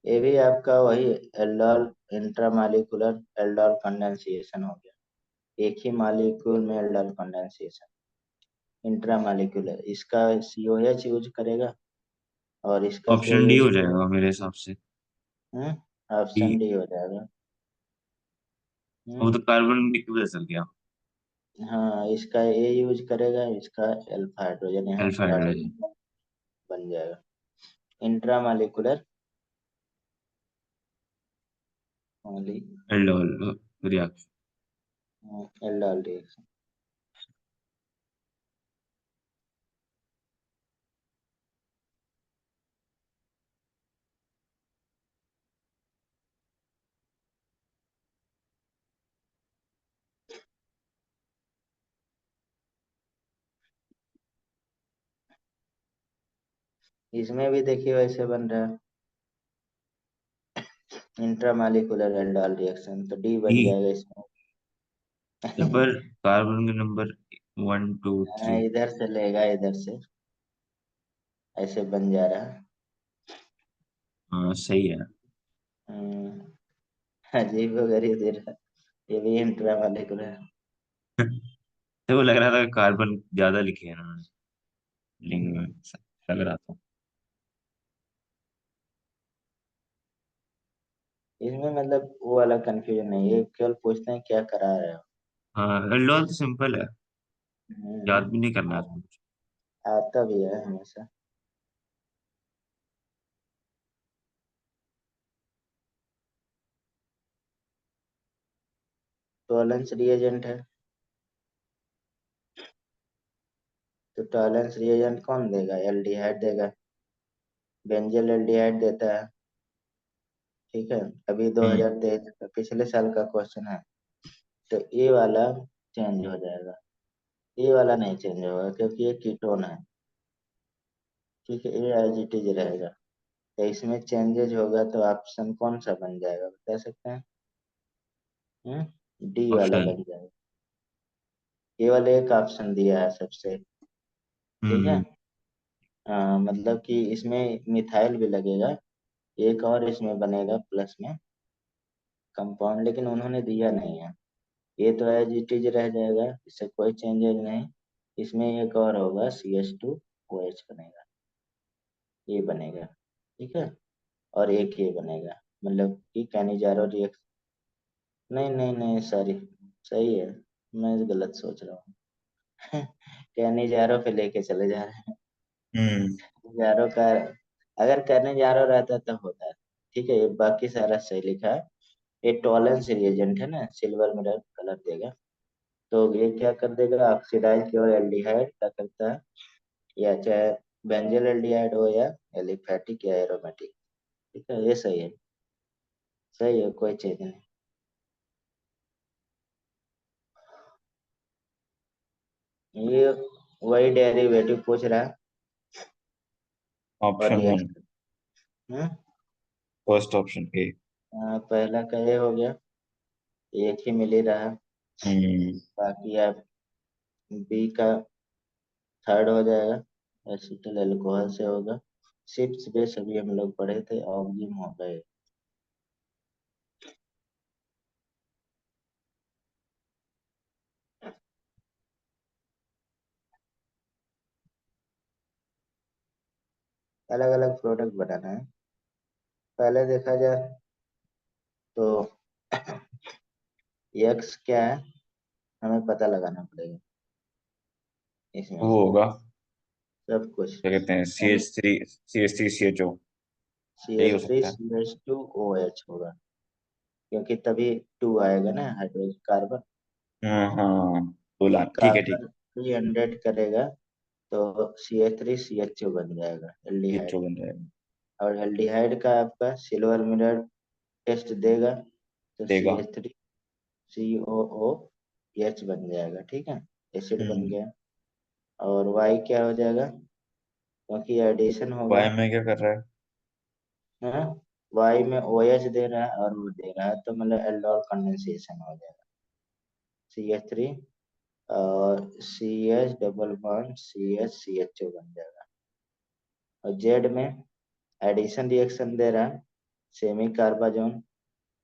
[SPEAKER 1] ये भी आपका वही एल्डोल इंट्रामालिकुलर एल्डोल कंडेंसेशन हो गया, एक ही मालिक्यूल में एल्डोल कंडेंसेशन। इंट्रामालिकुलर इसका COH यूज करेगा, और इसका क्या
[SPEAKER 2] ऑप्शन डी
[SPEAKER 1] यूज
[SPEAKER 2] हो
[SPEAKER 1] करेगा।
[SPEAKER 2] जाएगा मेरे हिसाब से। डी।
[SPEAKER 1] ऑप्शन डी हो जाएगा।
[SPEAKER 2] वो
[SPEAKER 1] हम्म,
[SPEAKER 2] तो कार्बन भी क्यों चल गया।
[SPEAKER 1] हाँ, इसका ए यूज करेगा, इसका अल्फा हाइड्रोजन यहाँ
[SPEAKER 2] अल्फा
[SPEAKER 1] डाल
[SPEAKER 2] हाइड्रोजन।
[SPEAKER 1] देगा, बन जाएगा intramolecular only
[SPEAKER 2] aldol reaction.
[SPEAKER 1] Aldol reaction. इसमें भी देखिए वैसे बन रहा है, इंट्रामालिकुलर एल्डोल रिएक्शन, तो डी
[SPEAKER 2] डी।
[SPEAKER 1] बन जाएगा इसमें।
[SPEAKER 2] नंबर, कार्बन के नंबर 1 2 3।
[SPEAKER 1] इधर से लेगा, इधर से ऐसे बन जा रहा है।
[SPEAKER 2] हाँ सही है।
[SPEAKER 1] अजीब वगैरह दे रहा है, ये भी इंट्रामालिकुलर।
[SPEAKER 2] तो वो लग रहा था कार्बन ज्यादा लिखे हैं ना लिंग में, लग रहा था।
[SPEAKER 1] इसमें मतलब वो वाला कंफ्यूजन नहीं है, केवल पूछते हैं क्या करा रहे हो।
[SPEAKER 2] हाँ, एल्डोल तो सिंपल है,
[SPEAKER 1] हम्म,
[SPEAKER 2] याद भी नहीं करना है
[SPEAKER 1] आ-
[SPEAKER 2] इसमें कुछ।
[SPEAKER 1] आता भी है हमेशा। टॉलेंस रिएजेंट है, तो टॉलेंस रिएजेंट कौन देगा, एल्डिहाइड देगा, बेंजल एल्डिहाइड देता है। ठीक है, अभी
[SPEAKER 2] हम्म।
[SPEAKER 1] 2023 का पिछले साल का क्वेश्चन है। तो ये वाला चेंज हो जाएगा, ये वाला नहीं चेंज होगा क्योंकि ये कीटोन है। ठीक है, ये एज इट इज रहेगा। तो इसमें चेंजेज होगा तो ऑप्शन कौन सा बन जाएगा बता सकते हैं? डी वाला
[SPEAKER 2] ऑप्शन
[SPEAKER 1] बन जाएगा। केवल एक ऑप्शन दिया है सबसे। ठीक है।
[SPEAKER 2] हम्म।
[SPEAKER 1] मतलब कि इसमें मिथाइल भी लगेगा, एक और इसमें बनेगा प्लस में कंपाउंड, लेकिन उन्होंने दिया नहीं है। ये तो एज इट इज रह जाएगा, इससे कोई चेंजेज नहीं। इसमें एक और होगा, CH2OH बनेगा, ये बनेगा। ठीक है। और एक ये बनेगा, मतलब कि कैनिजारो रिएक्शन। नहीं नहीं नहीं, सॉरी, सही है, मैं गलत सोच रहा हूँ। कैनिजारो पे लेके चले जा रहे हैं।
[SPEAKER 2] हम्म।
[SPEAKER 1] कैनिजारो का, अगर कैनिजारो रहता तो होता। ठीक है, ये बाकी सारा सही लिखा है। ये टॉलेंस रिएजेंट है ना, सिल्वर मिरर कलर देगा। तो ये क्या कर देगा, ऑक्सीडाइज की और एल्डिहाइड क्या करता है, या चाहे बेंजल एल्डिहाइड हो या एलिफेटिक या एरोमेटिक। ठीक है, ये सही है, सही है, कोई चीज नहीं। ये वही डेरिवेटिव पूछ रहा है और
[SPEAKER 2] option one.
[SPEAKER 1] Reaction. Hmm.
[SPEAKER 2] First option A.
[SPEAKER 1] पहला का ये हो गया, एक ही मिल ही रहा।
[SPEAKER 2] हम्म।
[SPEAKER 1] बाकी आप बी का थर्ड हो जाएगा, एसिटिल अल्कोहल से होगा। सिप्स बेस अभी हम लोग पढ़े थे, ऑक्जिम हो गए। अलग अलग प्रोडक्ट बनाना है। पहले देखा जाए तो एक्स क्या है, हमें पता लगाना पड़ेगा इसमें
[SPEAKER 2] वो
[SPEAKER 1] से
[SPEAKER 2] होगा,
[SPEAKER 1] सब कुछ।
[SPEAKER 2] क्या कहते हैं, सी
[SPEAKER 1] यानी
[SPEAKER 2] एच थ्री CH3CHO।
[SPEAKER 1] सी
[SPEAKER 2] यही
[SPEAKER 1] एच
[SPEAKER 2] हो
[SPEAKER 1] थ्री
[SPEAKER 2] सकता है।
[SPEAKER 1] C H two O H होगा, क्योंकि तभी टू आएगा ना, हाइड्रोजन कार्बन।
[SPEAKER 2] हाँ हाँ, बोला, ठीक है ठीक।
[SPEAKER 1] कार्बन 300 करेगा तो CH3CHO बन जाएगा
[SPEAKER 2] ये
[SPEAKER 1] एल्डिहाइड।
[SPEAKER 2] जो बन जाएगा।
[SPEAKER 1] और एल्डिहाइड का आपका सिल्वर मिरर टेस्ट देगा तो सी
[SPEAKER 2] देगा।
[SPEAKER 1] एच थ्री सी ओ ओ एच बन जाएगा। ठीक है, एसिड बन
[SPEAKER 2] हम्म।
[SPEAKER 1] गया। और वाई क्या हो जाएगा, क्योंकि एडिशन होगा।
[SPEAKER 2] वाई में क्या कर रहा है?
[SPEAKER 1] है, वाई में ओ एच दे रहा है और वो दे रहा है, तो मतलब एल्डोल कंडेंसेशन हो जाएगा। CH3 और CH डबल बॉन्ड CH बन जाएगा। और जेड में एडिशन रिएक्शन दे रहा है, सेमी कार्बाजोन।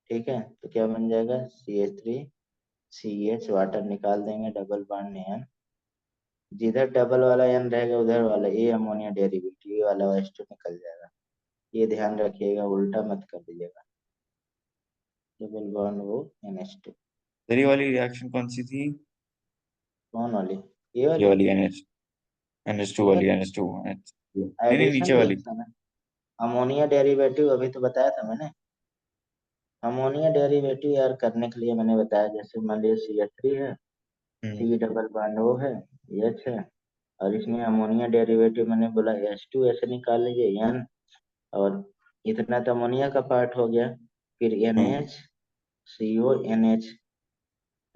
[SPEAKER 1] ठीक है, तो क्या बन जाएगा, CH3CH, वाटर निकाल देंगे, डबल बॉन्ड एन। जिधर डबल वाला एन रहेगा उधर वाला ए अमोनिया डेरिवेटिव, ये वाला H2 निकल जाएगा। ये ध्यान रखिएगा, उल्टा मत कर दीजिएगा। डबल बॉन्ड वो NH2।
[SPEAKER 2] तेरी वाली रिएक्शन कौन सी थी?
[SPEAKER 1] कौन वाली, ये
[SPEAKER 2] ये
[SPEAKER 1] वाली,
[SPEAKER 2] वाली NH2
[SPEAKER 1] ये
[SPEAKER 2] वाली,
[SPEAKER 1] वाली
[SPEAKER 2] NH2 नहीं नहीं,
[SPEAKER 1] एडिशन
[SPEAKER 2] नीचे वाली।
[SPEAKER 1] रिएक्शन है। अमोनिया डेरिवेटिव अभी तो बताया था मैंने। अमोनिया डेरिवेटिव यार करने के लिए मैंने बताया, जैसे मान लीजिए CH3 है,
[SPEAKER 2] हम्म।
[SPEAKER 1] सी डबल बॉन्ड ओ है, एच है, और इसमें अमोनिया डेरिवेटिव मैंने बोला H2 ऐसे निकाल लीजिए एन। और इतना तो अमोनिया का पार्ट हो गया, फिर
[SPEAKER 2] हम्म।
[SPEAKER 1] NH CO NH,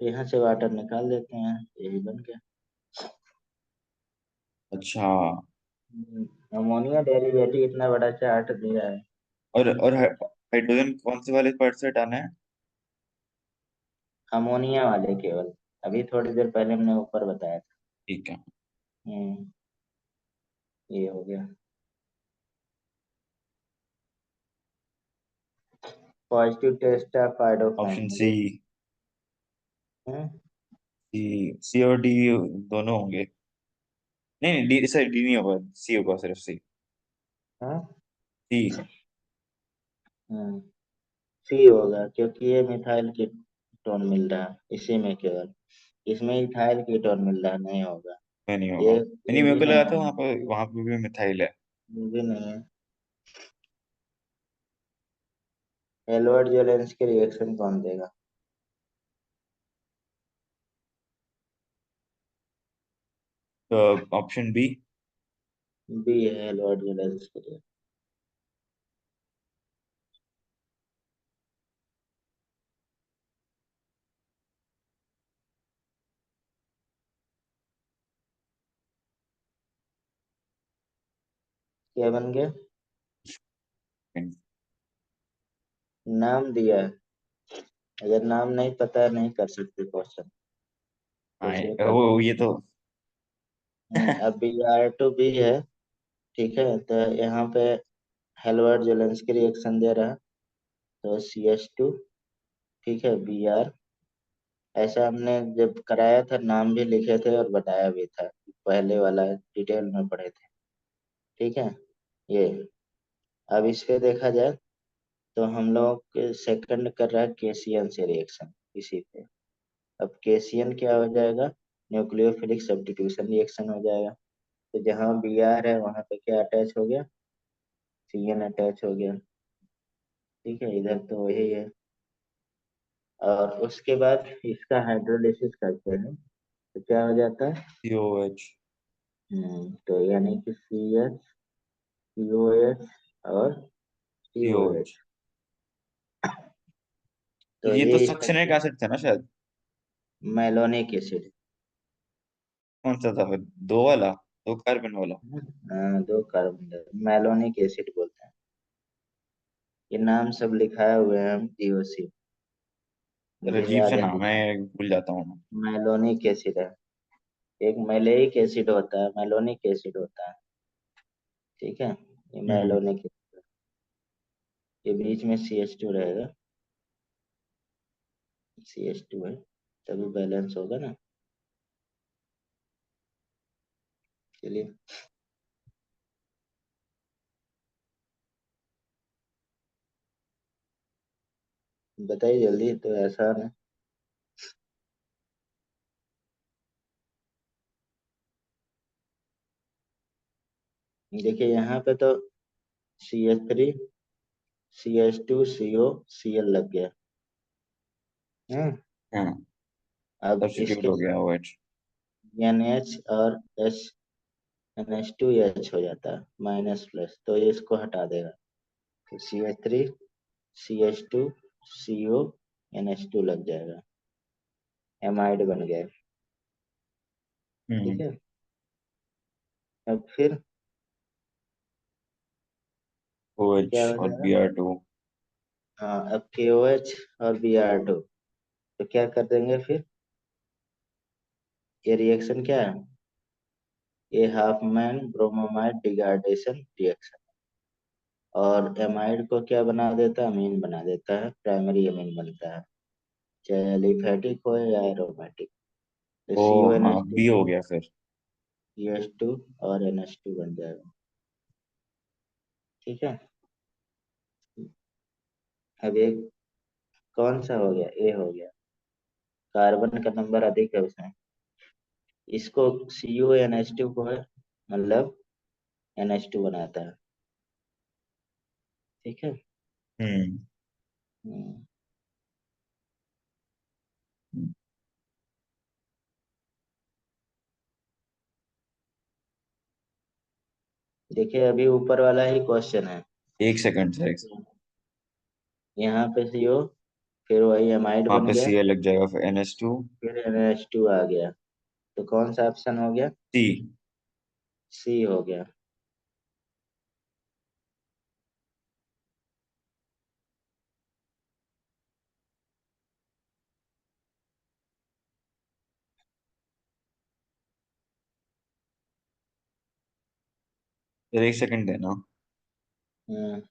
[SPEAKER 1] तो यहाँ से वाटर निकाल देते हैं, यही बन गया।
[SPEAKER 2] अच्छा।
[SPEAKER 1] अमोनिया डेरिवेटिव इतना बड़ा चार्ट दिया है।
[SPEAKER 2] और हाइड्रोजन कौन से वाले पार्ट से हटाना है?
[SPEAKER 1] अमोनिया वाले केवल, अभी थोड़ी देर पहले हमने ऊपर बताया था।
[SPEAKER 2] ठीक है।
[SPEAKER 1] हम्म, ये हो गया। पॉजिटिव टेस्ट ऑफ
[SPEAKER 2] ऑप्शन
[SPEAKER 1] आइडोफाइन
[SPEAKER 2] सी।
[SPEAKER 1] ये। हम्म,
[SPEAKER 2] सी और डी दोनों होंगे। नहीं नहीं, डी, सर डी नहीं होगा, सी होगा, सिर्फ सी।
[SPEAKER 1] हाँ,
[SPEAKER 2] सी।
[SPEAKER 1] हम्म, सी होगा, क्योंकि ये मिथाइल कीटोन मिल रहा है इसी में केवल। इसमें इथाइल कीटोन मिल रहा है, नहीं होगा।
[SPEAKER 2] में नहीं होगा।
[SPEAKER 1] ये
[SPEAKER 2] नहीं,
[SPEAKER 1] ये
[SPEAKER 2] मेरे
[SPEAKER 1] भी
[SPEAKER 2] को
[SPEAKER 1] नहीं
[SPEAKER 2] लगा था
[SPEAKER 1] होगा,
[SPEAKER 2] वहां पे भी मिथाइल है।
[SPEAKER 1] ये भी नहीं है। एडवर्ड जोलेंस के रिएक्शन कौन देगा।
[SPEAKER 2] तो ऑप्शन बी।
[SPEAKER 1] बी है एडवर्ड जोलेंस के लिए। क्या बन गया, नाम दिया है। अगर नाम नहीं पता है नहीं कर सकते क्वेश्चन।
[SPEAKER 2] हाँ
[SPEAKER 1] सोचिए कब।
[SPEAKER 2] वो ये तो।
[SPEAKER 1] अब BR2 भी है। ठीक है, तो यहाँ पे हेलवर्ड जेलेंस्की रिएक्शन दे रहा है, तो CH2। ठीक है, BR। ऐसा हमने जब कराया था नाम भी लिखे थे और बताया भी था, पहले वाला डिटेल में पढ़े थे। ठीक है, ये। अब इस पे देखा जाए तो हम लोग सेकंड कर रहा है केसियन से रिएक्शन इसी पे। अब केसियन क्या हो जाएगा? न्यूक्लियोफिलिक सब्स्टिट्यूशन रिएक्शन हो जाएगा। तो जहाँ BR है वहां पे क्या अटैच हो गया? CN अटैच हो गया। ठीक है, इधर तो वही है। और उसके बाद इसका हाइड्रोलिसिस करते हैं तो क्या हो जाता है?
[SPEAKER 2] COH।
[SPEAKER 1] तो यानी कि CH, COH और
[SPEAKER 2] COH।
[SPEAKER 1] COH। तो
[SPEAKER 2] ये
[SPEAKER 1] ये
[SPEAKER 2] तो
[SPEAKER 1] इसका
[SPEAKER 2] सक्सेनिक एसिड था ना शायद।
[SPEAKER 1] Malonic acid.
[SPEAKER 2] कौन सा था फिर? दो वाला, दो कार्बन वाला।
[SPEAKER 1] दो कार्बन मैलोनिक एसिड बोलते हैं। ये नाम सब लिखाए हुए हैं हम DOC,
[SPEAKER 2] अरे
[SPEAKER 1] मुझे
[SPEAKER 2] अजीब सा
[SPEAKER 1] याद है
[SPEAKER 2] नाम है,
[SPEAKER 1] लिखा।
[SPEAKER 2] भूल जाता हूँ मैं।
[SPEAKER 1] मैलोनिक एसिड है। एक मैलेइक एसिड होता है, मैलोनिक एसिड होता है। ठीक है, ये
[SPEAKER 2] हम्म।
[SPEAKER 1] मैलोनिक। ये बीच में CH2 रहेगा। CH2 है, तभी बैलेंस होगा ना। चलिए, बताइए जल्दी, तो आसान है। देखिए यहाँ पे तो CH3, CH2, CO, Cl लग गया। हम्म।
[SPEAKER 2] हाँ,
[SPEAKER 1] अब
[SPEAKER 2] सब्स्टिट्यूट
[SPEAKER 1] इसके
[SPEAKER 2] हो गया
[SPEAKER 1] साथ
[SPEAKER 2] OH।
[SPEAKER 1] NH और NH2 H हो जाता है, माइनस प्लस, तो ये इसको हटा देगा। तो CH3, CH2, CO, NH2 लग जाएगा। एमाइड बन गया। ठीक
[SPEAKER 2] हम्म।
[SPEAKER 1] है। अब फिर क्या
[SPEAKER 2] OH
[SPEAKER 1] हो
[SPEAKER 2] और
[SPEAKER 1] जाएगा?
[SPEAKER 2] Br2।
[SPEAKER 1] हाँ, अब KOH और BR2, तो क्या कर देंगे फिर? ये रिएक्शन क्या है? ये हाफमैन ब्रोमोमाइड डिग्रेडेशन रिएक्शन। और एमाइड को क्या बना देता है? अमीन बना देता है, प्राइमरी अमीन बनता है, चाहे एलिफेटिक हो या एरोमेटिक। तो
[SPEAKER 2] ओ
[SPEAKER 1] सी ओ एन
[SPEAKER 2] हाँ,
[SPEAKER 1] एच टू
[SPEAKER 2] बी हो गया फिर।
[SPEAKER 1] CH2 और NH2 बन जाएगा। ठीक है। अब एक कौन सा हो गया? ए हो गया। कार्बन का नंबर अधिक है उसमें। इसको CuNH2 को है, मतलब NH2 बनाता है। ठीक है।
[SPEAKER 2] हम्म।
[SPEAKER 1] हम्म, देखिए अभी ऊपर वाला ही क्वेश्चन है।
[SPEAKER 2] एक सेकंड से।
[SPEAKER 1] यहाँ पे CO, फिर वही एमाइड
[SPEAKER 2] वहां
[SPEAKER 1] बन
[SPEAKER 2] पे
[SPEAKER 1] गया,
[SPEAKER 2] Cl लग जाएगा, फिर NH2।
[SPEAKER 1] फिर NH2 आ गया। तो कौन सा ऑप्शन हो गया?
[SPEAKER 2] C।
[SPEAKER 1] C हो गया।
[SPEAKER 2] फिर एक सेकंड देना।
[SPEAKER 1] हम्म,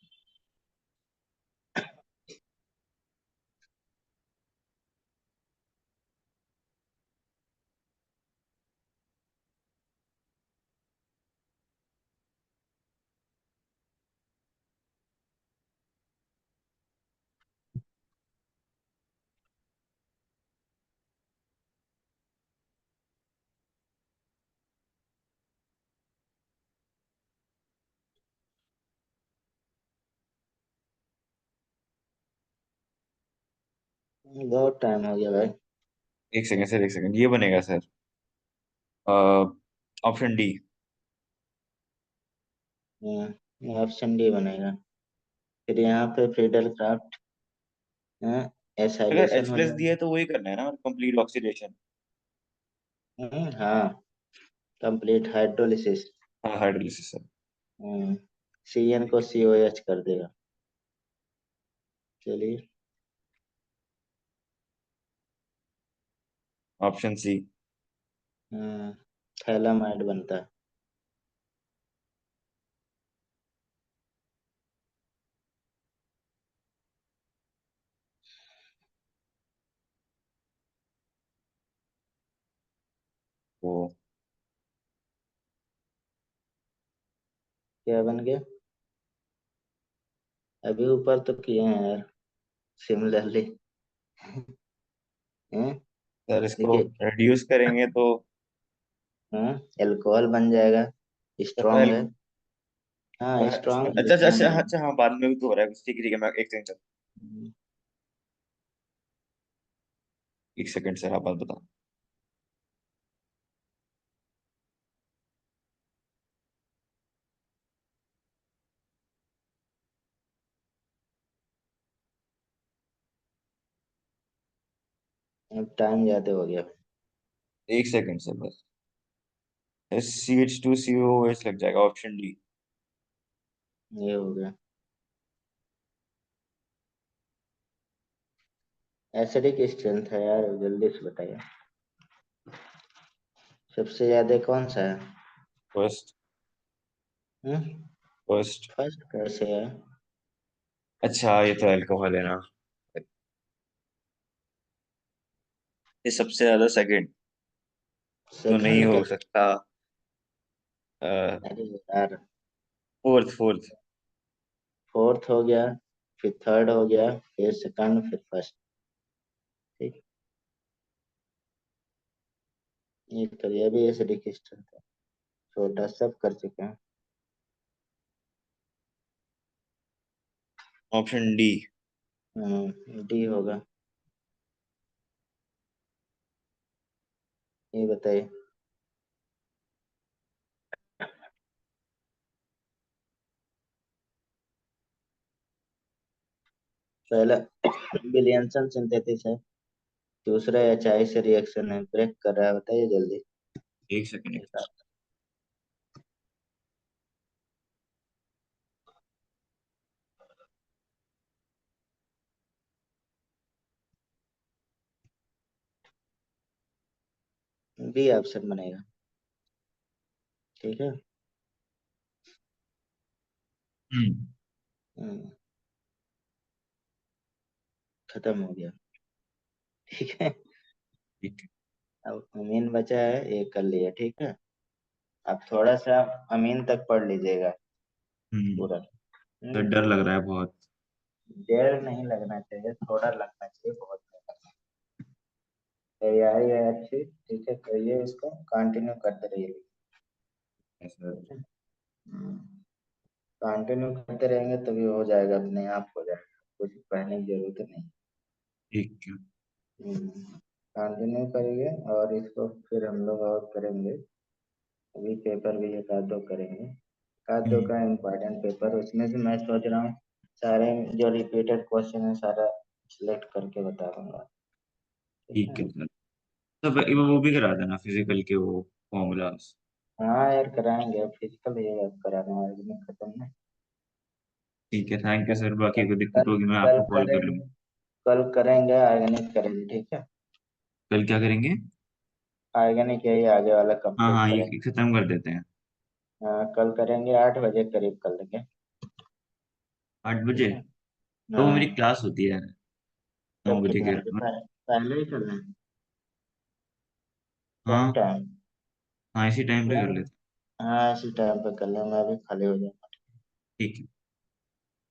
[SPEAKER 1] बहुत टाइम हो गया भाई।
[SPEAKER 2] एक सेकंड सर, एक सेकंड, ये बनेगा sir. Option D.
[SPEAKER 1] Option D बनेगा। फिर यहाँ पे फ्रीडल क्राफ्ट
[SPEAKER 2] अगर H
[SPEAKER 1] एसाइलेशन हो
[SPEAKER 2] प्लस दिया
[SPEAKER 1] जाएगा।
[SPEAKER 2] है तो वही करना है ना, कंप्लीट ऑक्सीडेशन।
[SPEAKER 1] हाँ, कंप्लीट हाइड्रोलिसिस।
[SPEAKER 2] हाँ, हाइड्रोलिसिस सर।
[SPEAKER 1] CN को COH कर देगा। चलिए।
[SPEAKER 2] Option C.
[SPEAKER 1] हम्म, थैलामाइड बनता है।
[SPEAKER 2] वो
[SPEAKER 1] क्या बन गया? अभी ऊपर तो किए हैं यार, सिमिलरली। हैं?
[SPEAKER 2] सर इसको
[SPEAKER 1] देखिए।
[SPEAKER 2] रिड्यूस करेंगे तो
[SPEAKER 1] अल्कोहल बन जाएगा।
[SPEAKER 2] सर
[SPEAKER 1] स्ट्रांग है। हाँ,
[SPEAKER 2] अच्छा
[SPEAKER 1] स्ट्रांग
[SPEAKER 2] अच्छा
[SPEAKER 1] अल्कोहल
[SPEAKER 2] अच्छा
[SPEAKER 1] है।
[SPEAKER 2] अच्छा, हाँ बाद में भी तो हो रहा है, ठीक है ठीक है, मैं एक सेकंड,
[SPEAKER 1] हम्म,
[SPEAKER 2] एक सेकंड सर, आप बात बताओ।
[SPEAKER 1] अब टाइम ज्यादा हो गया।
[SPEAKER 2] एक सेकंड सर बस। CH2COOH लग जाएगा, ऑप्शन डी।
[SPEAKER 1] ये हो गया। एसिडिक स्ट्रेंथ है यार, जल्दी से बताइए। सबसे ज्यादा कौन सा है?
[SPEAKER 2] फर्स्ट।
[SPEAKER 1] हम्म।
[SPEAKER 2] फर्स्ट।
[SPEAKER 1] फर्स्ट कैसे है?
[SPEAKER 2] अच्छा ये तो अल्कोहल है ना। ये सबसे ज्यादा सेकंड तो नहीं
[SPEAKER 1] सेकंड
[SPEAKER 2] हो
[SPEAKER 1] कैसे?
[SPEAKER 2] सकता।
[SPEAKER 1] अरे यार।
[SPEAKER 2] Fourth fourth.
[SPEAKER 1] फोर्थ हो गया, फिर थर्ड हो गया, फिर सेकंड, फिर फर्स्ट। ठीक। ये करिए, अभी एसिडिक स्ट्रेंथ है। छोटा सब कर चुके हैं।
[SPEAKER 2] Option D.
[SPEAKER 1] डी होगा। ये बताइए। पहला विलियमसन सिंथेसिस है। दूसरा एचआई से रिएक्शन है, ब्रेक कर रहा है, बताइए जल्दी।
[SPEAKER 2] एक सेकंड।
[SPEAKER 1] बी ऑप्शन बनेगा। ठीक है।
[SPEAKER 2] हम्म।
[SPEAKER 1] हम्म, खत्म हो गया। ठीक है।
[SPEAKER 2] ठीक है।
[SPEAKER 1] अब अमीन बचा है, ये कर लिया, ठीक है। अब थोड़ा सा अमीन तक पढ़ लीजिएगा पूरा।
[SPEAKER 2] सर
[SPEAKER 1] हम्म,
[SPEAKER 2] डर लग रहा है बहुत।
[SPEAKER 1] देर नहीं लगना चाहिए, थोड़ा लगना चाहिए, बहुत नहीं लगना। तैयारी है अच्छी, ठीक है, करिए इसको, कंटिन्यू करते रहिए।
[SPEAKER 2] सर
[SPEAKER 1] ठीक है। कंटिन्यू करते रहेंगे तभी हो जाएगा, अपने आप हो जाएगा, कुछ पढ़ने की जरूरत नहीं।
[SPEAKER 2] ठीक है।
[SPEAKER 1] कंटिन्यू करेंगे, और इसको फिर हम लोग और करेंगे। अभी पेपर भी एक आध दो करेंगे, एक आध दो
[SPEAKER 2] हम्म,
[SPEAKER 1] का इम्पोर्टेंट पेपर, उसमें से मैं सोच रहा हूँ सारे जो रिपीटेड क्वेश्चन है सारा सिलेक्ट करके बता दूंगा। ठीक
[SPEAKER 2] ठीक
[SPEAKER 1] है।
[SPEAKER 2] है सर। तो वो भी करा देना फिजिकल के वो फॉर्मूलाज।
[SPEAKER 1] हाँ यार, कराएंगे, अब फिजिकल ये अब कराना है, अभी खत्म नहीं।
[SPEAKER 2] ठीक है, थैंक यू सर, बाकी
[SPEAKER 1] कल
[SPEAKER 2] कोई दिक्कत
[SPEAKER 1] कल
[SPEAKER 2] होगी मैं
[SPEAKER 1] कल
[SPEAKER 2] आपको कॉल कर
[SPEAKER 1] करेंगे।
[SPEAKER 2] लूँगा।
[SPEAKER 1] कल करेंगे ऑर्गेनिक करेंगे, ठीक है।
[SPEAKER 2] कल क्या करेंगे?
[SPEAKER 1] ऑर्गेनिक यही आगे वाला
[SPEAKER 2] हाँ
[SPEAKER 1] कंप्लीट
[SPEAKER 2] हाँ,
[SPEAKER 1] करेंगे।
[SPEAKER 2] ये खत्म कर देते हैं।
[SPEAKER 1] हाँ, कल करेंगे 8 बजे करीब कर लेंगे।
[SPEAKER 2] 8 बजे?
[SPEAKER 1] ठीक है।
[SPEAKER 2] तो वो मेरी
[SPEAKER 1] हाँ।
[SPEAKER 2] क्लास होती है नौ
[SPEAKER 1] तब
[SPEAKER 2] बजे
[SPEAKER 1] कितने
[SPEAKER 2] के।
[SPEAKER 1] बजे पहले ही कर लें? सेम
[SPEAKER 2] हाँ
[SPEAKER 1] टाइम।
[SPEAKER 2] हाँ, इसी टाइम पे कर
[SPEAKER 1] यार,
[SPEAKER 2] लेते हैं।
[SPEAKER 1] हाँ इसी टाइम पे कर लें, मैं भी खाली हो जाऊँ।
[SPEAKER 2] ठीक है।